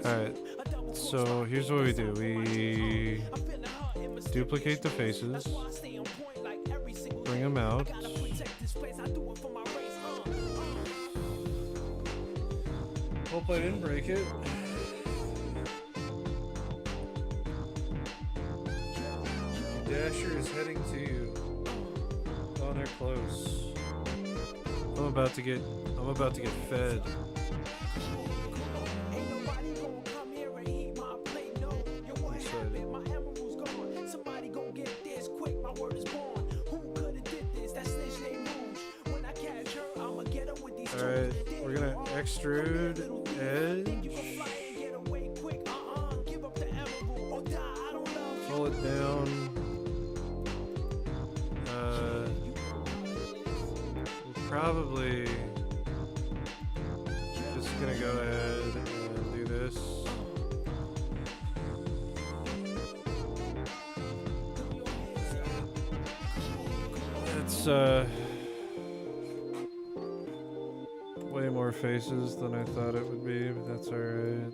Alright, so here's what we do. We duplicate the faces, bring them out. Hope I didn't break it. Dasher is heading to you. Oh, they're close. I'm about to get fed. Alright, we're gonna extrude edge. Pull it down. We're probably just gonna go ahead and do this. It's way more faces than I thought it would be, but that's alright.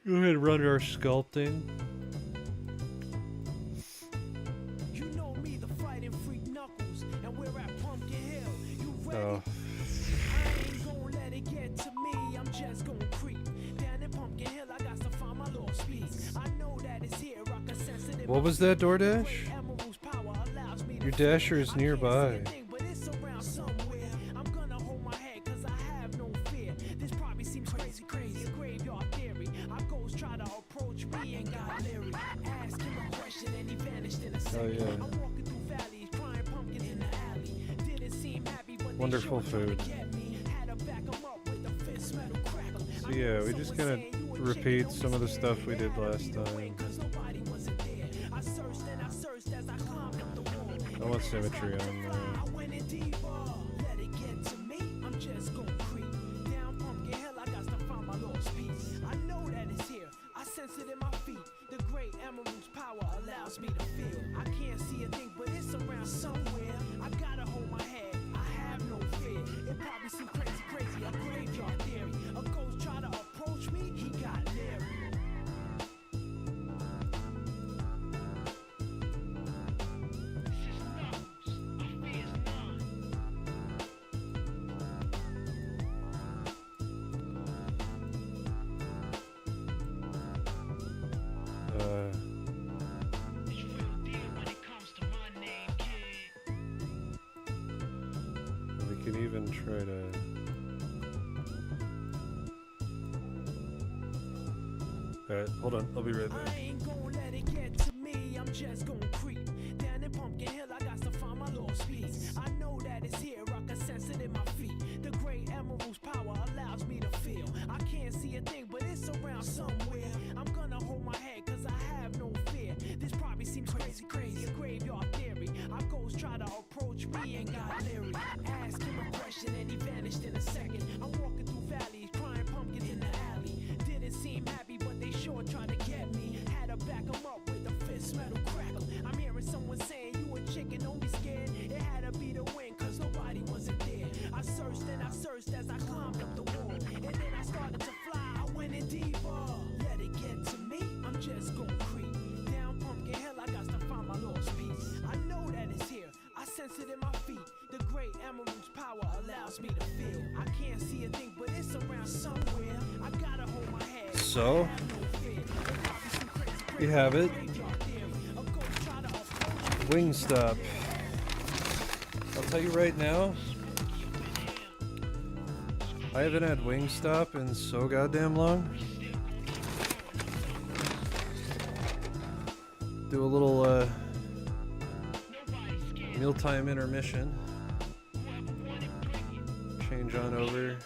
Go ahead and run our sculpting. You know me, the fighting freak Knuckles, and we're at Pumpkin Hill. You ready? Oh. I ain't gonna let it get to me. I'm What was that, DoorDash? Your Dasher is nearby. But it's around somewhere. I'm gonna hold my head cause I have no fear. This probably seems crazy, a graveyard theory. Our ghosts try to approach me and got leery. Ask him a question and he vanished in a second. yeah. I'm walking through valleys, crying pumpkin in the alley. Didn't seem happy, but they Wonderful sure tried to food. get me. Had to back 'em up with the fist metal crackle. So yeah, we just gonna repeat some of the stuff we did last time. Cause nobody wasn't there. I searched and I searched as I climbed up the wall. I want symmetry on there. I went in deeper. Let it get to me. I'm just gonna creep down Pumpkin Hill. I got to find my lost piece. I know that it's here. I sense it in my feet. The great emerald's power allows me to feel. I can't see a thing, but it's around somewhere. I gotta hold my head. I have no fear. It probably seems crazy. A graveyard theory. A ghost try to approach me. He got leery. We could even try to. Alright, hold on, I'll be right back. I ain't gon' let it get to me, I'm just gon' creep down in Pumpkin Hill. I got to find my lost piece. I know that it's here, I can sense it in my feet. The great emerald's power allows me to feel. I can't see a thing, but it's around somewhere. I'm gonna hold my head, cause I have no fear. This probably seems crazy, a graveyard theory. Our ghosts try to approach me and got leery. Ask him a question and he vanished in a second. I'm walking through valleys, crying pumpkin in the alley. Didn't seem happy, but they sure tried to get me. Had to back 'em up with a fist metal crackle. I'm hearing someone saying you a chicken, don't be scared. It had to be the wind, cause nobody wasn't there. I searched and I searched as I climbed up the wall. And then I started to fly, I went in deeper. Let it get to me, I'm just gon' creep down Pumpkin Hill. I got to find my lost piece. I know that it's here, I sense it in my feet. The great emerald's power allows me to feel. I can't see a thing, but it's around somewhere. I gotta hold my head. So, Have no fear. It probably seem crazy, we have it. graveyard theory. A ghost try to approach me. Wingstop. I'll tell you right now, I haven't had Wingstop in so goddamn long. Do a little mealtime intermission. Change on over.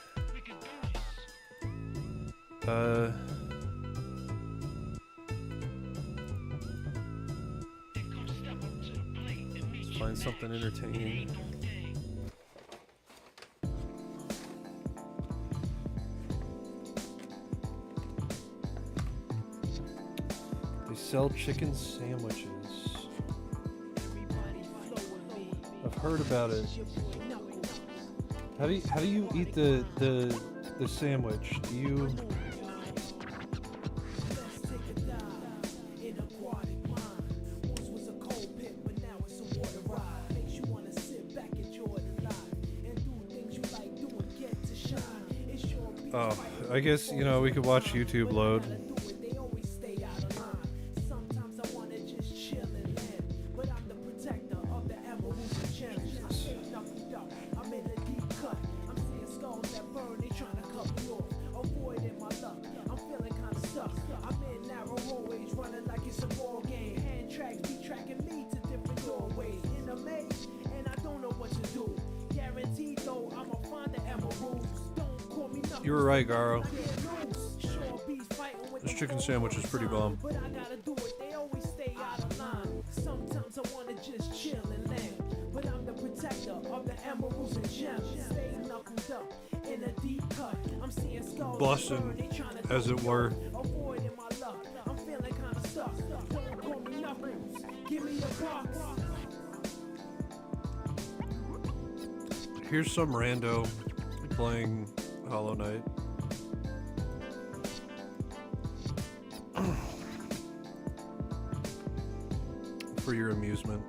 Let's find something entertaining. They sell chicken sandwiches. I've heard about it. How do you eat the sandwich? Do you Oh, I guess, you know, we could watch YouTube load. You were right, Garo. This chicken sandwich is pretty bomb. But I gotta do it, they always stay out of line. Sometimes I wanna just chill and land. But I'm the protector of the emeralds and gems. Stay knuckled up in a deep cut. I'm seeing skulls. Boston, as it were. Avoiding my luck. I'm feeling kinda stuck. Don't call me Knuckles. Give me a box. Here's some rando playing Hollow Knight. For your amusement.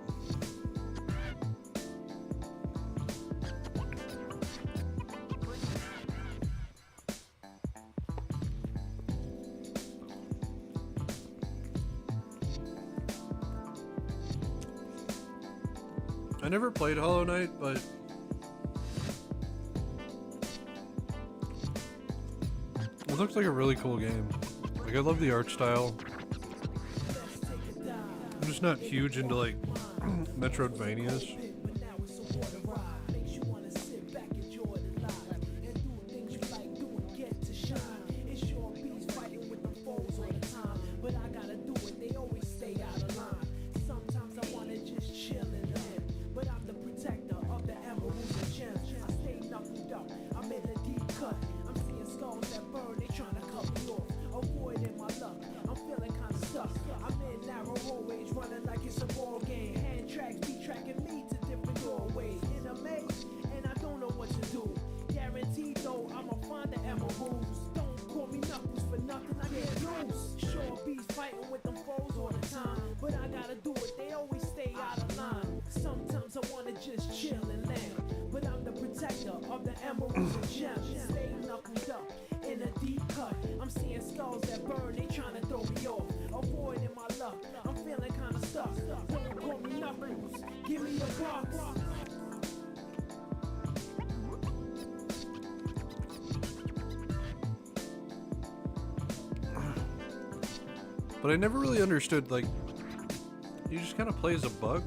I never played Hollow Knight, but it looks like a really cool game. Like, I love the art style. I'm just not huge into, like, Metroidvanias. But I never really understood, like, you just kind of play as a bug?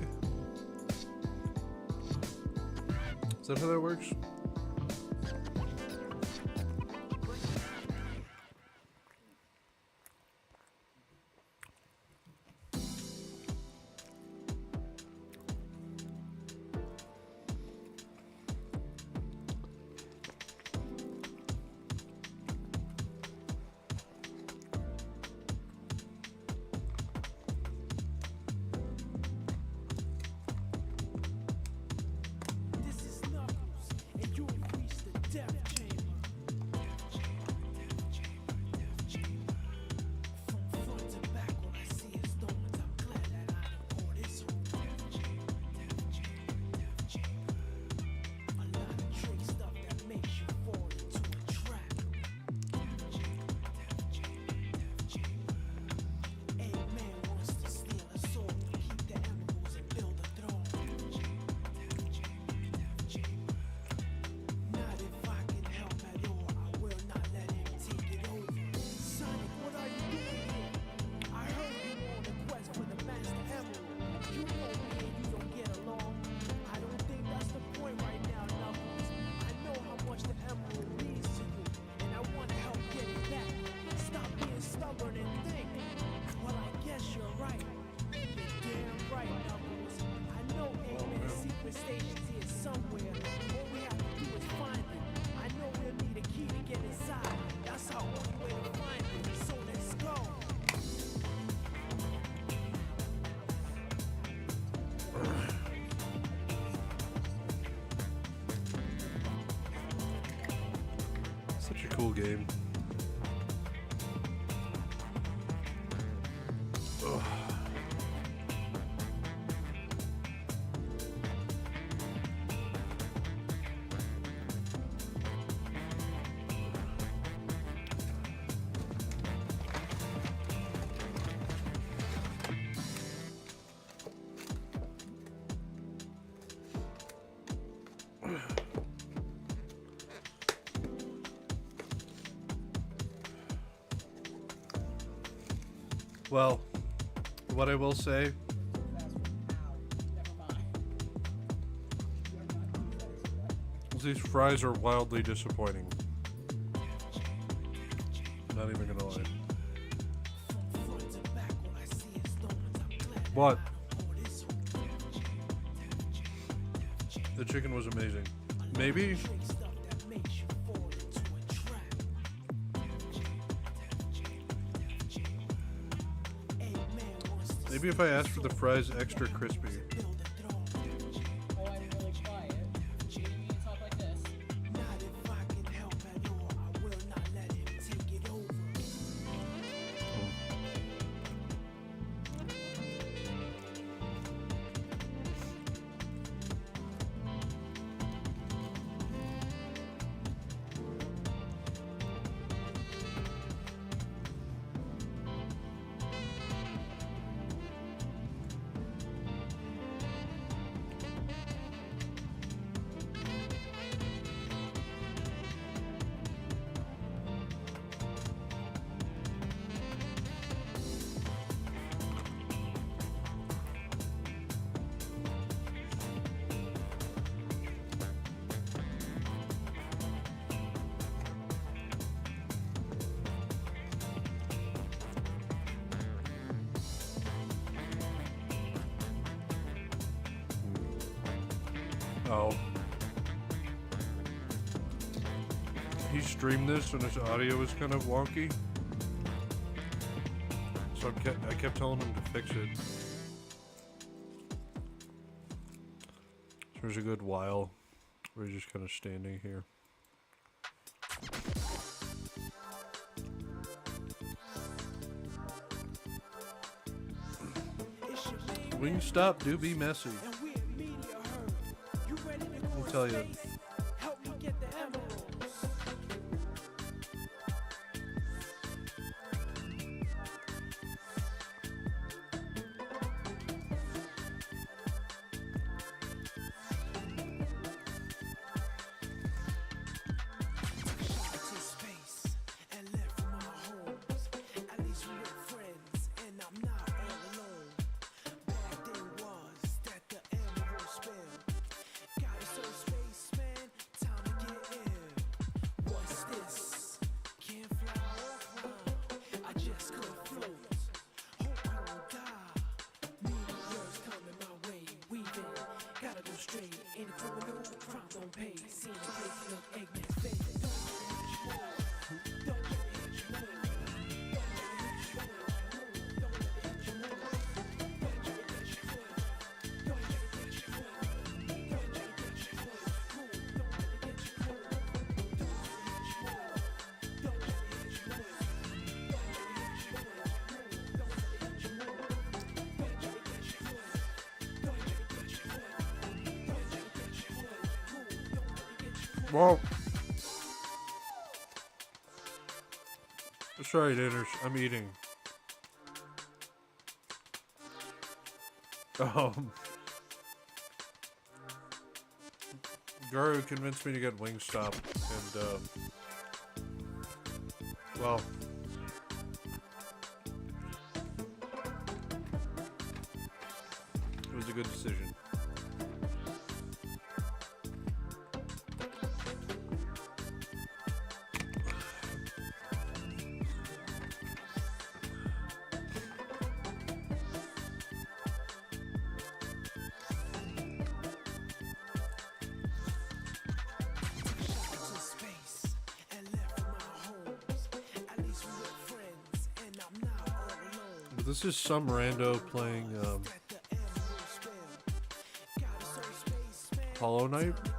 Is that how that works? Such a cool game. Ugh. Well, what I will say is these fries are wildly disappointing. Not even gonna lie. What? The chicken was amazing. Maybe if I asked for the fries extra crispy. Oh, I'm really quiet. You need to talk like this. Oh. He streamed this and his audio was kind of wonky. So I kept telling him to fix it. So there's a good while we're just kind of standing here. Wingstop do be messy. Let me tell you. Help me get the emeralds. Shot to space and left from our homes. At least we were friends, and I'm not all alone. Bad thing was that the emerald spilled. Got it so spaceman, time to get in. What's this? Can't fly or climb. I just could float. Hope I don't die. Meteors coming my way, weaving. Gotta go straight. Any criminal crime don't pay. Seen a place look Eggman's face. Well, sorry, dinners. I'm eating. Garu convinced me to get Wingstop, and well, it was a good decision. To space and left from our homes. At least we were friends, and I'm not all alone. But this is some rando playing That the emerald spilled. Got it so spaceman, Hollow Knight. get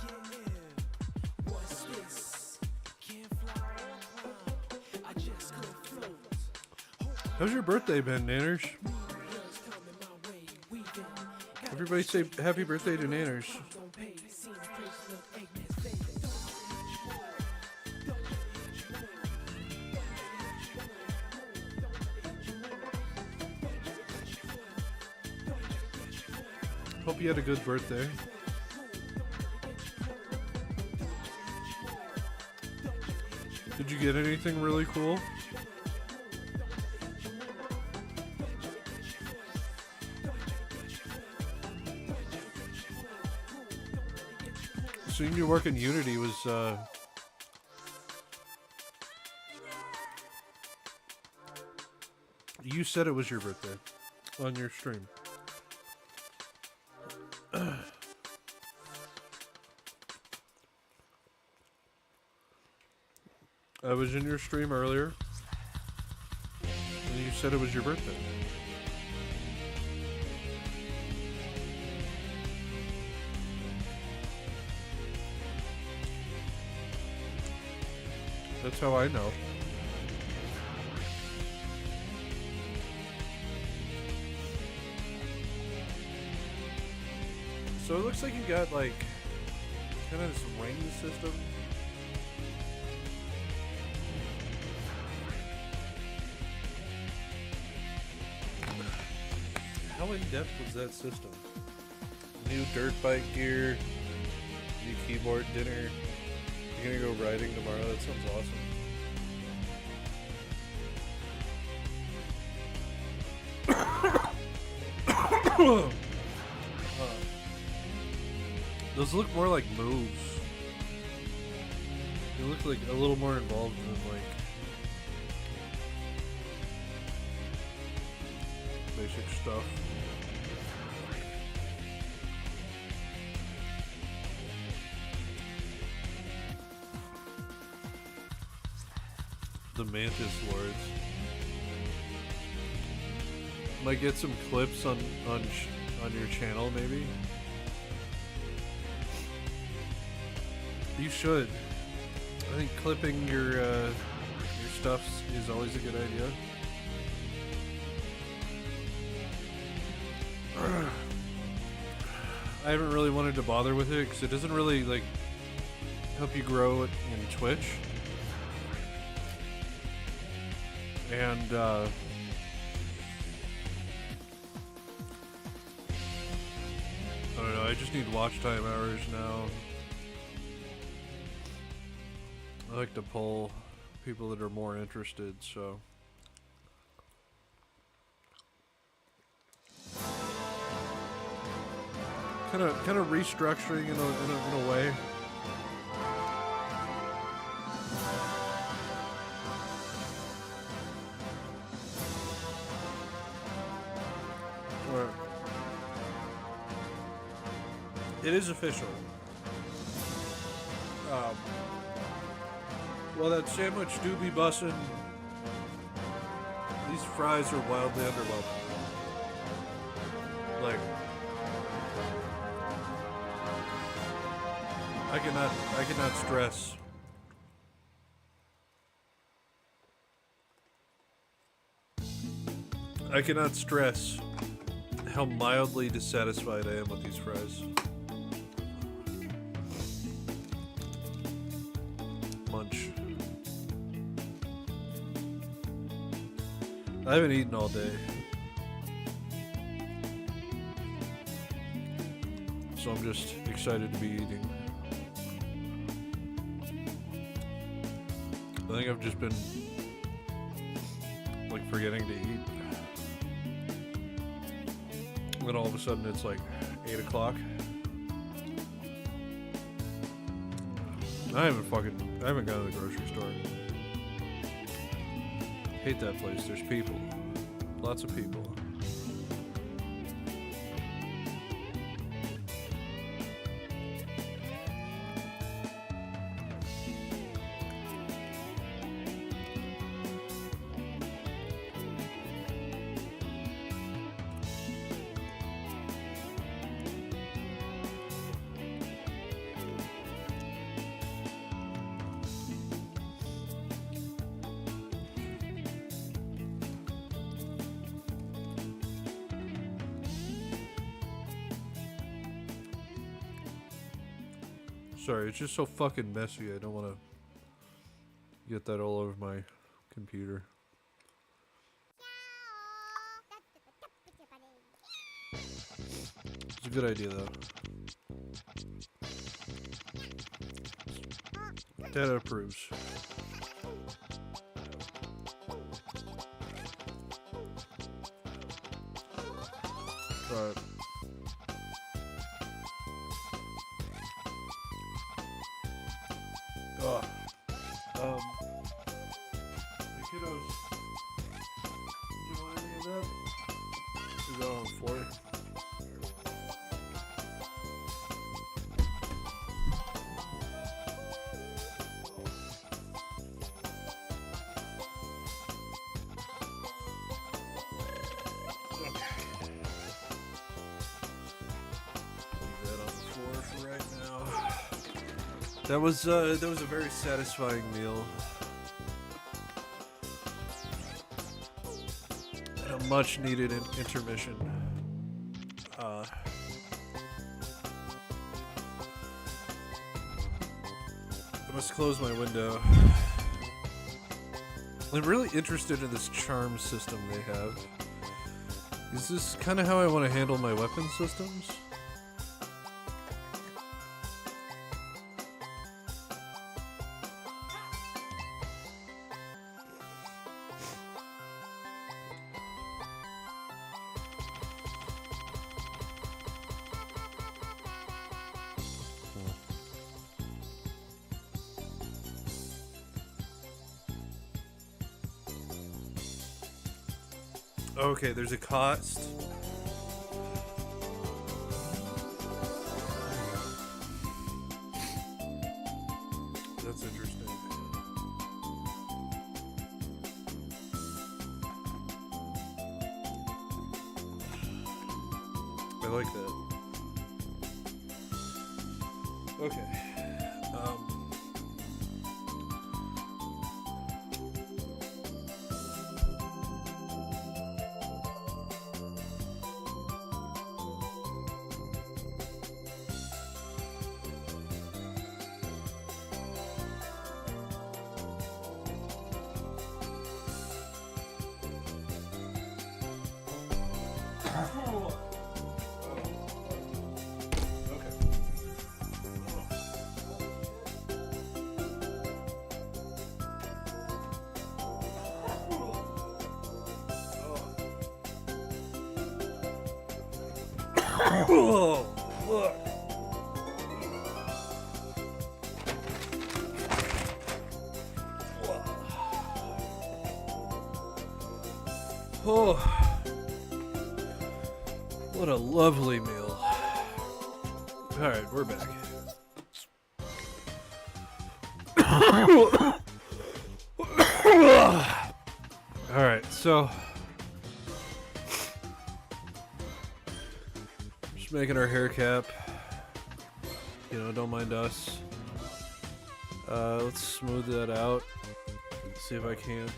in. What's this? Can't fly or climb. I just could float. How's your birthday been, Nanners? Meteors coming my way, weaving. Gotta Everybody say happy birthday to Nanners. don't pay. Seen a place look Eggman's face. Hope you had a good birthday. Did you get anything really cool? Seeing you work in Unity was you said it was your birthday on your stream. I was in your stream earlier, and you said it was your birthday. That's how I know. So it looks like you got like kind of this ring system. How in depth was that system? New dirt bike gear, new keyboard, dinner. You're gonna go riding tomorrow. That sounds awesome. Those look more like moves. They look like a little more involved than like basic stuff. The Mantis Lords. Might get some clips on your channel, maybe. You should. I think clipping your stuff is always a good idea. I haven't really wanted to bother with it because it doesn't really like help you grow in Twitch. And I don't know, I just need watch time hours now. I like to poll people that are more interested, so kind of restructuring in a way. Or it is official. Well, that sandwich do be bussin'. These fries are wildly underwhelming. Like, I cannot stress. I cannot stress how mildly dissatisfied I am with these fries. Munch. I haven't eaten all day. So I'm just excited to be eating. I think I've just been like forgetting to eat. And then all of a sudden it's like 8 o'clock. I haven't gone to the grocery store. Hate that place. There's people. Lots of people. Sorry, it's just so fucking messy. I don't want to get that all over my computer. It's a good idea, though. Dad approves. Right. Oh. The kiddos. Do you want any of that? Is that on the floor? That was a very satisfying meal. And a much needed intermission. I must close my window. I'm really interested in this charm system they have. Is this kind of how I want to handle my weapon systems? Okay, there's a cost. That's interesting. I like that. Okay. Oh, look. Oh, what a lovely meal. All right, we're back. All right, so just making our hair cap. You know, don't mind us. Let's smooth that out. See if I can't.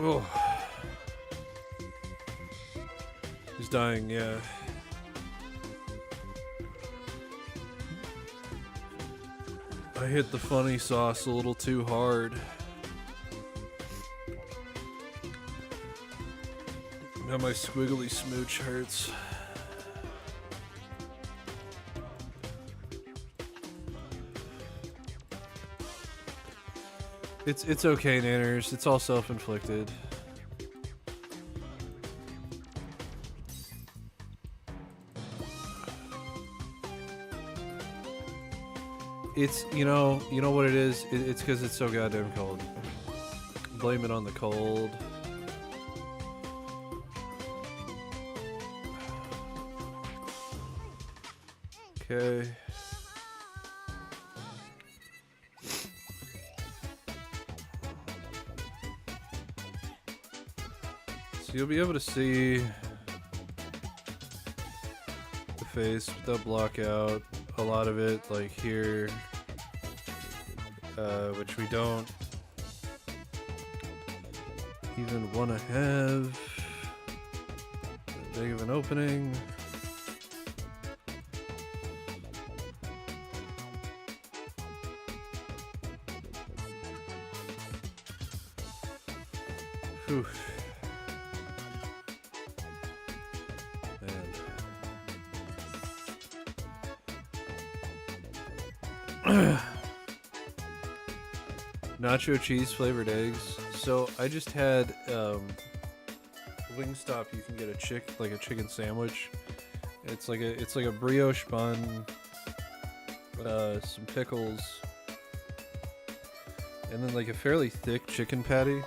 Oh, he's dying. Yeah. I hit the funny sauce a little too hard. Now my squiggly smooch hurts. It's okay, Nanners. It's all self-inflicted. It's you know what it is. It's because it's so goddamn cold. Blame it on the cold. Okay. So you'll be able to see the face without block out. A lot of it, like here, which we don't even want to have that big of an opening. Whew. Nacho cheese flavored eggs. So I just had Wingstop. You can get a chicken sandwich. It's like a brioche bun, some pickles, and then like a fairly thick chicken patty.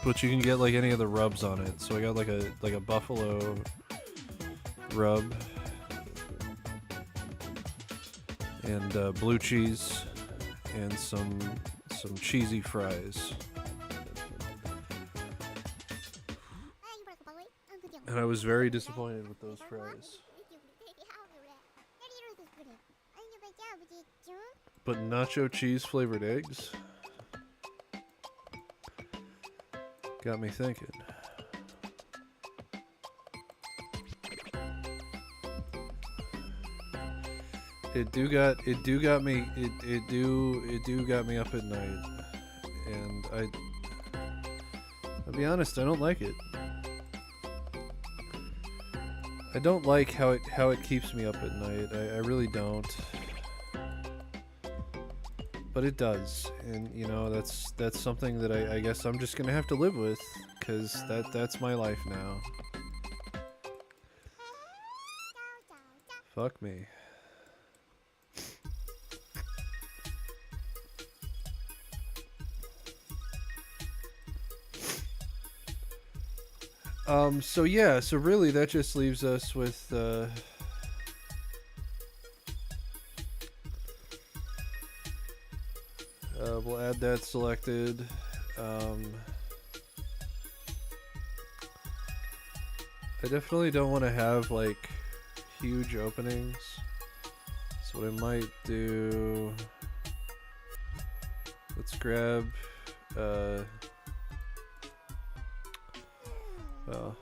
But you can get like any of the rubs on it. So I got like a buffalo rub and blue cheese and some cheesy fries. And I was very disappointed with those fries. But nacho cheese flavored eggs got me thinking. It do got me up at night, and I'll be honest, I don't like it. I don't like how it keeps me up at night. I really don't. But it does, and you know that's something that I guess I'm just gonna have to live with, because that's my life now. Fuck me. So yeah, so really that just leaves us with, We'll add that selected. I definitely don't want to have like huge openings. So what I might do, let's grab well,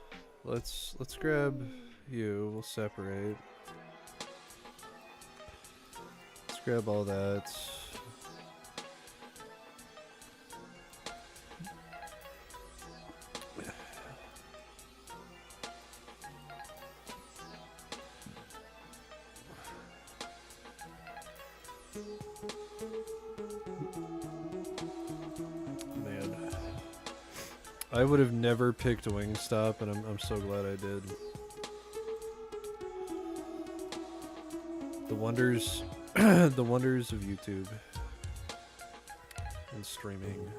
let's grab you. We'll separate. Let's grab all that. Man, I would have never picked Wingstop, and I'm so glad I did. The wonders, the wonders of YouTube and streaming.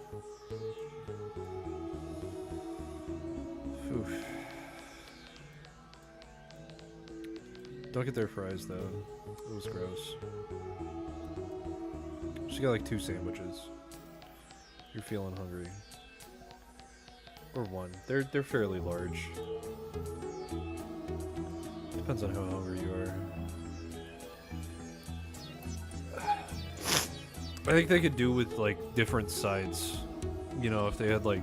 Oof. Don't get their fries though. It was gross. She got like 2 sandwiches. You're feeling hungry. Or 1. They're fairly large. Depends on how hungry you are. I think they could do with like different sides. You know, if they had like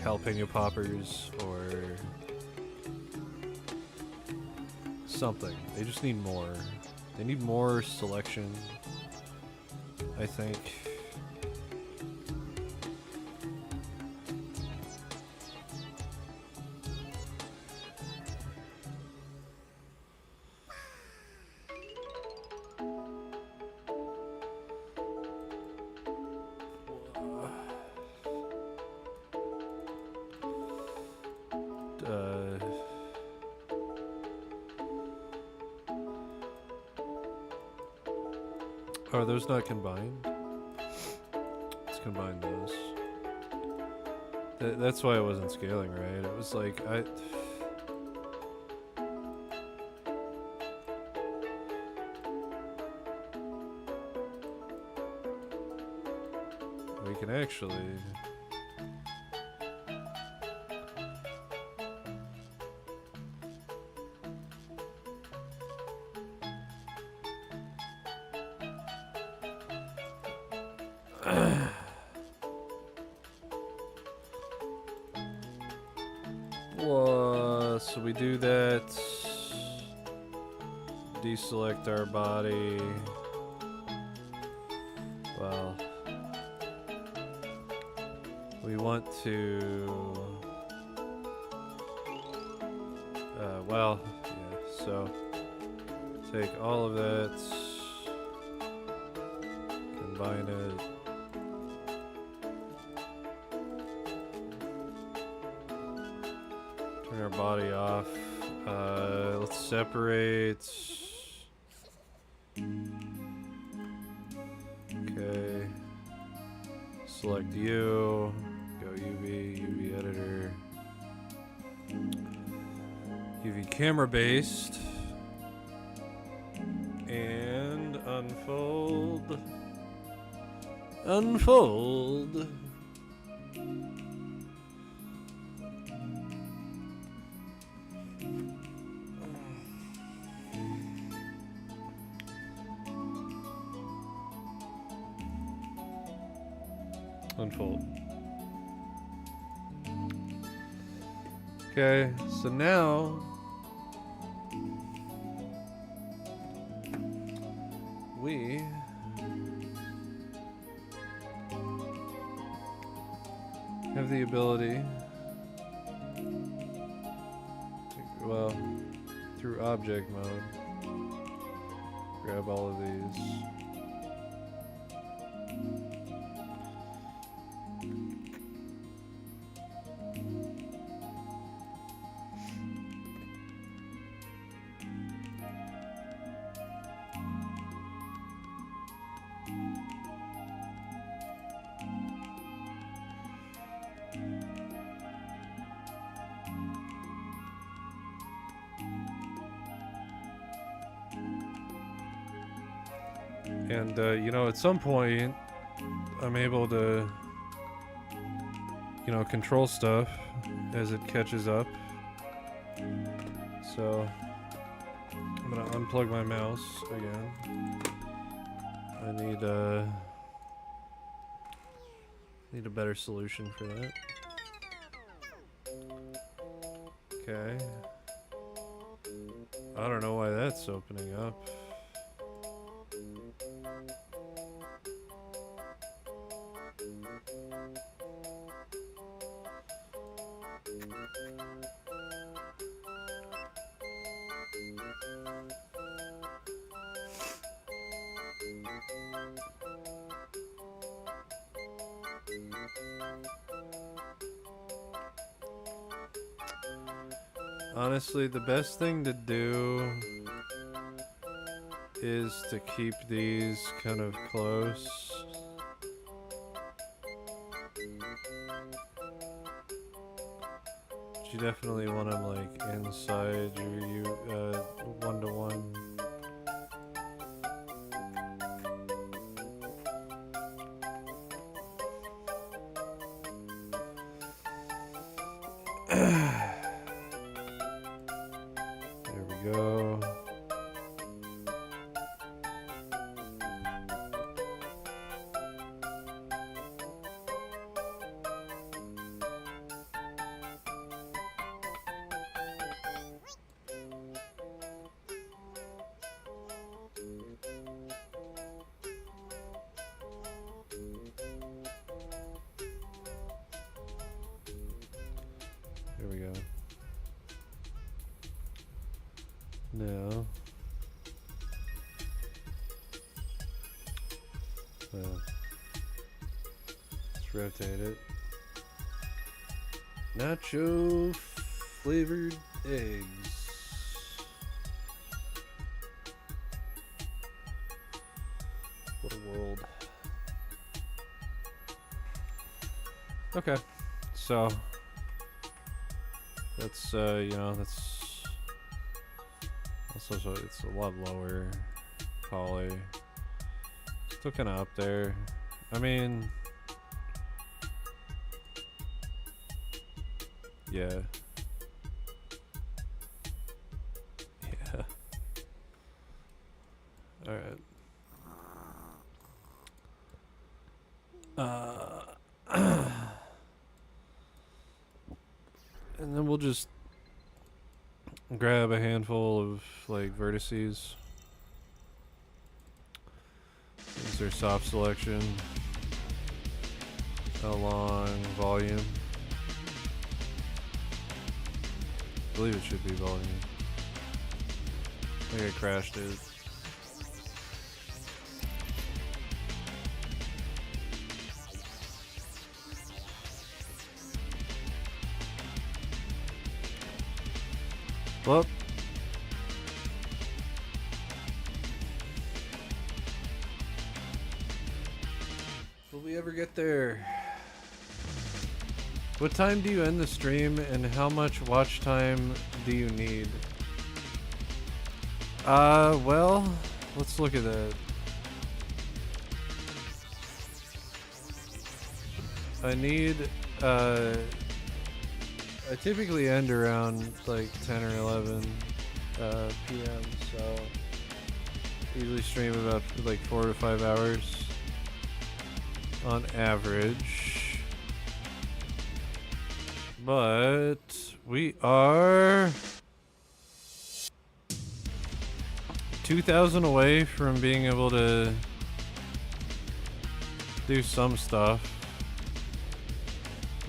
jalapeno poppers or something. They just need more. They need more selection, I think. Are those not combined? Let's combine those. That's why it wasn't scaling right. It was like, we can actually... So we do that, deselect our body, well, we want to, well, yeah, so take all of that, combine it. Turn our body off. Let's separate. Okay. Select you. Go UV, UV editor. UV camera based. And unfold. Unfold. Unfold. Okay, so now we have the ability to, well, through object mode, grab all of these. And, you know, at some point, I'm able to, you know, control stuff as it catches up. So, I'm gonna unplug my mouse again. I need a better solution for that. Okay. I don't know why that's opening up. Honestly, the best thing to do is to keep these kind of close. But you definitely want them like inside your one-to-one. There we go. There we go. Now, let's rotate it. Nacho flavored eggs. What a world. Okay, so that's you know, that's also, so it's a lot lower poly. Still kind of up there. I mean, yeah. Yeah. All right. And then we'll just grab a handful of like vertices. These are soft selection along volume. I believe it should be volume. I think I crashed it. Well, will we ever get there? What time do you end the stream and how much watch time do you need? Well, let's look at that. I need, I typically end around like 10 or 11 p.m. So usually stream about like 4 to 5 hours on average. But we are 2,000 away from being able to do some stuff.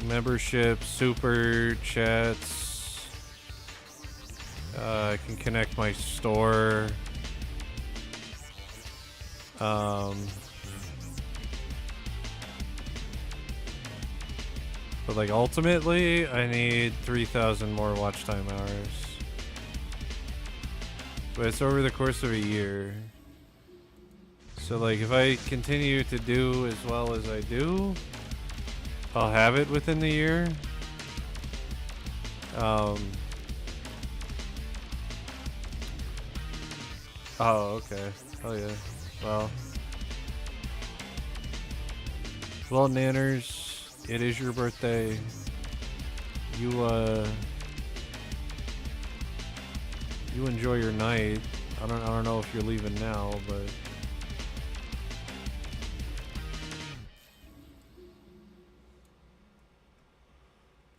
Membership, super chats. I can connect my store. But like ultimately, I need 3,000 more watch time hours. But it's over the course of a year. So like if I continue to do as well as I do, I'll have it within the year. Oh, okay. Oh yeah. Well, Well, Nanners, it is your birthday. You enjoy your night. I don't know if you're leaving now, but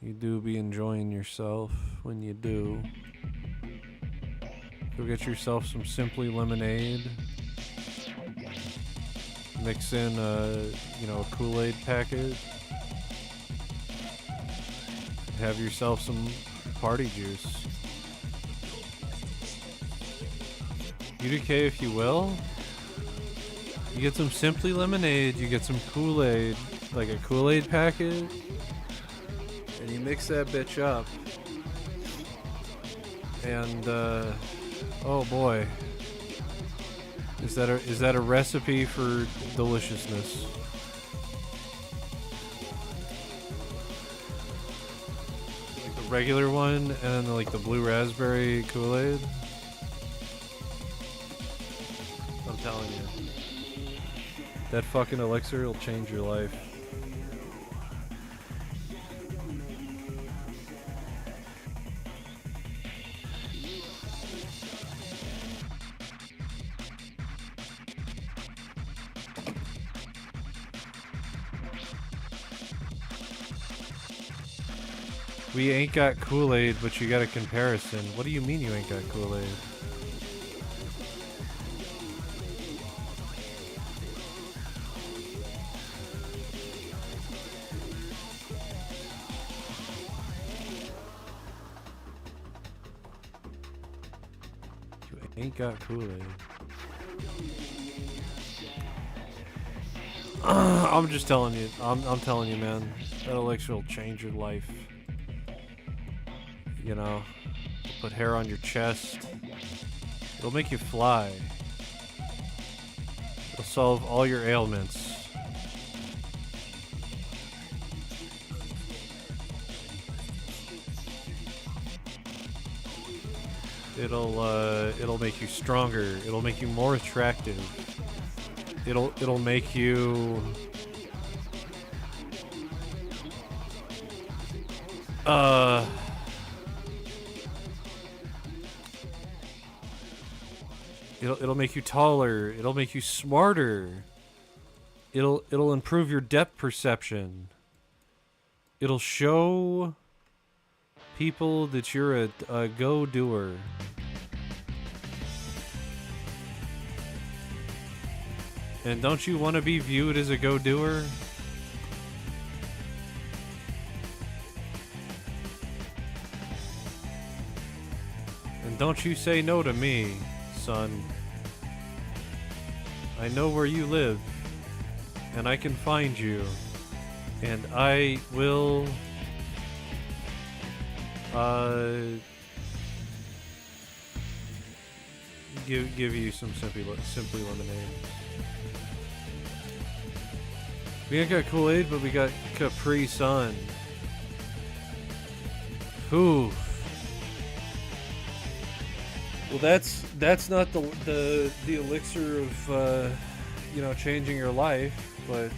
you do be enjoying yourself when you do. Go get yourself some Simply Lemonade. Mix in a Kool-Aid packet. Have yourself some party juice. UDK if you will. You get some Simply Lemonade, you get some Kool-Aid, like a Kool-Aid packet, and you mix that bitch up. And oh boy. Is that a recipe for deliciousness? Like the regular one and then like the blue raspberry Kool-Aid? I'm telling you. That fucking elixir will change your life. We ain't got Kool-Aid, but you got a comparison. What do you mean you ain't got Kool-Aid? You ain't got Kool-Aid. I'm just telling you. I'm telling you, man. That elixir will change your life. You know, put hair on your chest. It'll make you fly. It'll solve all your ailments. It'll make you stronger. It'll make you more attractive. It'll make you It'll make you taller. It'll make you smarter. It'll improve your depth perception. It'll show people that you're a go-doer. And don't you want to be viewed as a go-doer? And don't you say no to me, son. I know where you live, and I can find you, and I will give you some Simply Lemonade. We ain't got Kool-Aid, but we got Capri Sun. Ooh. Well, that's not the elixir of changing your life, but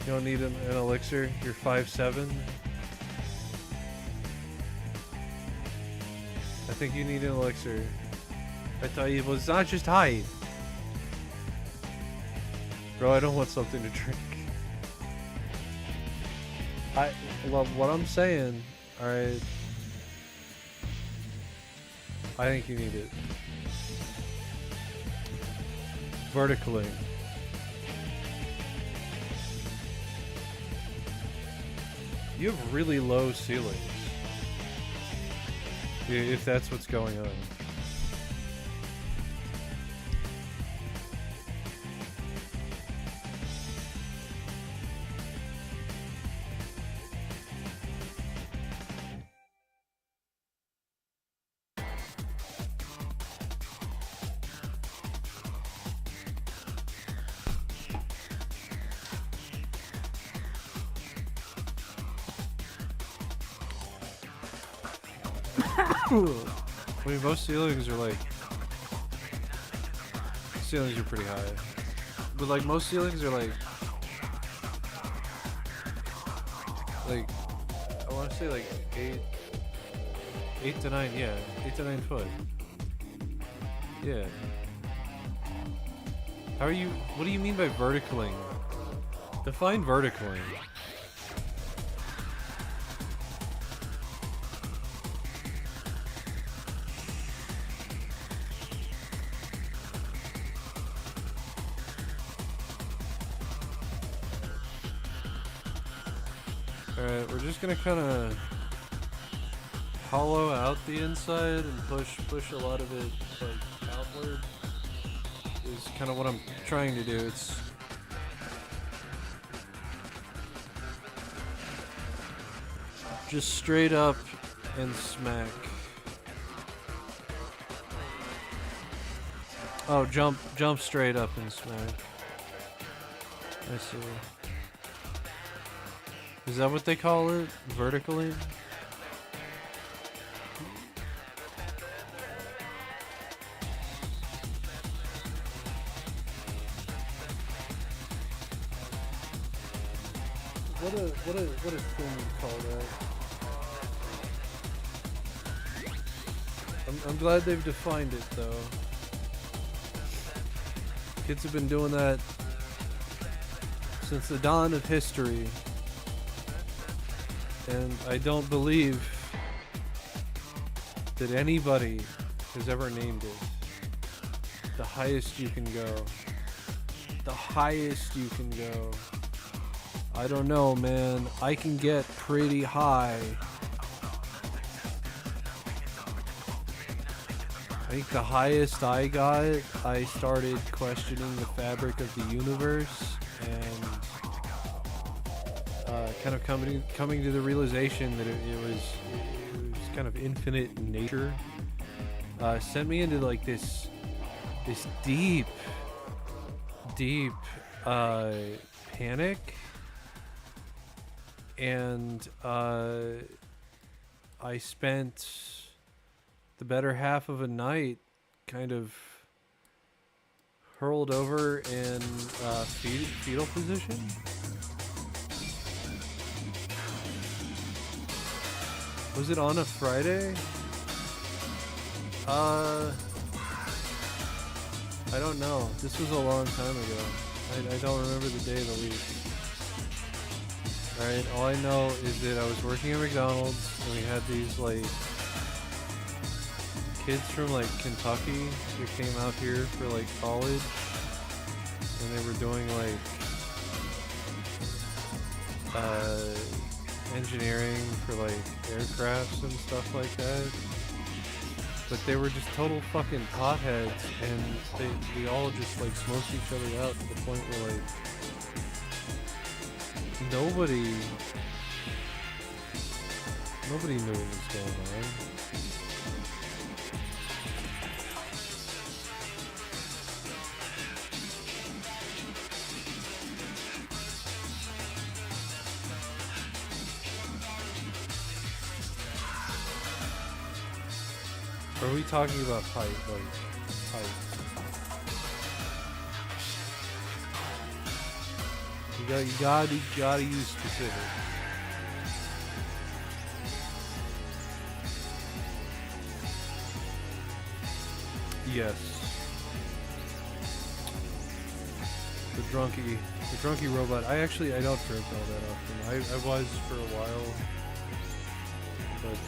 you don't need an elixir. You're 5'7". I think you need an elixir. I thought it was not just height. Bro, I don't want something to drink. I love what I'm saying. Alright. I think you need it. Vertically. You have really low ceilings. If that's what's going on. I mean, most ceilings are pretty high. But like most ceilings are like I want to say like 8 to 9, yeah, 8 to 9 foot. Yeah. How are you? What do you mean by verticaling? Define verticaling. Alright, we're just gonna kind of hollow out the inside and push a lot of it like outward. Is kind of what I'm trying to do. It's just straight up and smack. Oh, jump straight up and smack. I see. Is that what they call it? Vertically? What a thing you call that? I'm glad they've defined it though. Kids have been doing that since the dawn of history. And I don't believe that anybody has ever named it. The highest you can go. The highest you can go. I don't know, man. I can get pretty high. I think the highest I got, I started questioning the fabric of the universe and kind of coming to the realization that it was kind of infinite in nature. Sent me into like this deep panic, and I spent the better half of a night kind of hurled over in fetal position. Was it on a Friday? I don't know. This was a long time ago. I don't remember the day of the week. Alright, all I know is that I was working at McDonald's and we had these like kids from like Kentucky who came out here for like college, and they were doing like engineering for like aircrafts and stuff like that. But they were just total fucking potheads, and they all just like smoked each other out to the point where like nobody knew what was going on. Are we talking about height? Like, height? You gotta use specific. Yes. The drunky robot. I don't drink all that often. I was for a while, but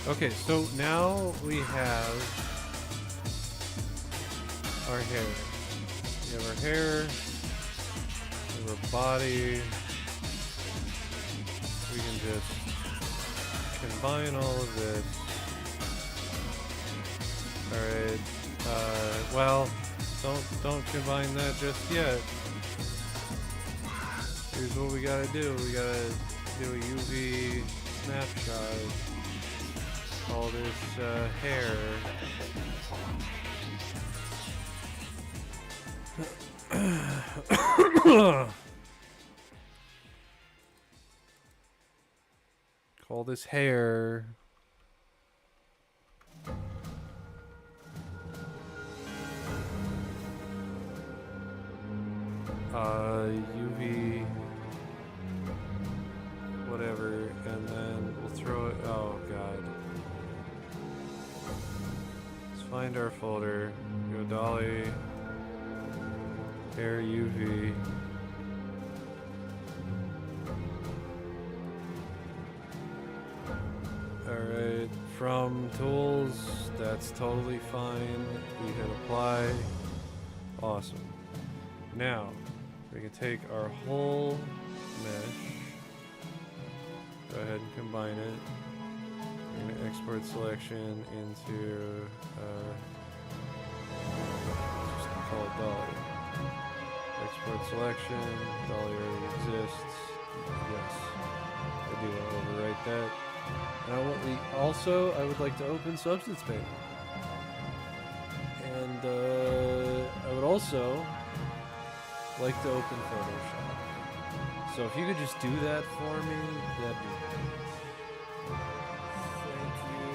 okay, so now we have our hair. We have our hair, we have our body. We can just combine all of this. Alright, well, don't combine that just yet. Here's what we gotta do. We gotta do a UV snapshot. All this hair. Call this hair. UV, whatever, and then we'll throw it. Oh god. Let's find our folder. Go dolly, hair UV. Alright, from tools, that's totally fine. We hit apply. Awesome. Now, we can take our whole mesh, go ahead and combine it. We're going to export selection into, just call it dolly. Export selection, dolly already exists. Yes, I do want to overwrite that. And I would like to open Substance Painter. And I would also like to open Photoshop. So if you could just do that for me, that'd be great. Thank you.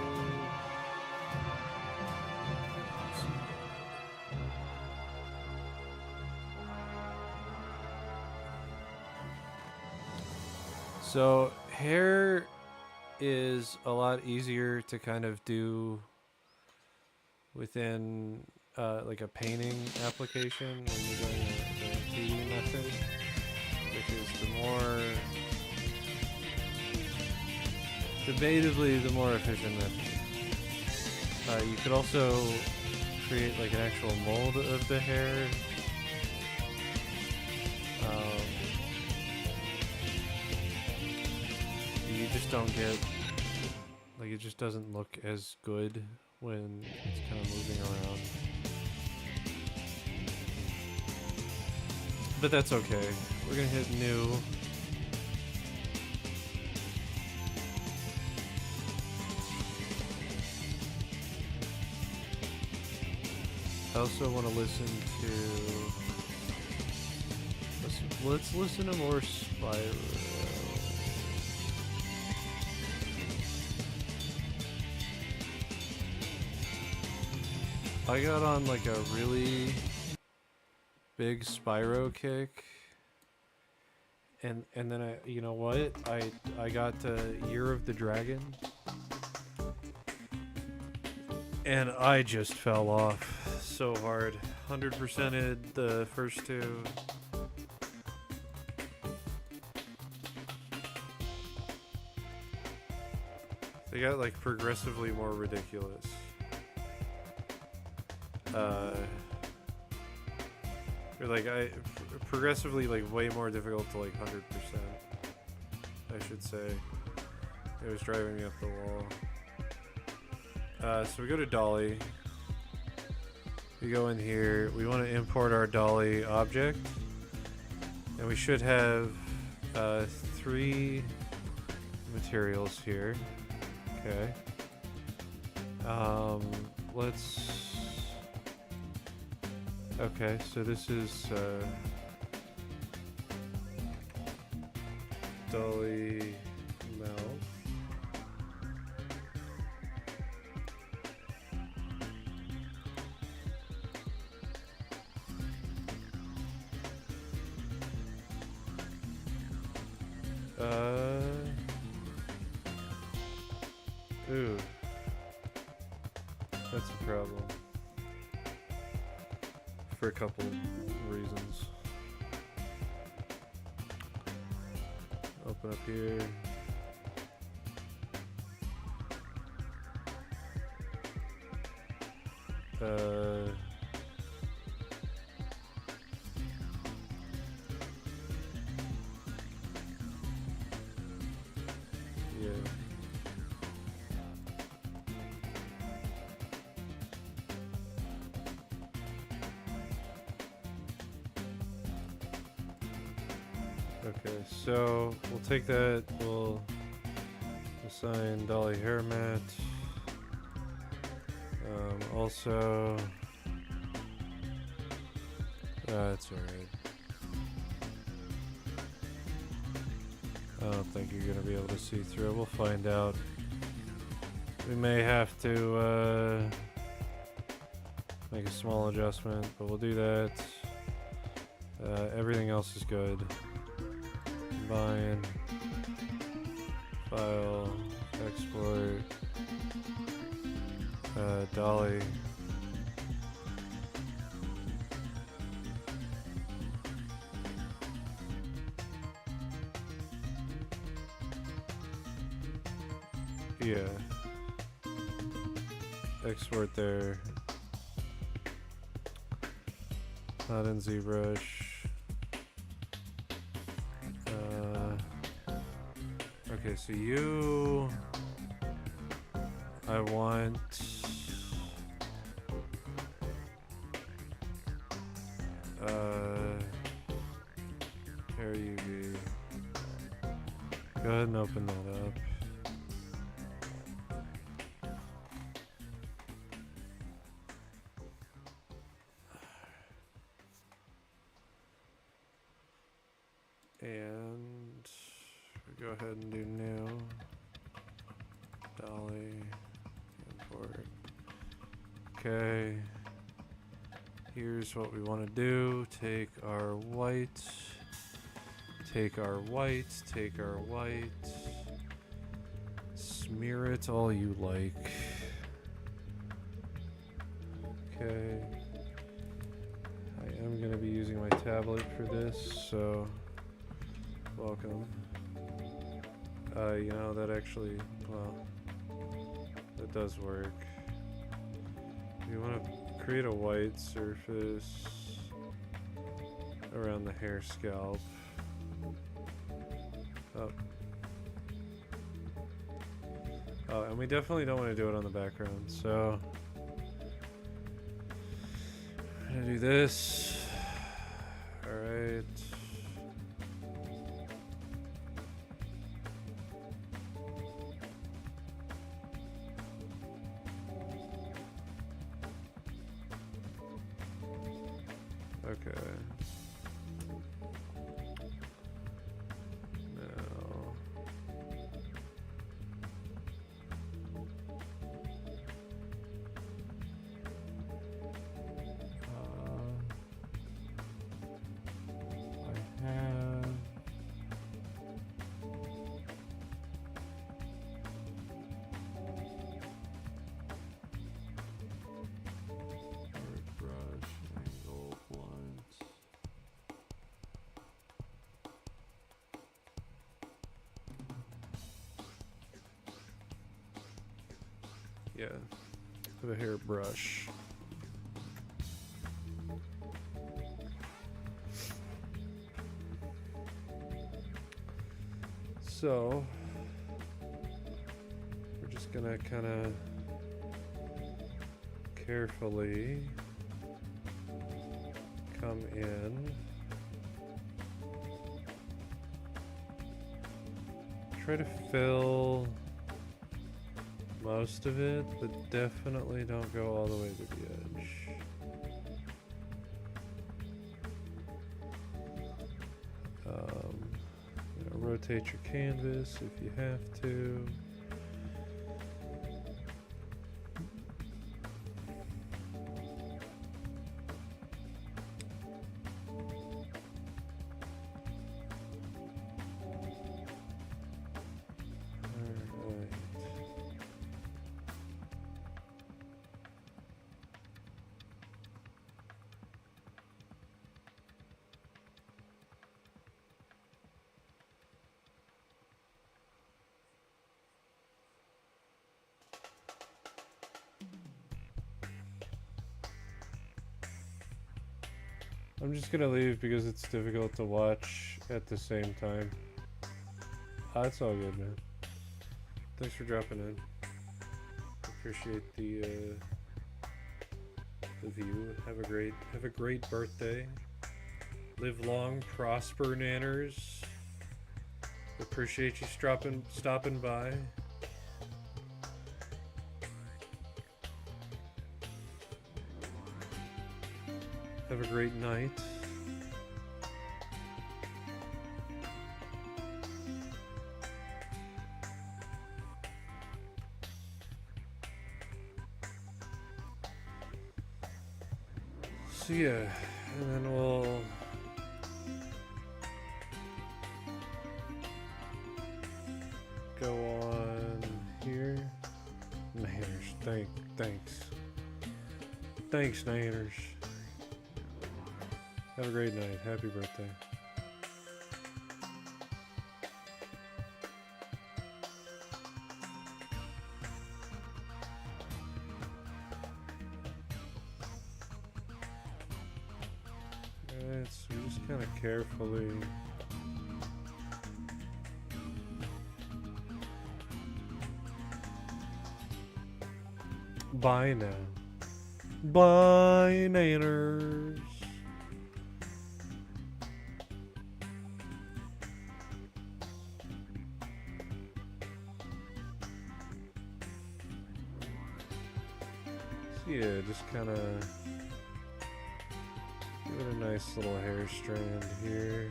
So hair is a lot easier to kind of do within like a painting application when you're doing the 2D method, which is the more, debatably the more efficient method. You could also create like an actual mold of the hair. You just don't get, like, it just doesn't look as good when it's kind of moving around. But that's okay. We're gonna hit new. I also want to listen to, let's listen to more Spiral. I got on like a really big Spyro kick, and then you know what? I got to Year of the Dragon, and I just fell off so hard. 100%ed the first two. They got like progressively more ridiculous. Or like progressively like way more difficult to like 100%. I should say. It was driving me up the wall. So we go to dolly. We go in here. We want to import our dolly object, and we should have 3 materials here. Okay. Let's. Okay, so this is dolly mouth. Ooh. That's a problem. For a couple reasons. Open up here. Yeah. Okay, so we'll take that, we'll assign dolly hair mat. Also, that's alright. I don't think you're gonna be able to see through it. We'll find out. We may have to make a small adjustment, but we'll do that. Everything else is good. Combine. File. Export. Dolly. Yeah. Export there. Not in ZBrush. Okay, so you... I want... Hair UV. Go ahead and open that up. And we go ahead and do new. Dolly. Import. Okay. Here's what we want to do. Take our white. Take our white. Take our white. Smear it all you like. Okay. I am going to be using my tablet for this, so welcome. You know, that actually, well, that does work. You want to create a white surface around the hair scalp. Oh, and we definitely don't want to do it on the background, so I'm gonna do this. Alright. Okay. Now. I have. Brush, angle, blunt. Yeah, have a hairbrush. So we're just gonna kind of carefully come in, try to fill most of it, but definitely don't go all the way to the edge. You know, rotate your canvas if you have to. Alright. I'm just gonna leave because it's difficult to watch at the same time. It's all good, man. Thanks for dropping in. Appreciate the view. Have a great birthday. Live long, prosper, Nanners. Appreciate you stopping by. Have a great night. So yeah, and then we'll Thanks, Niners. Have a great night. Happy birthday. Alright, so we just kind of carefully. Bye now. Bye, Niners. So yeah, just kind of give it a nice little hair strand here.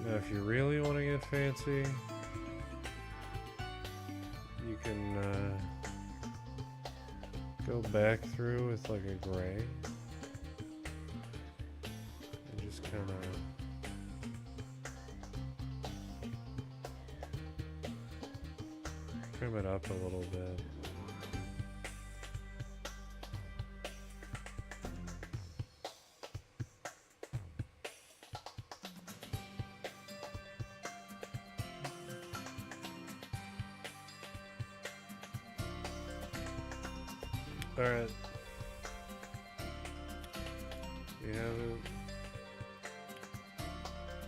Now, if you really want to get fancy, you can go back through with like a gray and just kind of trim it up a little bit. Alright. We have it.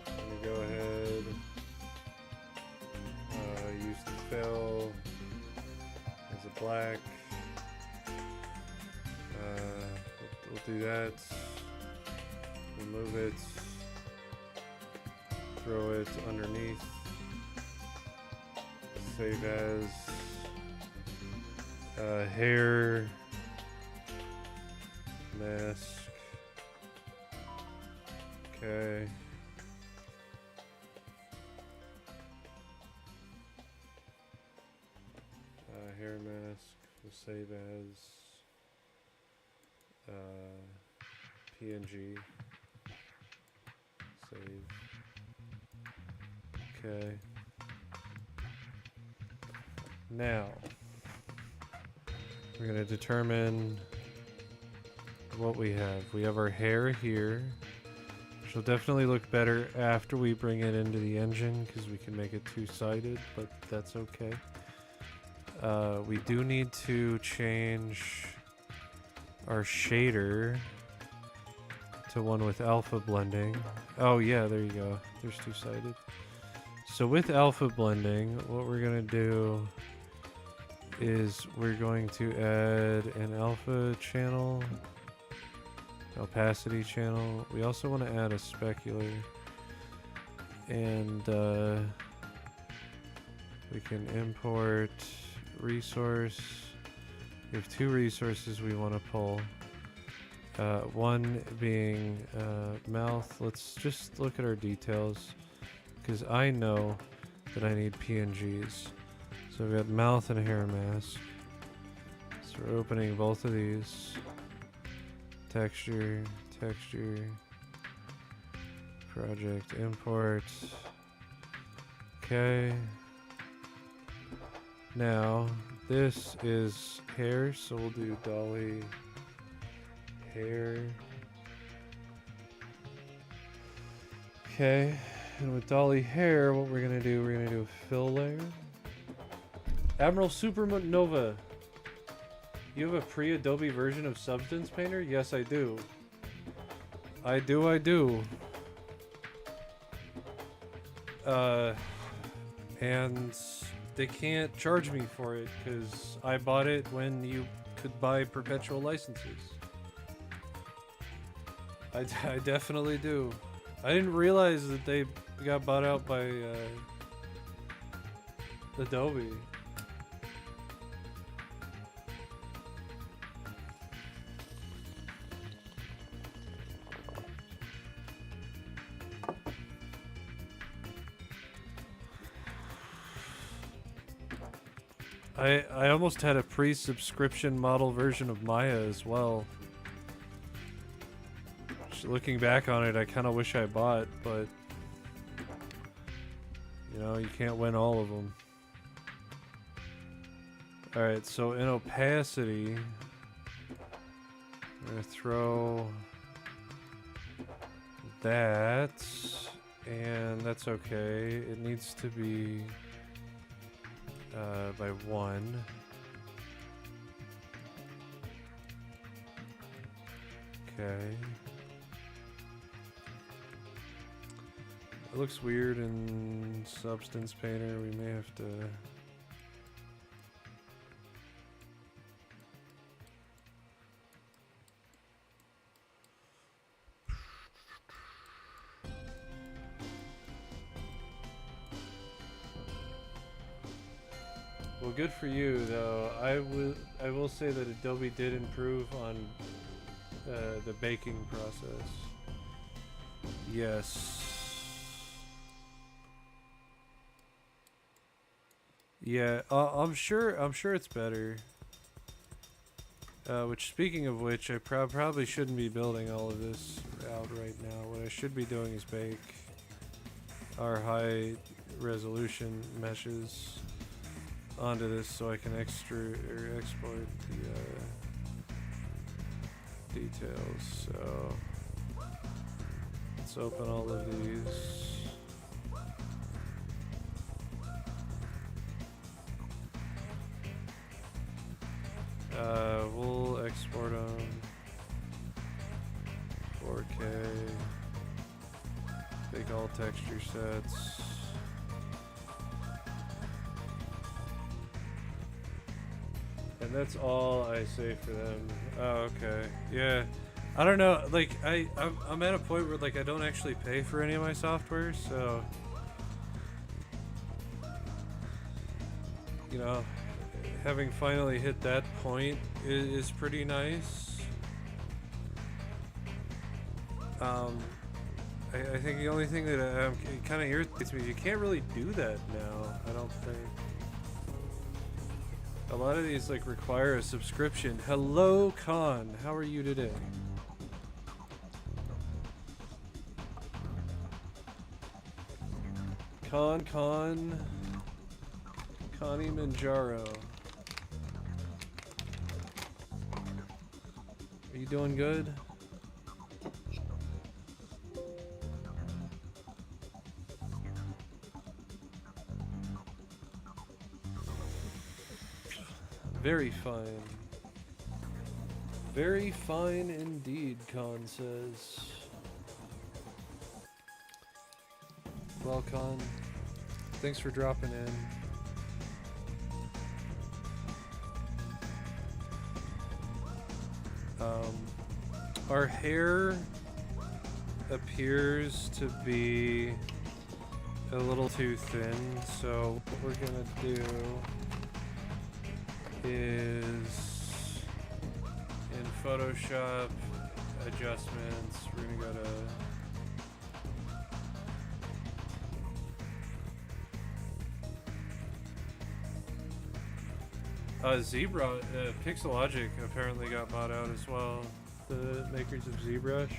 Let me go ahead. Use the fill as a black. We'll do that. Remove it. Throw it underneath. Save as hair mask. Okay. Hair mask. We'll save as PNG. Save. Okay. Now we're going to determine what we have. We have our hair here, which will definitely look better after we bring it into the engine because we can make it two-sided, but that's okay. We do need to change our shader to one with alpha blending. Oh yeah, there you go. There's two-sided. So with alpha blending, what we're going to do is we're going to add an alpha channel, opacity channel. We also want to add a specular, and we can import resource. We have two resources we want to pull. One being mouth. Let's just look at our details because I know that I need PNGs. So we've got mouth and hair mask. So we're opening both of these. Texture, texture, project, import. Okay. Now, this is hair, so we'll do dolly hair. Okay, and with dolly hair, what we're gonna do, we're gonna do a fill layer. Admiral Supernova, you have a pre-Adobe version of Substance Painter? Yes, I do. I do. And they can't charge me for it because I bought it when you could buy perpetual licenses. I definitely do. I didn't realize that they got bought out by Adobe. I almost had a pre-subscription model version of Maya as well. Just looking back on it, I kind of wish I bought, but you know, you can't win all of them. Alright, so in opacity, I'm gonna throw that, and that's okay. It needs to be by 1. Okay. It looks weird in Substance Painter. We may have to... Well, good for you, though. I will say that Adobe did improve on the baking process. Yes. Yeah, I'm sure it's better. Which, speaking of which, I probably shouldn't be building all of this out right now. What I should be doing is bake our high resolution meshes onto this so I can export the details. So let's open all of these. We'll export them 4K, bake all texture sets. And that's all I say for them. Oh, okay. Yeah. I don't know, like, I'm at a point where, like, I don't actually pay for any of my software, so... You know, having finally hit that point is pretty nice. I think the only thing that kind of irritates me is you can't really do that now, I don't think. A lot of these like require a subscription. Hello, Khan. How are you today? Connie Manjaro. Are you doing good? Very fine. Very fine indeed, Khan says. Well, Khan, thanks for dropping in. Our hair appears to be a little too thin, so what we're gonna do is in Photoshop adjustments, we're gonna go to ZBrush. Pixelogic apparently got bought out as well, the makers of ZBrush.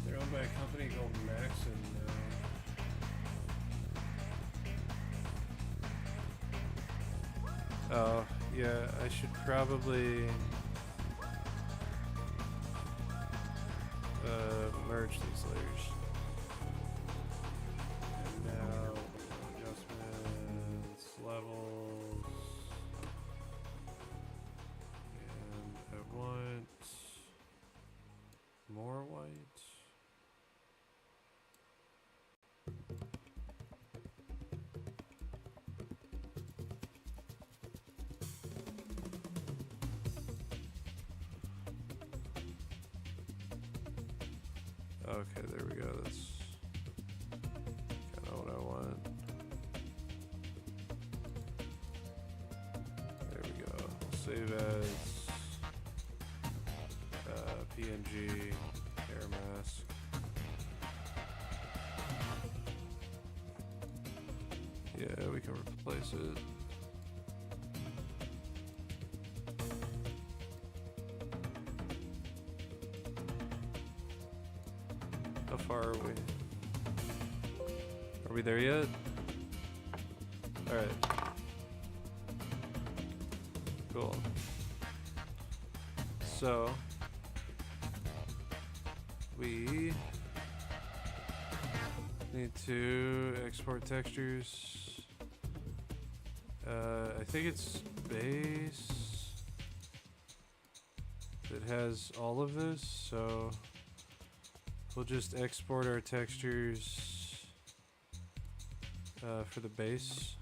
They're owned by a company called Maxon now. Oh, yeah, I should probably merge these layers. And now, adjustments, levels, and I want more white. Okay, there we go. That's kind of what I want. There we go. Save as PNG air mask. Yeah, we can replace it. How far are we? Are we there yet? Alright. Cool. So we need to export textures. I think it's base that has all of this, so we'll just export our textures for the base.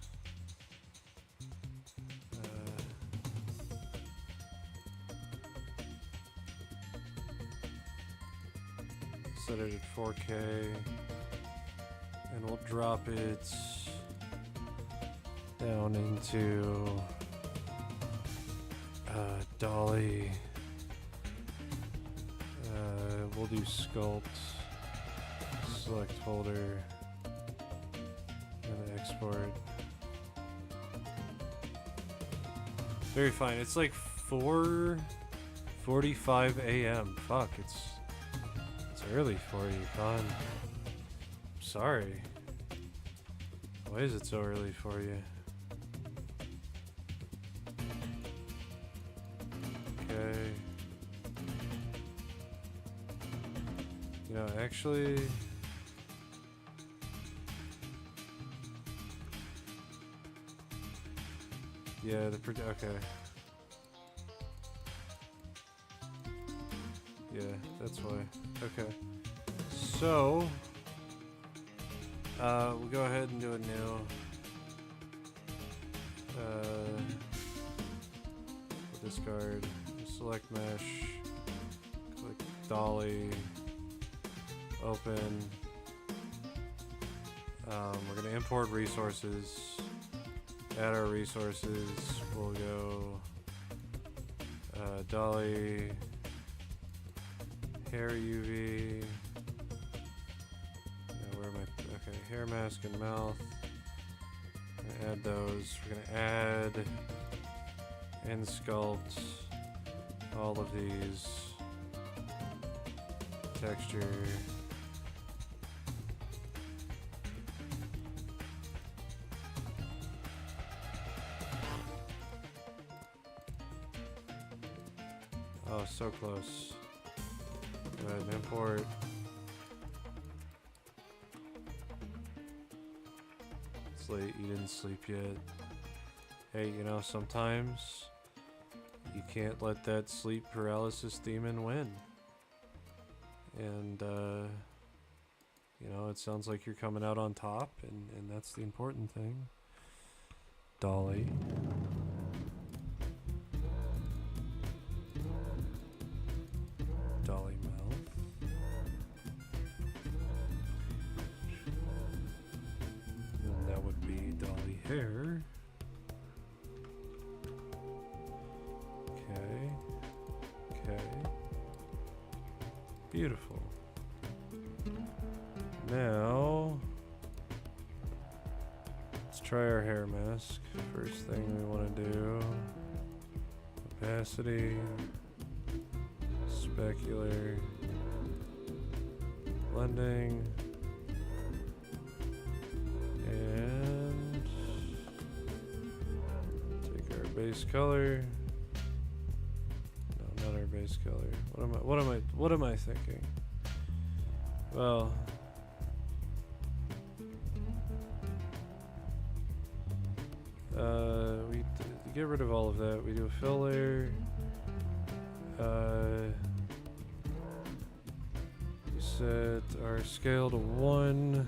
Set it at 4K, and we'll drop it down into Dolly. We'll do sculpt, select folder, and export. Very fine. It's like 4:45 a.m. Fuck, it's early for you, Con. Sorry. Why is it so early for you? Okay. You know, actually... Yeah, okay. Yeah, that's why. Okay. So... we'll go ahead and do it now. Discard, select mesh, click Dolly, open. We're gonna import resources, add our resources. We'll go Dolly, hair UV. Where am I? Okay, hair mask and mouth. Gonna add those. We're gonna add and sculpt all of these. Texture. Oh, so close. Go ahead and import. It's late, you didn't sleep yet. Hey, you know, sometimes you can't let that sleep paralysis demon win. And, you know, it sounds like you're coming out on top, and that's the important thing. Dolly. Dolly mouth. And that would be Dolly hair. Okay. Okay. Beautiful. Now, let's try our hair mask. First thing we want to do, opacity, specular, blending, and take our base color. No, not our base color. What am I thinking? Well, we get rid of all of that. We do a fill layer. We set our scale to 1.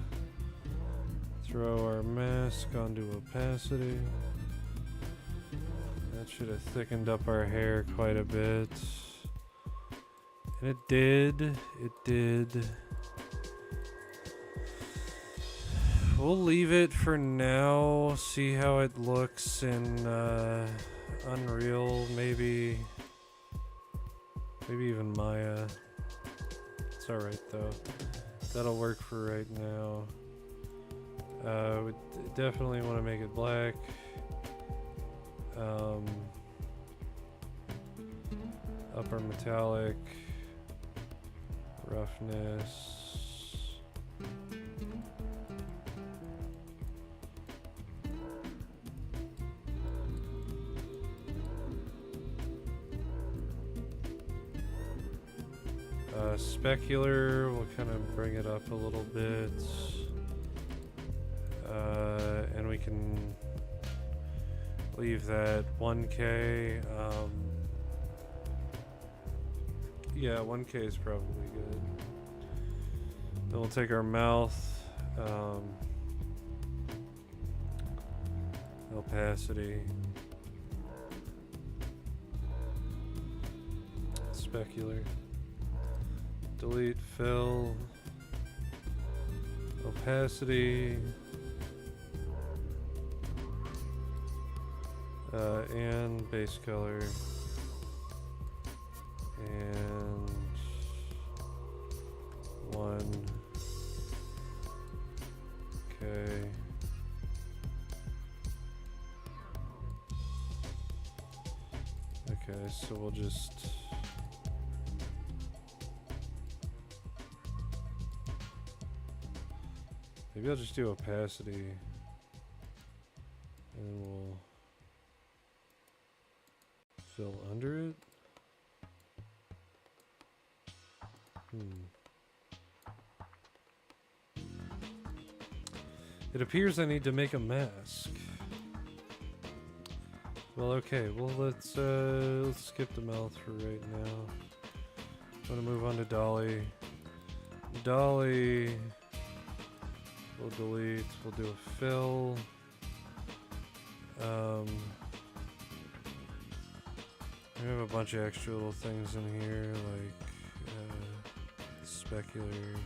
Throw our mask onto opacity. That should have thickened up our hair quite a bit. And it did. It did. We'll leave it for now. See how it looks in Unreal, maybe even Maya. It's alright though. That'll work for right now. We definitely want to make it black. Upper metallic, roughness. Specular, we'll kind of bring it up a little bit. And we can leave that 1K. Yeah, 1K is probably good. Then we'll take our mouth. Opacity. Specular. Delete fill. Opacity. And base color. And 1. Okay. Okay, so we'll just maybe I'll just do opacity and we'll fill under it. It appears I need to make a mask. Well, okay. Well, let's skip the mouth for right now. I'm gonna move on to Dolly. Dolly. We'll delete. We'll do a fill. We have a bunch of extra little things in here, like specular.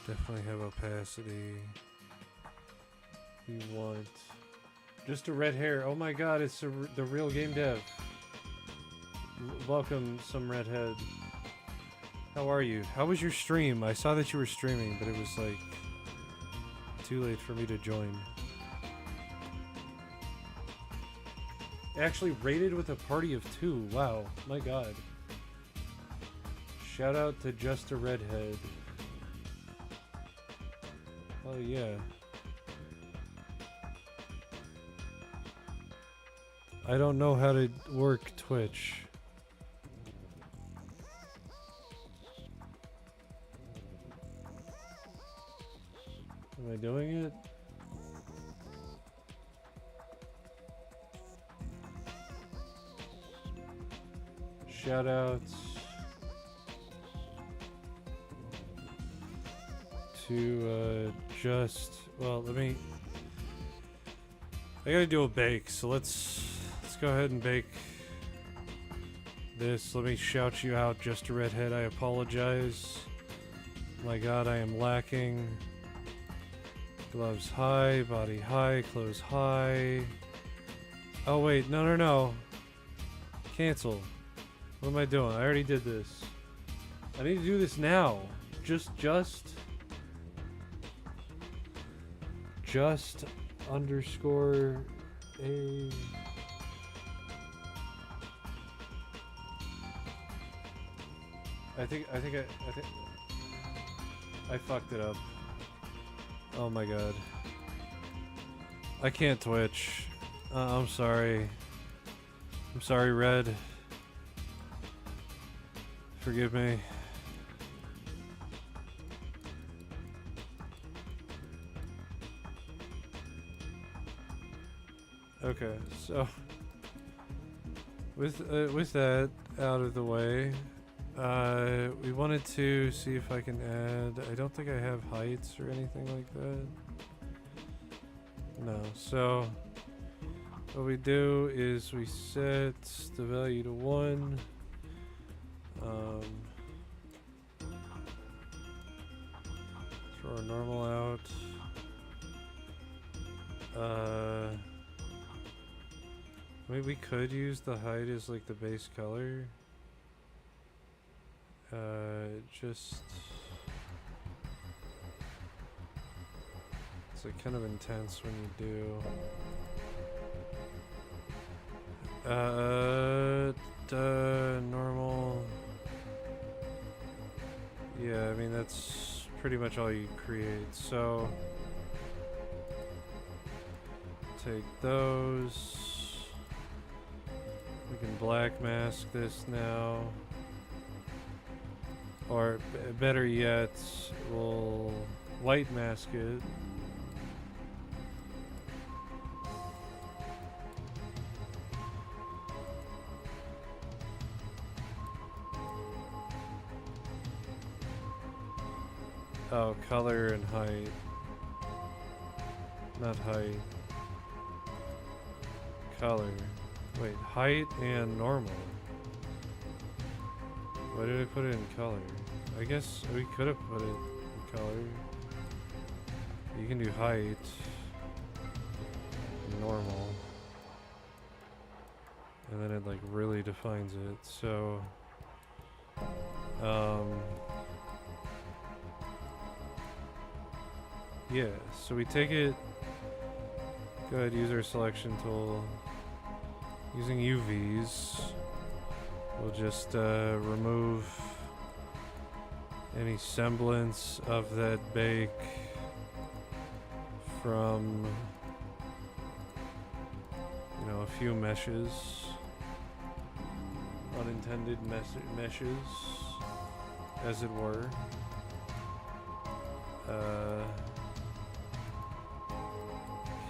Definitely have opacity. We want just a red hair. Oh my god, it's the real game dev. Welcome, some redhead. How are you? How was your stream? I saw that you were streaming, but it was like too late for me to join. Actually raided with a party of 2. Wow, my god. Shout out to Just a Redhead. Oh yeah. I don't know how to work Twitch. Am I doing it? Shoutouts to well, I gotta do a bake, so let's go ahead and bake this. Let me shout you out, Just a Redhead. I apologize. My god, I am lacking. Gloves high, body high, clothes high. Oh wait, no. Cancel. What am I doing? I already did this. I need to do this now. Just underscore a. I think I fucked it up. Oh my god. I can't Twitch. I'm sorry. I'm sorry, Red. Forgive me. Okay, so with that out of the way, we wanted to see if I can add. I don't think I have heights or anything like that. No, so what we do is we set the value to 1. Throw our normal out. Maybe we could use the height as like the base color. Just it's like kind of intense when you do. Normal. Yeah, I mean that's pretty much all you create. So take those. We can black mask this now. Or better yet, we'll white mask it. Oh, color and height. Not height. Color. Wait, height and normal. Why did I put it in color? I guess we could have put it in color. You can do height. Normal. And then it like really defines it. So yeah, so we take it, go ahead, use our selection tool. Using UVs, we'll just remove any semblance of that bake from, you know, a few meshes, unintended meshes, as it were.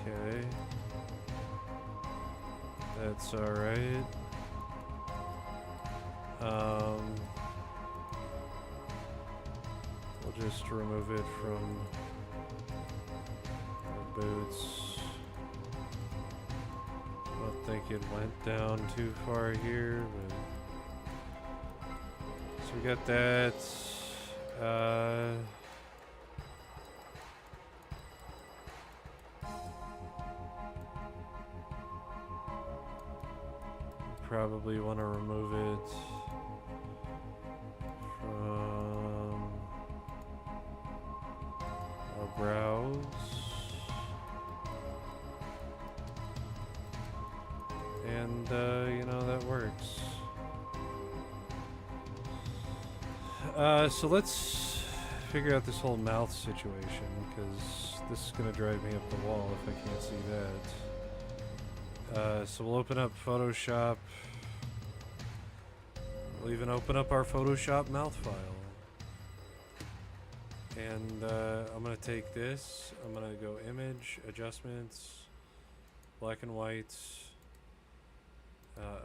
Okay. That's alright. We'll just remove it from our boots. Don't think it went down too far here, but so we got that. Probably want to remove it from our brows. And, you know, that works. So let's figure out this whole mouth situation, because this is going to drive me up the wall if I can't see that. So we'll open up Photoshop. We'll even open up our Photoshop mouth file. And I'm going to take this. I'm going to go Image, Adjustments, Black and White,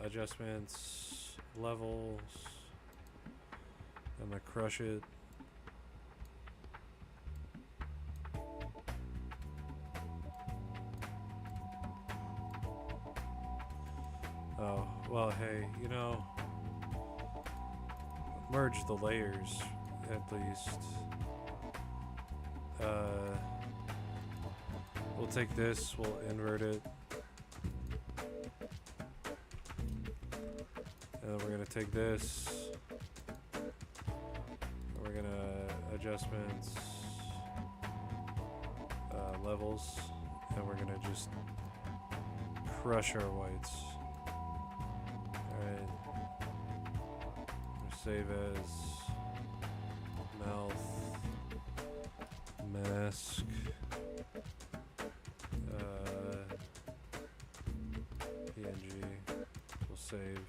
Adjustments, Levels. I'm going to crush it. Oh, well, hey, you know, merge the layers, at least. We'll take this, we'll invert it. And then we're gonna take this. And we're gonna adjustments, levels, and we're gonna just crush our whites. Alright. Save as mouth mask. PNG. We'll save.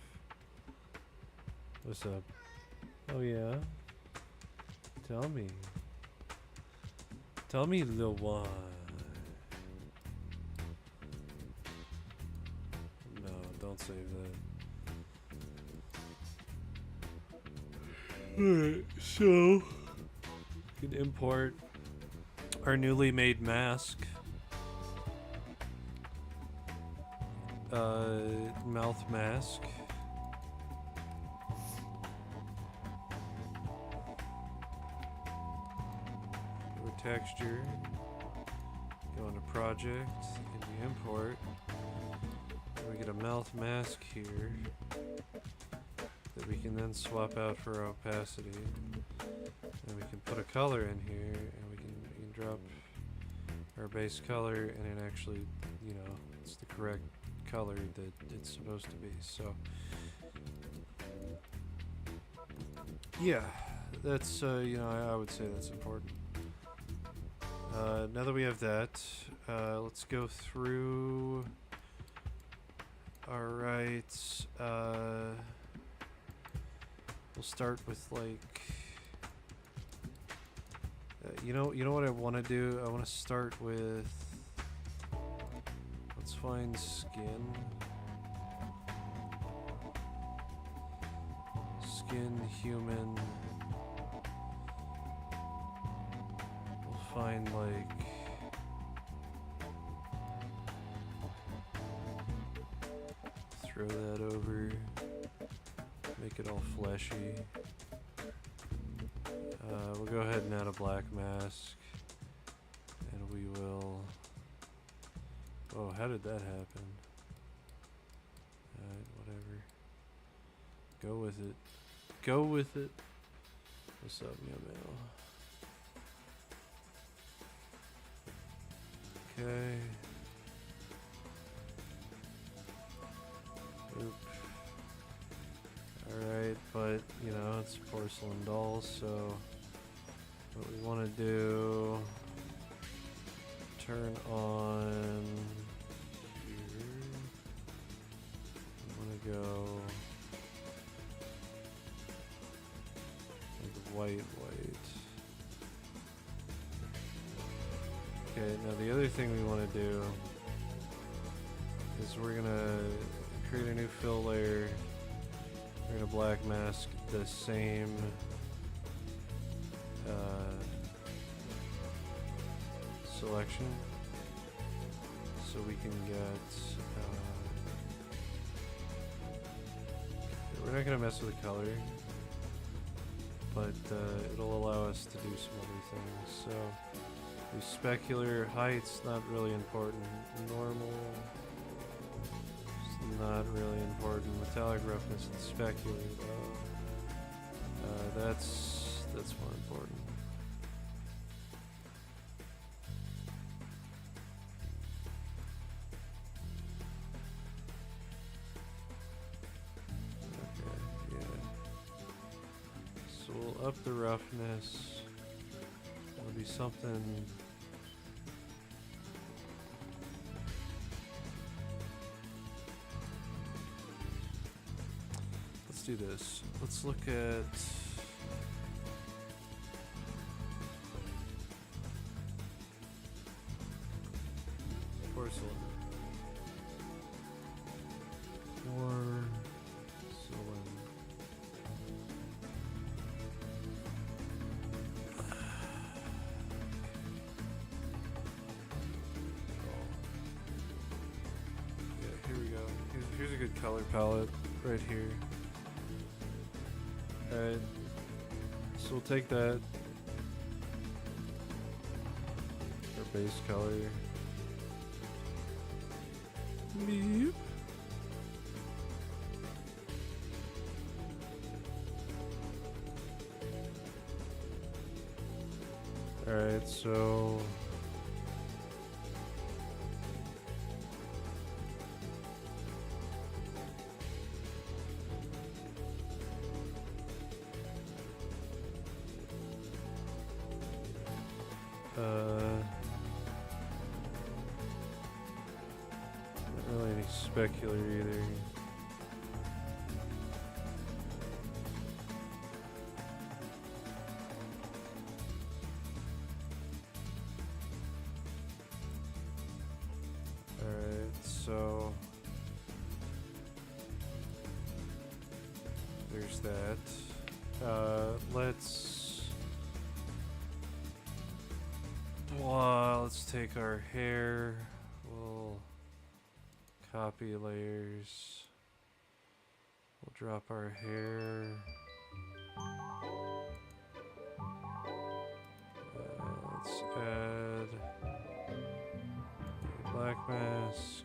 What's up? Oh yeah? Tell me. Tell me the one. No, don't save that. Alright, so we can import our newly made mask. Mouth mask. Go to texture. Go into project. In the import. And we get a mouth mask here that we can then swap out for opacity. And we can put a color in here, and we can drop our base color, and it actually, you know, it's the correct color that it's supposed to be. So yeah, that's you know, I would say that's important. Now that we have that, let's go through. All right, we'll start with like You know what I want to do? I want to start with. Let's find skin. Skin, human. We'll find like. Throw that over. Make it all fleshy. We'll go ahead and add a black mask. And we will... Oh, how did that happen? Alright, whatever. Go with it. Go with it. What's up, Meow Meow? Okay. Oop. Alright, but, you know, it's porcelain dolls, so... What we want to do... Turn on... Here. We want to go... Like white. Okay, now the other thing we want to do... is we're gonna create a new fill layer. We're gonna black mask the same selection, so we can get. We're not gonna mess with the color, but it'll allow us to do some other things. So, do specular height's not really important. Normal. Not really important. Metallic roughness and specular though. That's more important. Okay, yeah. So we'll up the roughness. It'll be something. Do this. Let's look at porcelain. Porcelain. Yeah, here we go. Here's a good color palette right here. Alright, so we'll take that, our base color. Beep. Alright, so... not really any specular either. Alright, so there's that. Let's take our hair. We'll copy layers. We'll drop our hair. Let's add a black mask.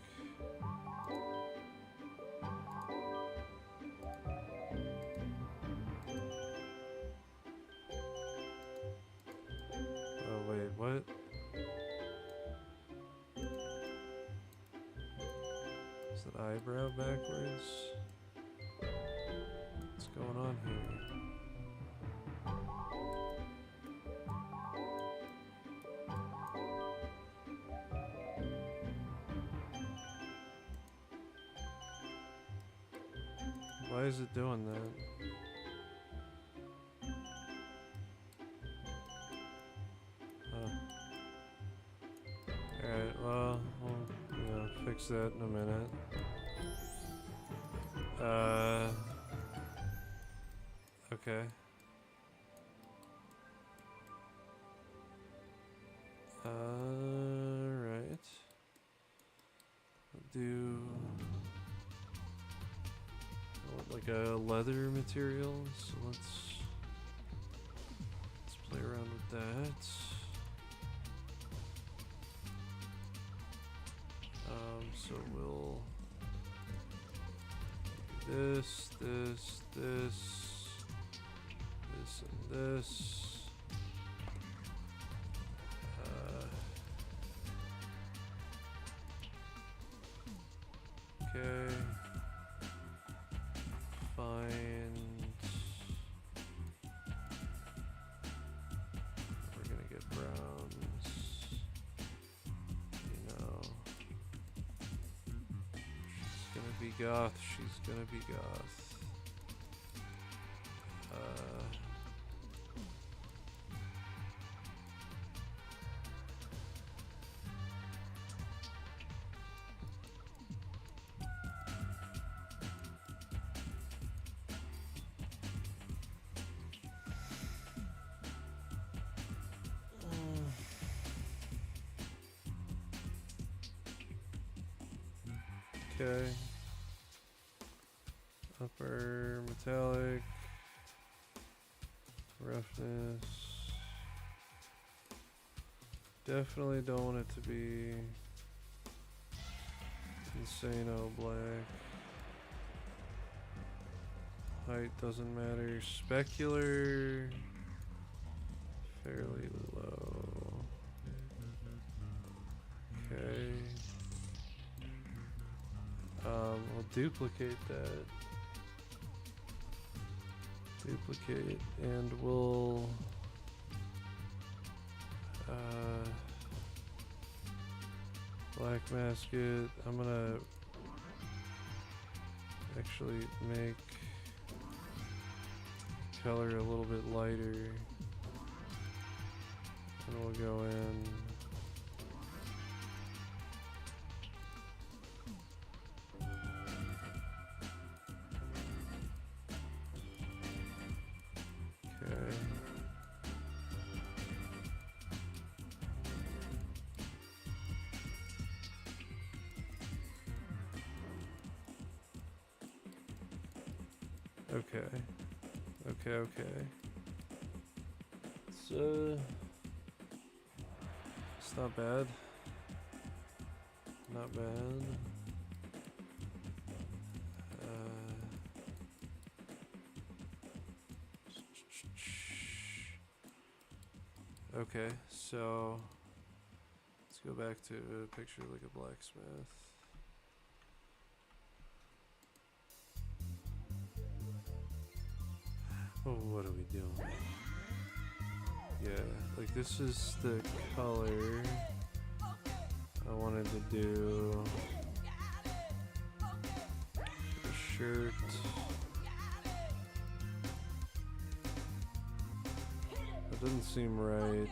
Oh wait, what? Is that eyebrow backwards? What's going on here? Why is it doing that? Alright, well, we'll fix that in a minute. Okay. Right. Do I want like a leather material, so let's play around with that. So we'll do this, and this. Okay. Find. We're gonna get browns. You know. She's gonna be goth. She's gonna be goth. Okay. Upper metallic. Roughness. Definitely don't want it to be Insano black. Height doesn't matter. Specular. Fairly low. Okay. We'll duplicate that. Duplicate, and we'll black mask it. I'm gonna actually make color a little bit lighter, and we'll go in. Okay. It's not bad. Not bad. Okay, so let's go back to a picture like a blacksmith. Oh, what are we doing? Yeah, like this is the color I wanted to do. The shirt. That doesn't seem right.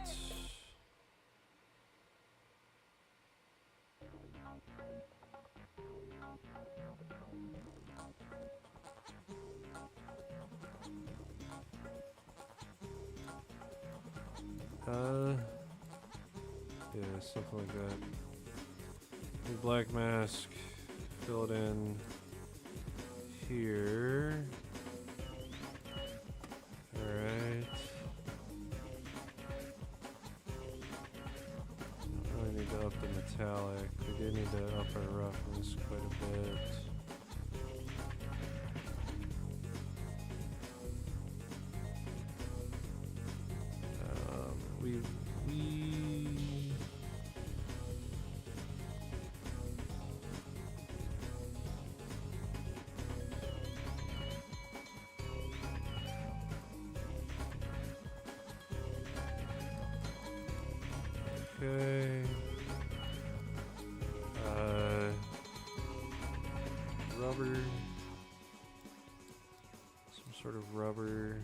Yeah, something like that. The black mask, fill it in here. Alright. Don't really need to up the metallic. We do need to up our roughness quite a bit. Okay. Rubber. Some sort of rubber.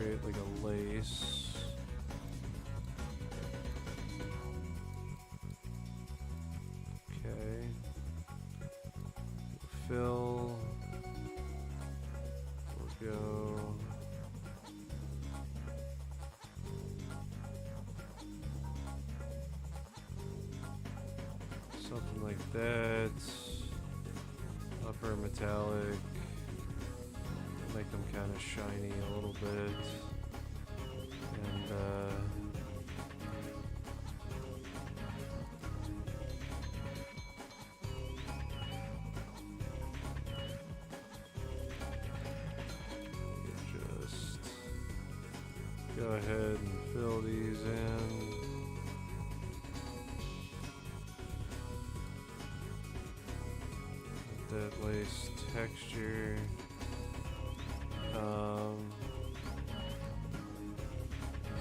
create like a lace. Okay. Fill. We'll go. Something like that. Upper metallic. Make them kind of shiny a little bit. And just go ahead and fill these in. That lace texture.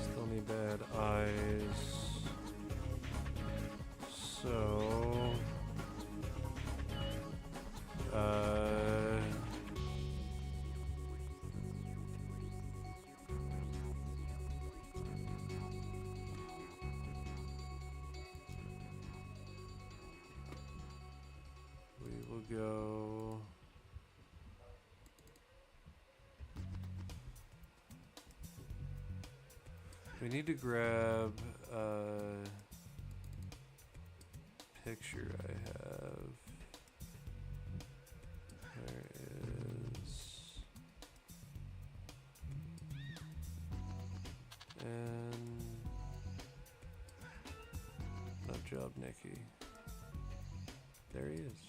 Still need to add eyes. So, we will go. We need to grab a picture I have. There is. And nut job Nicky. There he is.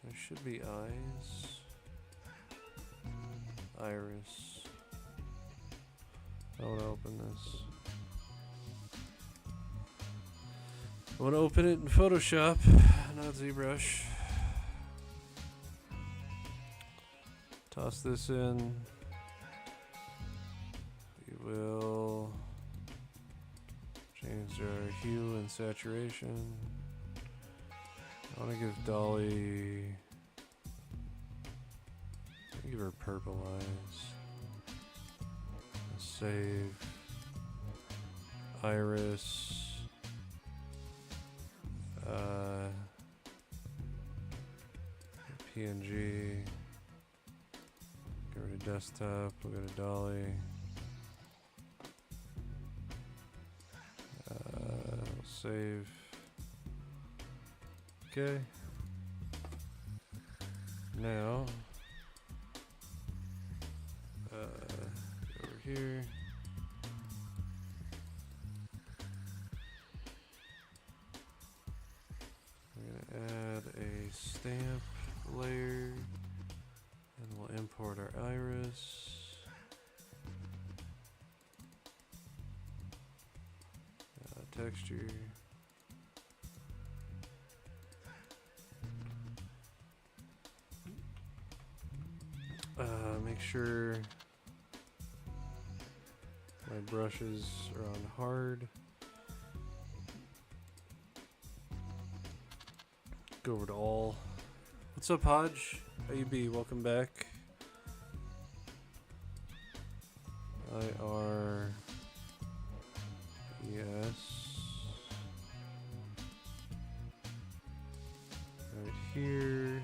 There should be eyes. Iris. I want to open this. I want to open it in Photoshop, not ZBrush. Toss this in. We will change our hue and saturation. I want to give Dolly. Give her purple eyes. Save. Iris. PNG. Get rid of desktop. We'll go to Dolly. We'll save. Okay. Now. Over here. We're gonna add a stamp layer, and we'll import our iris. Texture. Make sure my brushes are on hard. Go over to all. What's up, Hodge? How you be? Welcome back. IR. Yes. Right here.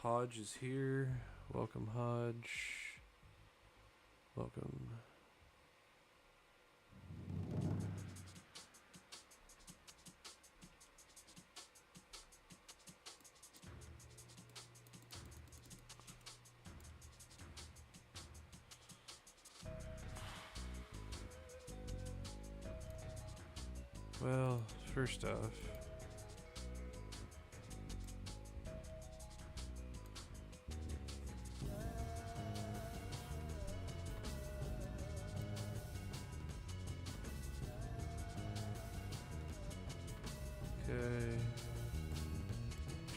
Hodge is here. Welcome, Hodge. Welcome. Well, first off,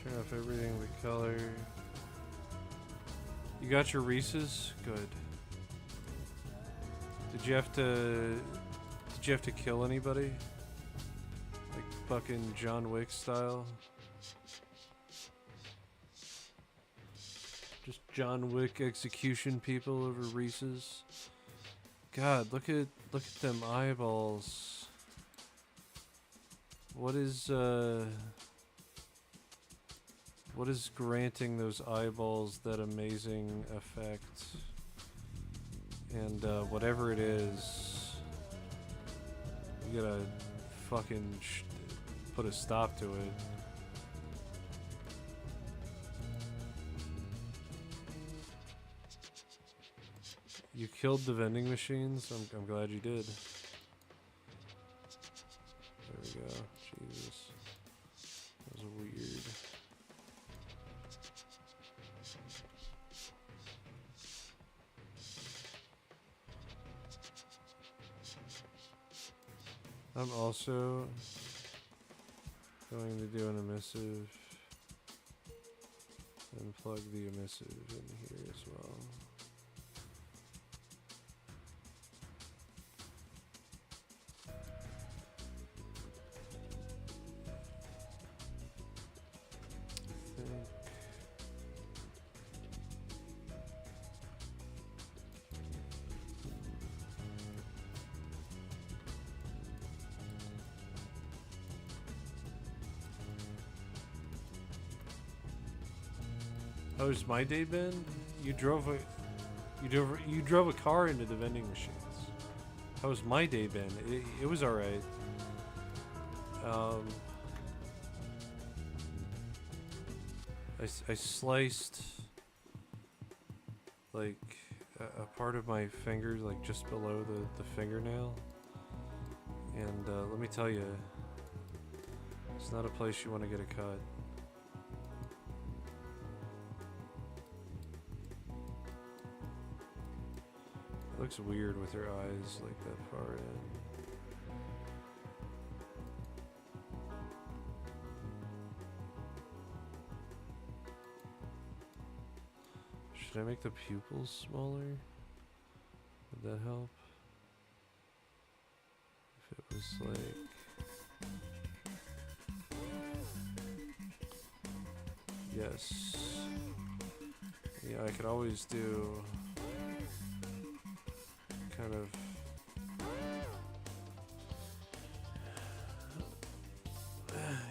Turn off everything with color. You got your Reese's? Good. Did you have to kill anybody? Like fucking John Wick style? Just John Wick execution people over Reese's. God, look at them eyeballs. What is granting those eyeballs that amazing effect? And whatever it is, you gotta fucking put a stop to it. You killed the vending machines? I'm glad you did. There we go. Jesus. That was weird. I'm also going to do an emissive and plug the emissive in here as well. How's my day been? You drove a car into the vending machines. How's my day been? It was alright. I sliced like a part of my finger, like just below the fingernail, and let me tell you, it's not a place you want to get a cut. It looks weird with her eyes like that far in. Should I make the pupils smaller? Would that help? If it was like... Yes. Yeah, I could always do... kind of...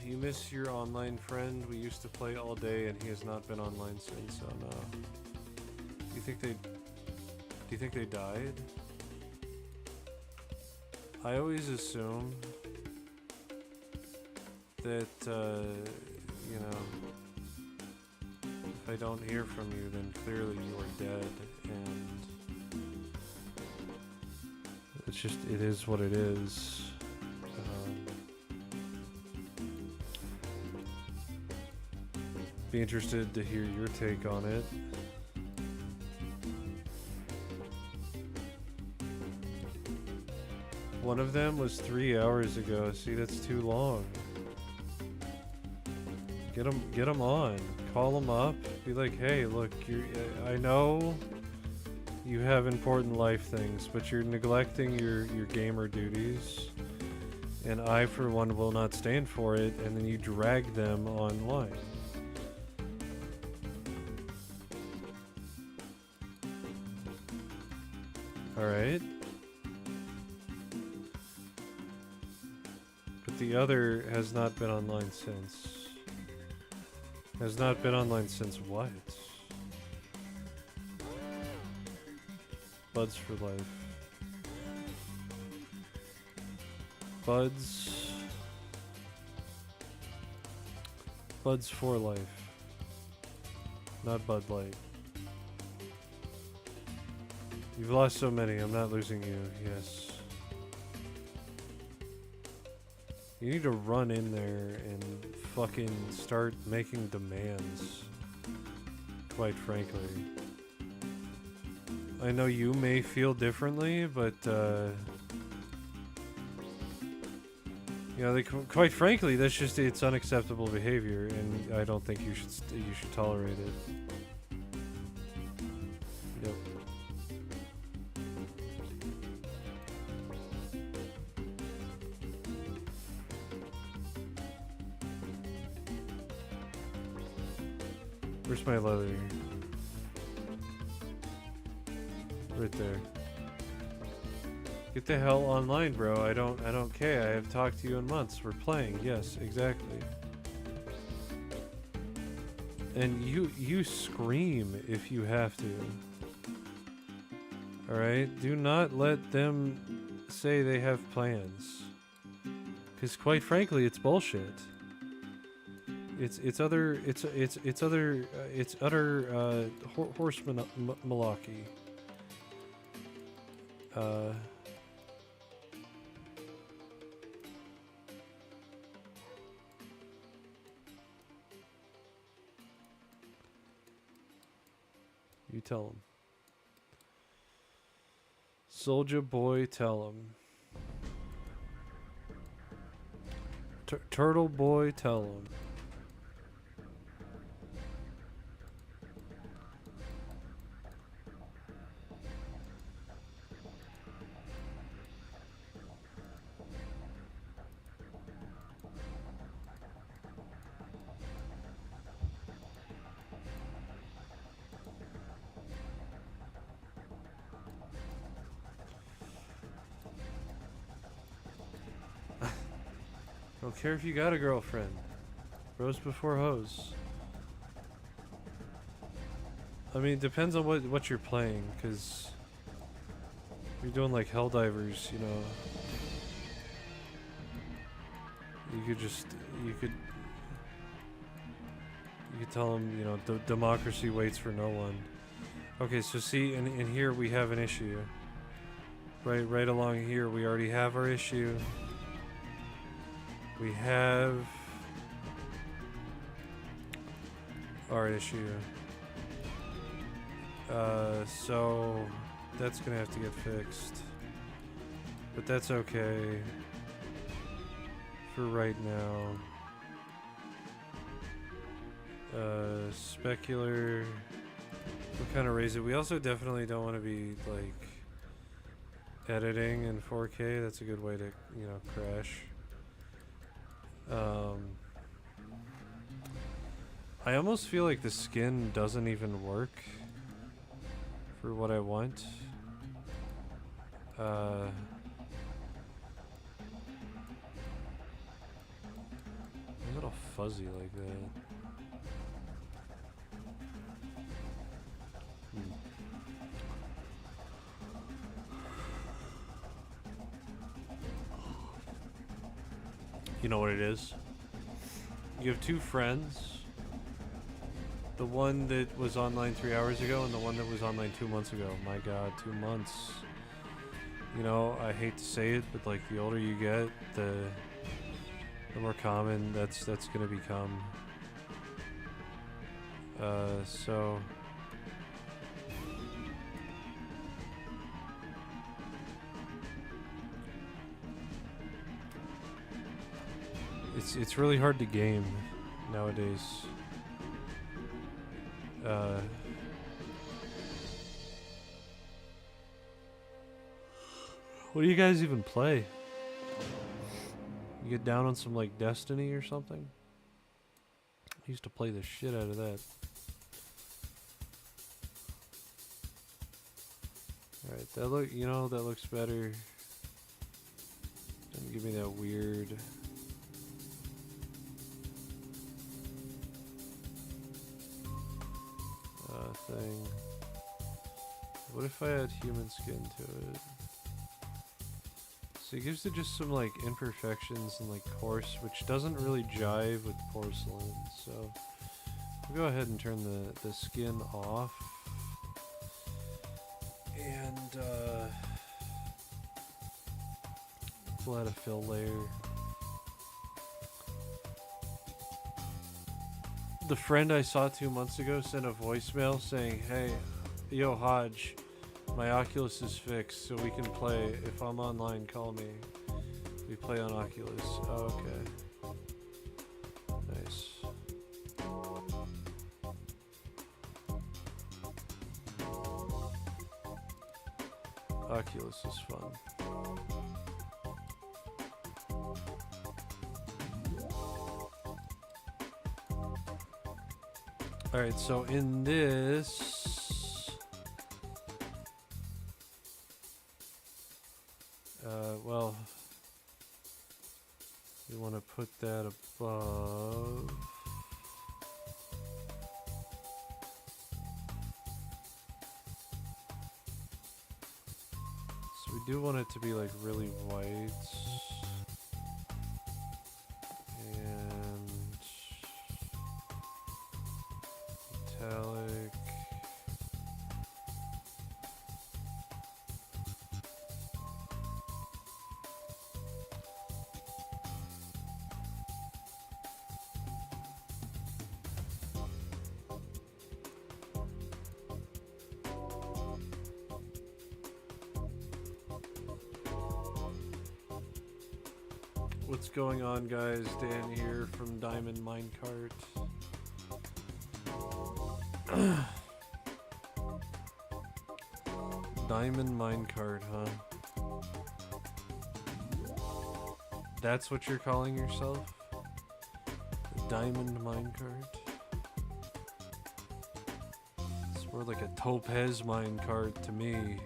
You miss your online friend? We used to play all day and he has not been online since, so no. Do you think they died? I always assume that, you know, if I don't hear from you, then clearly you are dead, and it's just, it is what it is. Be interested to hear your take on it. One of them was 3 hours ago. See, that's too long. Get them on. Call them up. Be like, hey, look, I know you have important life things, but you're neglecting your gamer duties, and I, for one, will not stand for it. And then you drag them online. All right. The other has not been online since. Has not been online since what? Buds for life. Buds. Buds for life. Not Bud Light. You've lost so many, I'm not losing you, yes. You need to run in there and fucking start making demands, quite frankly. I know you may feel differently, but You know, quite frankly, that's just it's unacceptable behavior, and I don't think you should tolerate it. Yep. Where's my leather? Right there. Get the hell online, bro. I don't care. I have talked to you in months. We're playing. Yes, exactly. And you scream if you have to. All right? Do not let them say they have plans. Cuz quite frankly, it's bullshit. It's utter horseman malarkey. You tell him. Soldier boy, tell him. Turtle boy, tell him. Don't care if you got a girlfriend. Bros before hoes. I mean, depends on what you're playing, because if you're doing like Helldivers, you know, you could tell them, you know, democracy waits for no one. Okay, so see, in here we have an issue. Right along here, we already have our issue. We have our issue. So that's gonna have to get fixed. But that's okay for right now. Specular. We'll kind of raise it. We also definitely don't want to be like editing in 4K. That's a good way to, you know, crash. I almost feel like the skin doesn't even work for what I want. Is it all fuzzy like that? You know what it is? You have two friends. The one that was online 3 hours ago and the one that was online 2 months ago. My god, 2 months. You know, I hate to say it, but like the older you get, the more common that's gonna become. So it's really hard to game nowadays. What do you guys even play? You get down on some like Destiny or something? I used to play the shit out of that. Alright, that looks better. Don't give me that weird thing. What if I add human skin to it? So it gives it just some like imperfections and like coarse, which doesn't really jive with porcelain. So we'll go ahead and turn the skin off. And we'll add a fill layer. The friend I saw 2 months ago sent a voicemail saying, "Hey, yo Hodge, my Oculus is fixed so we can play. If I'm online, call me. We play on Oculus. Oh, okay. Nice. Oculus is fun. Alright, so in this... well... we want to put that above... So we do want it to be like really white. And... metallic. What's going on, guys? Dan here from Diamond Minecart. Diamond Minecart, huh? That's what you're calling yourself? The Diamond Minecart? It's more like a Topaz Minecart to me.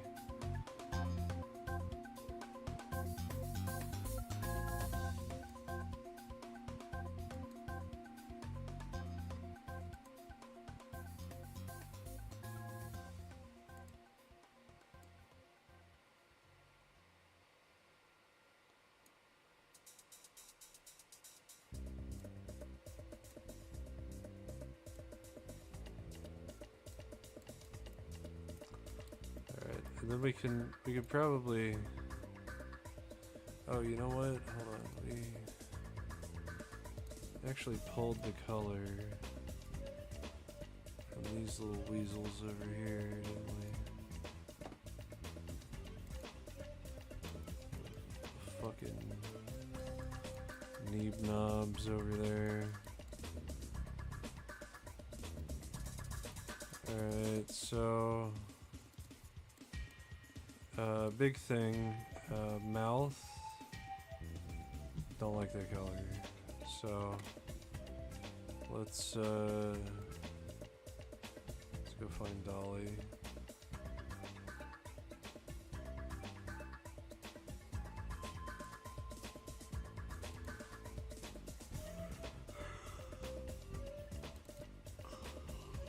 And then we could probably... Oh, you know what? Hold on. We actually pulled the color from these little weasels over here, didn't we? Fucking neeb knobs over there. Alright, so... big thing, mouth. Don't like that color. So let's go find Dolly.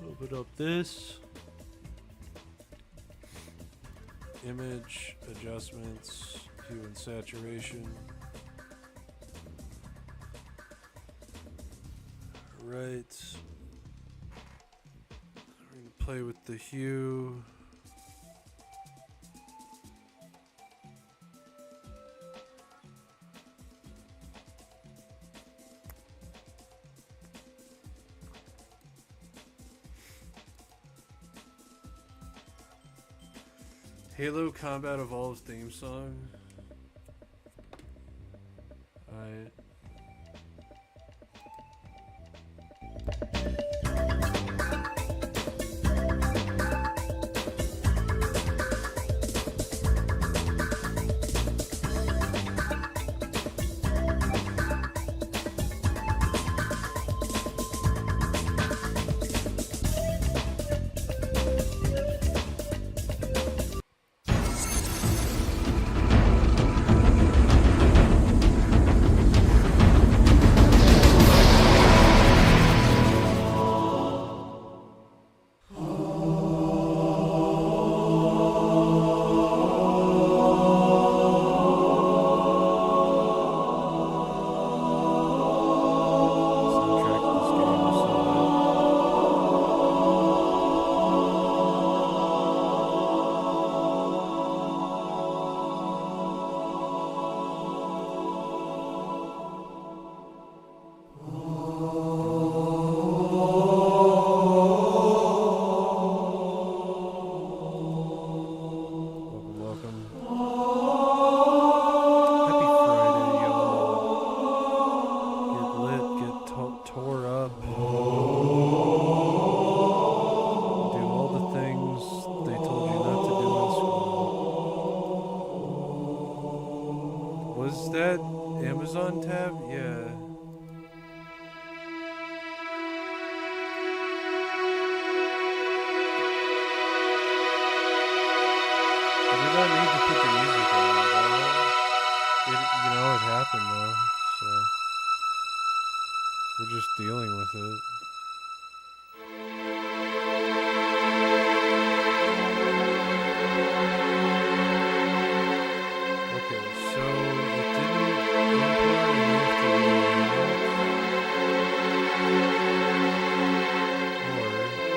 Open up this. Image, adjustments, hue and saturation. Right. We're going to play with the hue. Halo Combat Evolved theme song. Alright. happened though, so we're just dealing with it. Okay, so it didn't import and you have to re-import. Or you have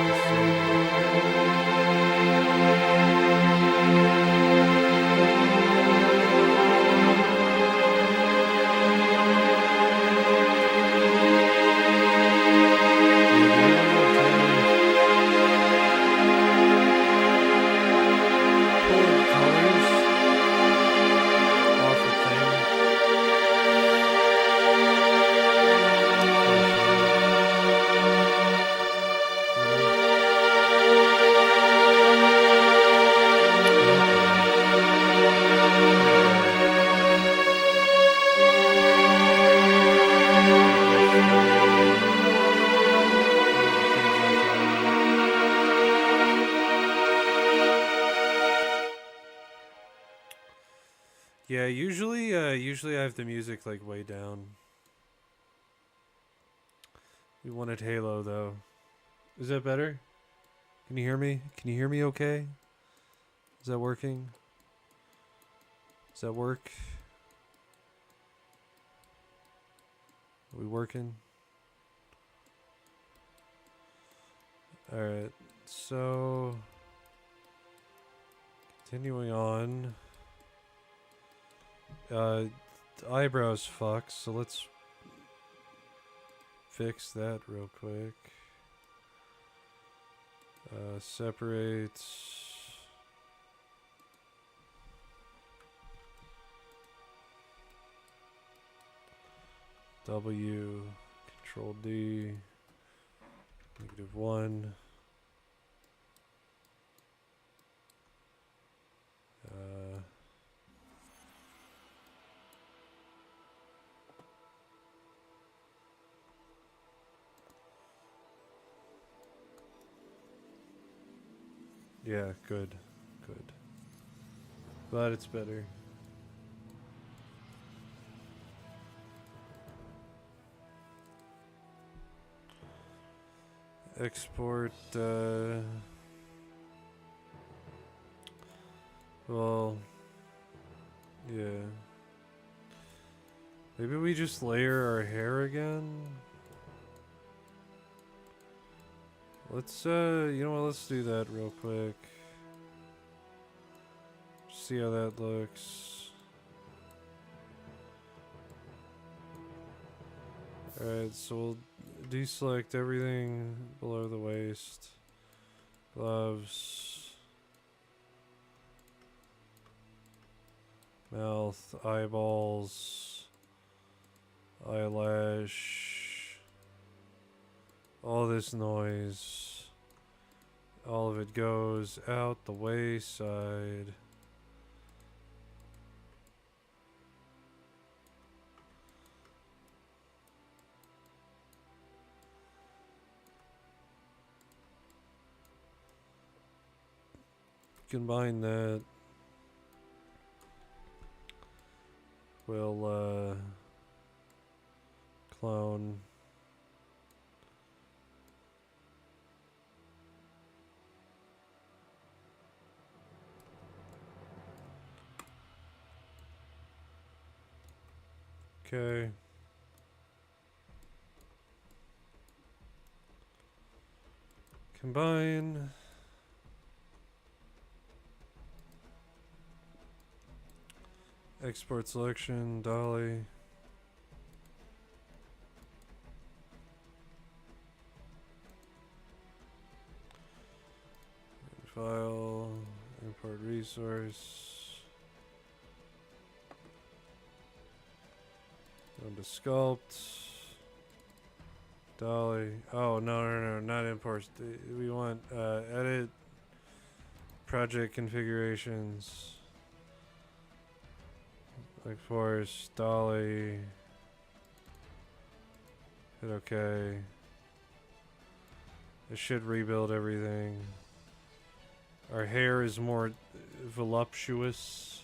to save it. Yeah, usually I have the music like way down. We wanted Halo though. Is that better? Can you hear me? Can you hear me okay? Is that working? Does that work? Are we working? Alright, so continuing on. Eyebrows fucked, so let's fix that real quick. Separate. W, Control D, -1. Yeah, good. Glad it's better. Export, well, yeah. Maybe we just layer our hair again? Let's, you know what, let's do that real quick. See how that looks. Alright, so we'll deselect everything below the waist. Gloves. Mouth, eyeballs. Eyelash. All this noise. All of it goes out the wayside. Combine that. We'll clone. Okay. Combine. Export selection, dolly. File, import resource. Go to sculpt. Dolly. Oh, no, not import. We want edit project configurations. Like force, dolly. Hit OK. It should rebuild everything. Our hair is more voluptuous.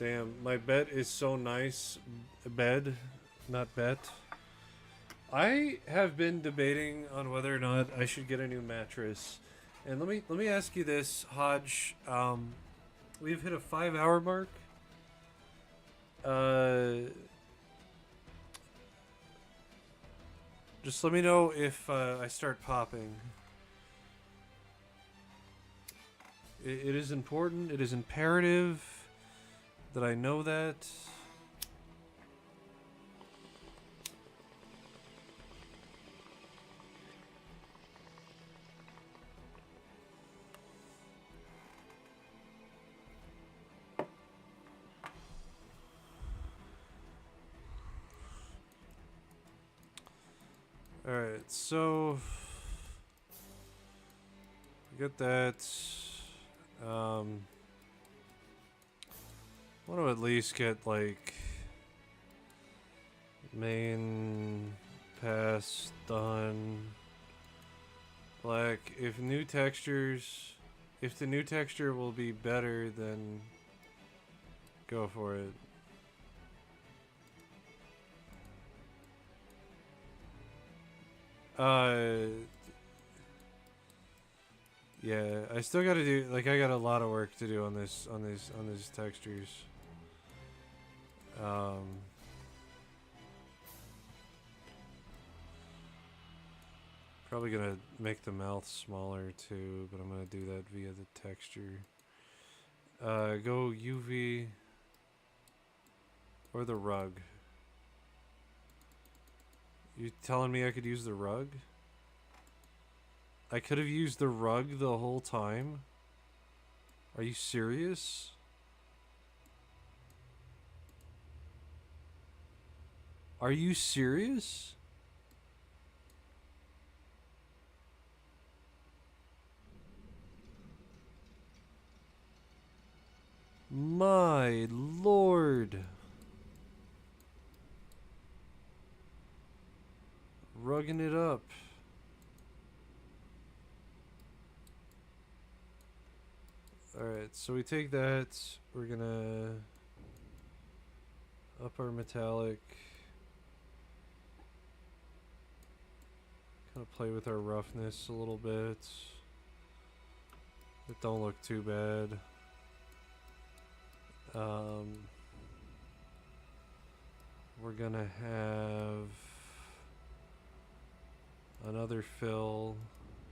Damn, my bet is so nice. Bed, not bet. I have been debating on whether or not I should get a new mattress. And let me ask you this, Hodge. We've hit a 5-hour mark. Just let me know if I start popping. It is important. It is imperative that I know that. Alright, so get that. Want to at least get like main pass done. Black. If the new texture will be better, then go for it. Yeah, I still gotta do, like, I got a lot of work to do on these textures. Probably gonna make the mouth smaller too, but I'm gonna do that via the texture. Go UV or the rug. You telling me I could use the rug? I could have used the rug the whole time? Are you serious? Are you serious? My lord. Rugging it up. Alright, so we take that. We're gonna up our metallic. Kind of play with our roughness a little bit. It don't look too bad. We're gonna have another fill.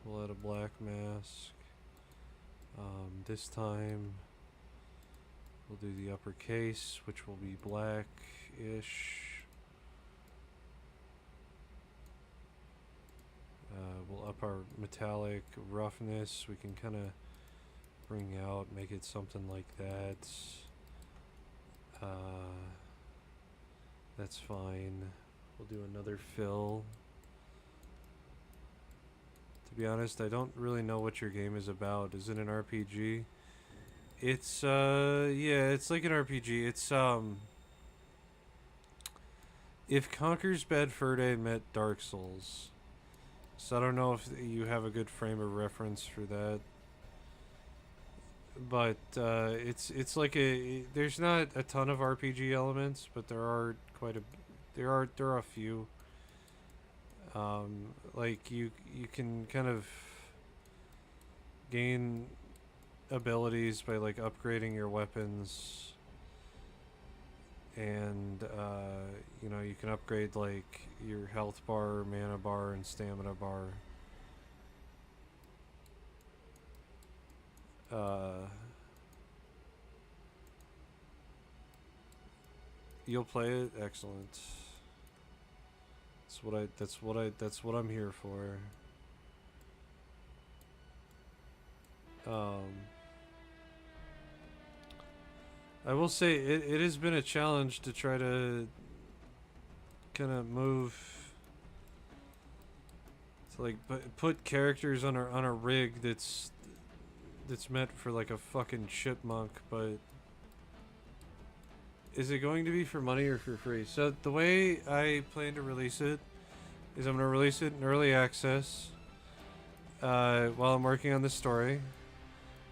We'll add a black mask. This time we'll do the uppercase, which will be black-ish. We'll up our metallic roughness. We can kind of bring out, make it something like that. That's fine. We'll do another fill. To be honest, I don't really know what your game is about. Is it an RPG? It's yeah, it's like an RPG. It's if Conker's Bad Fur Day met Dark Souls. So I don't know if you have a good frame of reference for that. But it's like there's not a ton of RPG elements, but there are there are a few. Like you can kind of gain abilities by like upgrading your weapons, and you know, you can upgrade like your health bar, mana bar, and stamina bar. You'll play it? Excellent. That's what I'm here for. I will say it has been a challenge to try to kind of move to like put characters on a rig that's meant for like a fucking chipmunk, but is it going to be for money or for free? So the way I plan to release it is I'm going to release it in early access while I'm working on this story.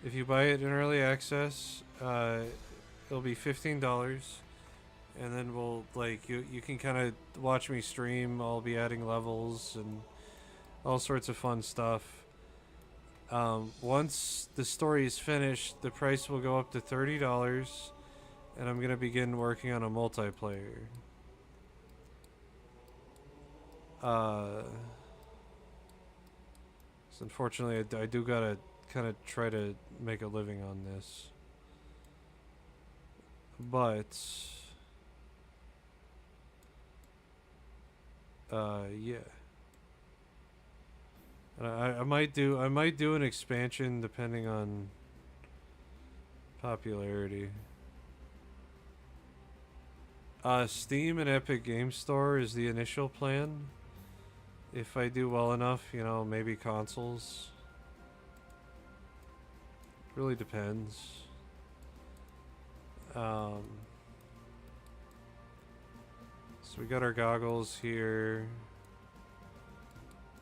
If you buy it in early access, It'll be $15, and then we'll like you can kind of watch me stream. I'll be adding levels and all sorts of fun stuff. Once the story is finished, the price will go up to $30, and I'm gonna begin working on a multiplayer. So unfortunately, I do gotta kind of try to make a living on this. But yeah. And I might do an expansion depending on popularity. Steam and Epic Game Store is the initial plan. If I do well enough, you know, maybe consoles. Really depends. So we got our goggles here.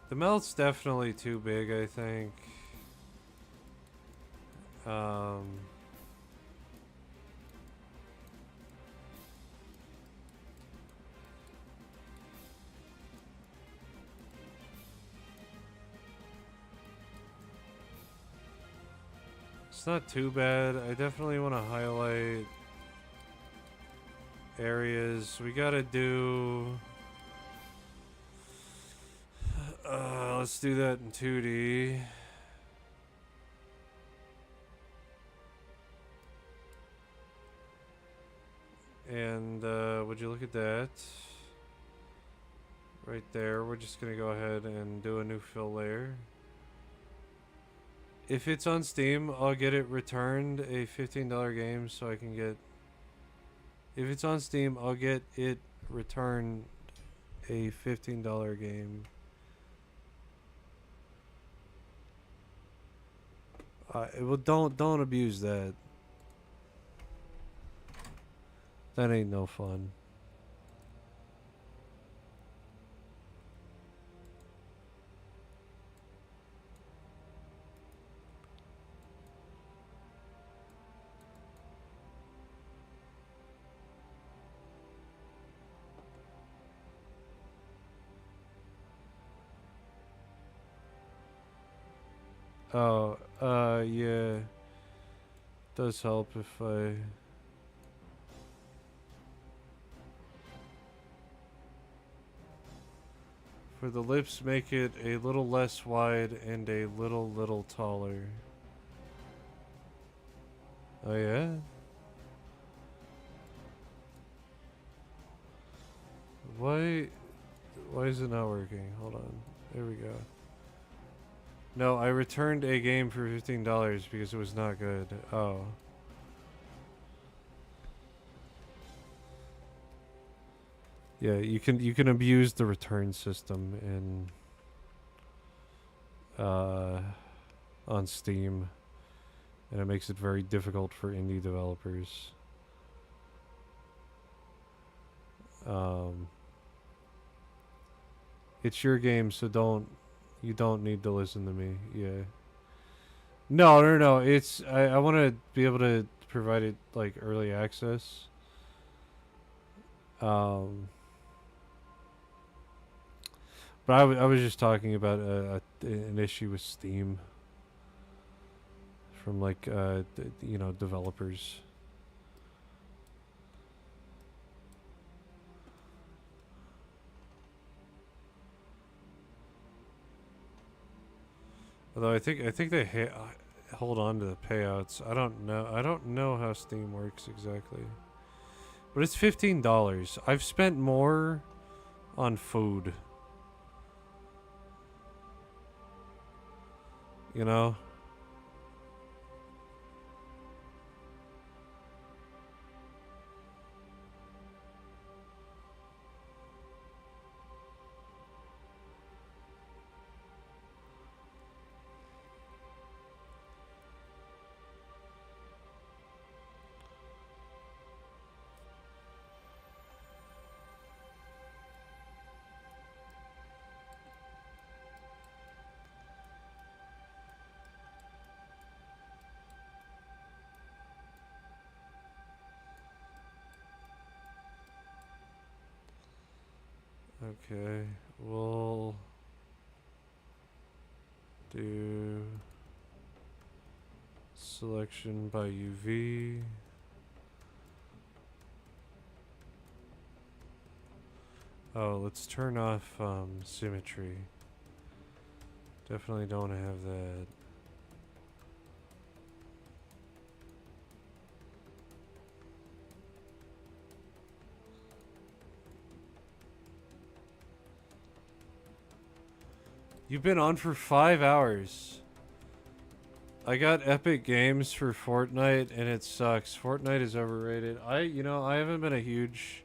The melt's definitely too big, I think. It's not too bad. I definitely want to highlight areas. We gotta do... let's do that in 2D. And would you look at that? Right there. We're just gonna go ahead and do a new fill layer. If it's on Steam, I'll get it returned a $15 game so I can get... If it's on Steam, I'll get it returned a $15 game. Well, don't abuse that. That ain't no fun. Oh, yeah. Does help if I... For the lips, make it a little less wide and a little taller. Oh, yeah? Why is it not working? Hold on. There we go. No, I returned a game for $15 because it was not good. Oh. Yeah, you can abuse the return system in on Steam, and it makes it very difficult for indie developers. It's your game, so you don't need to listen to me. Yeah. No. It's I want to be able to provide it like early access. But I was just talking about an issue with Steam from like you know, developers. Although I think they hold on to the payouts. I don't know how Steam works exactly. But it's $15. I've spent more on food. You know? Okay, we'll do selection by UV. Oh, let's turn off symmetry. Definitely don't have that. You've been on for 5 hours. I got Epic Games for Fortnite and it sucks. Fortnite is overrated. I haven't been a huge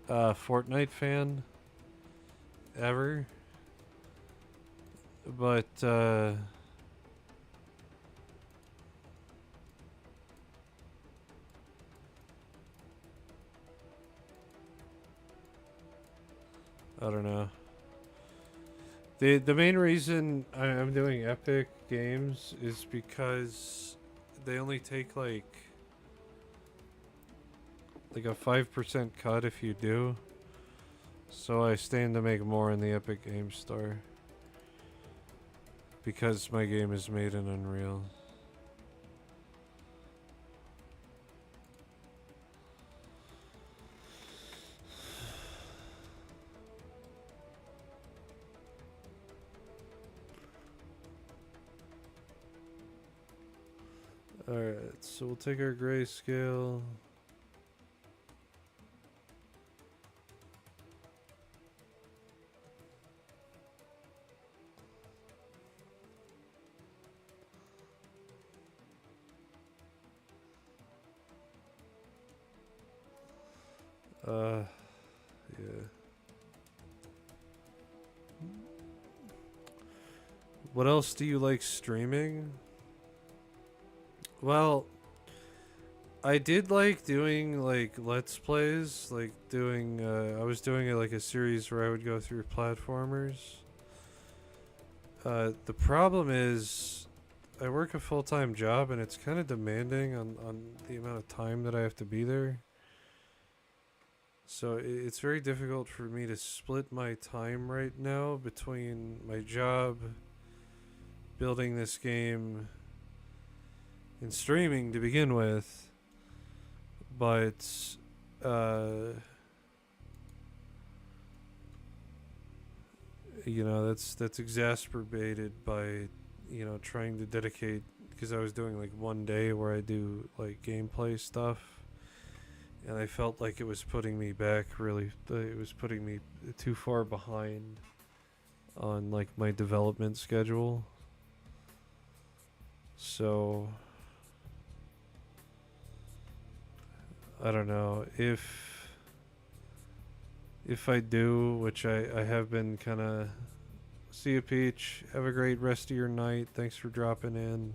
Fortnite fan ever. But I don't know. The main reason I'm doing Epic Games is because they only take like a 5% cut if you do. So I stand to make more in the Epic Games Store. Because my game is made in Unreal. Alright, so we'll take our grayscale. Yeah. What else do you like streaming? Well, I did like doing like Let's Plays, like doing, I was doing like a series where I would go through platformers. The problem is I work a full-time job and it's kind of demanding on the amount of time that I have to be there. So it's very difficult for me to split my time right now between my job, building this game, and streaming to begin with. But that's exacerbated by trying to dedicate, because I was doing like one day where I do like gameplay stuff. And I felt like it was putting me back it was putting me too far behind on like my development schedule. So I don't know if I do, which I have been kind of. See you, Peach. Have a great rest of your night. Thanks for dropping in.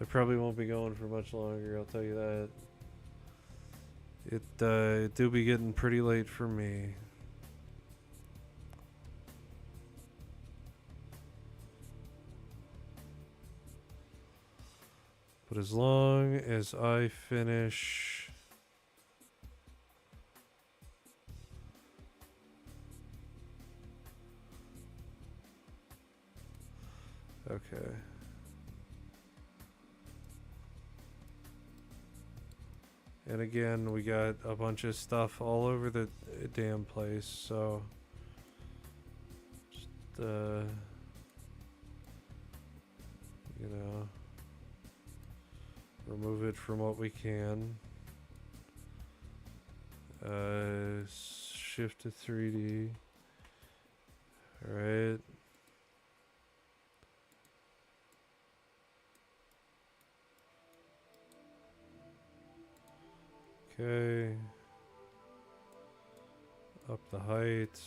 I probably won't be going for much longer, I'll tell you that. It do be getting pretty late for me. But as long as I finish... Okay. And again, we got a bunch of stuff all over the damn place, so just remove it from what we can. Shift to 3D. All right. Okay. Up the height.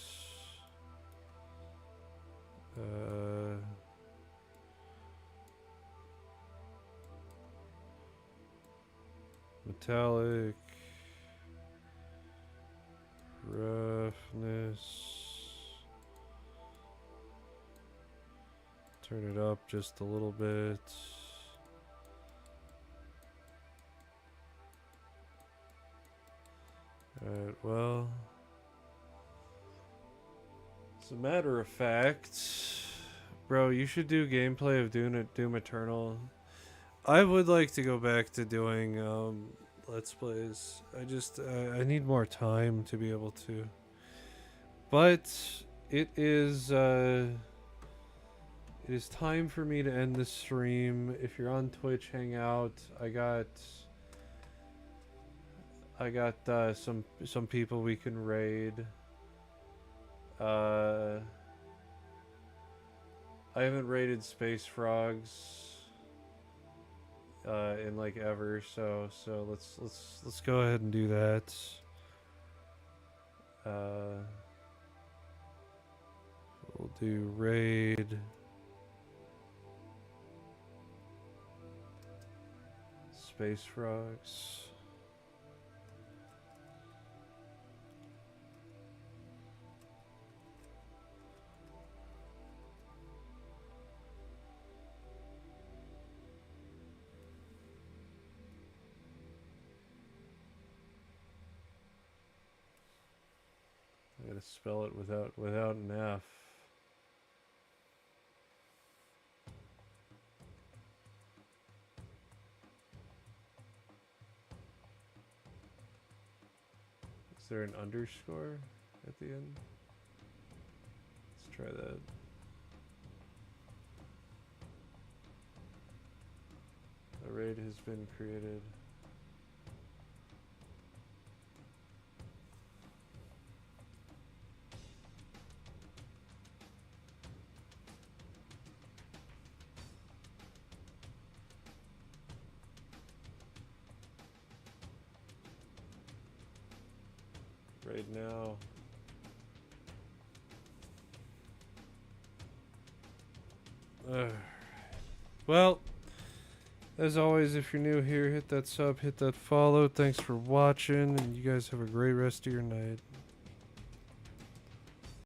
Metallic. Roughness. Turn it up just a little bit. Alright, well, As a matter of fact, bro, you should do gameplay of Doom Eternal. I would like to go back to doing Let's Plays. I need more time to be able to. But it is time for me to end this stream. If you're on Twitch, hang out. I got some people we can raid. I haven't raided Space Frogs in like ever, so let's go ahead and do that. We'll do raid Space Frogs. I gotta spell it without an F. Is there an underscore at the end? Let's try that. A raid has been created. Right now. Well, as always, if you're new here, hit that sub, hit that follow. Thanks for watching, and you guys have a great rest of your night.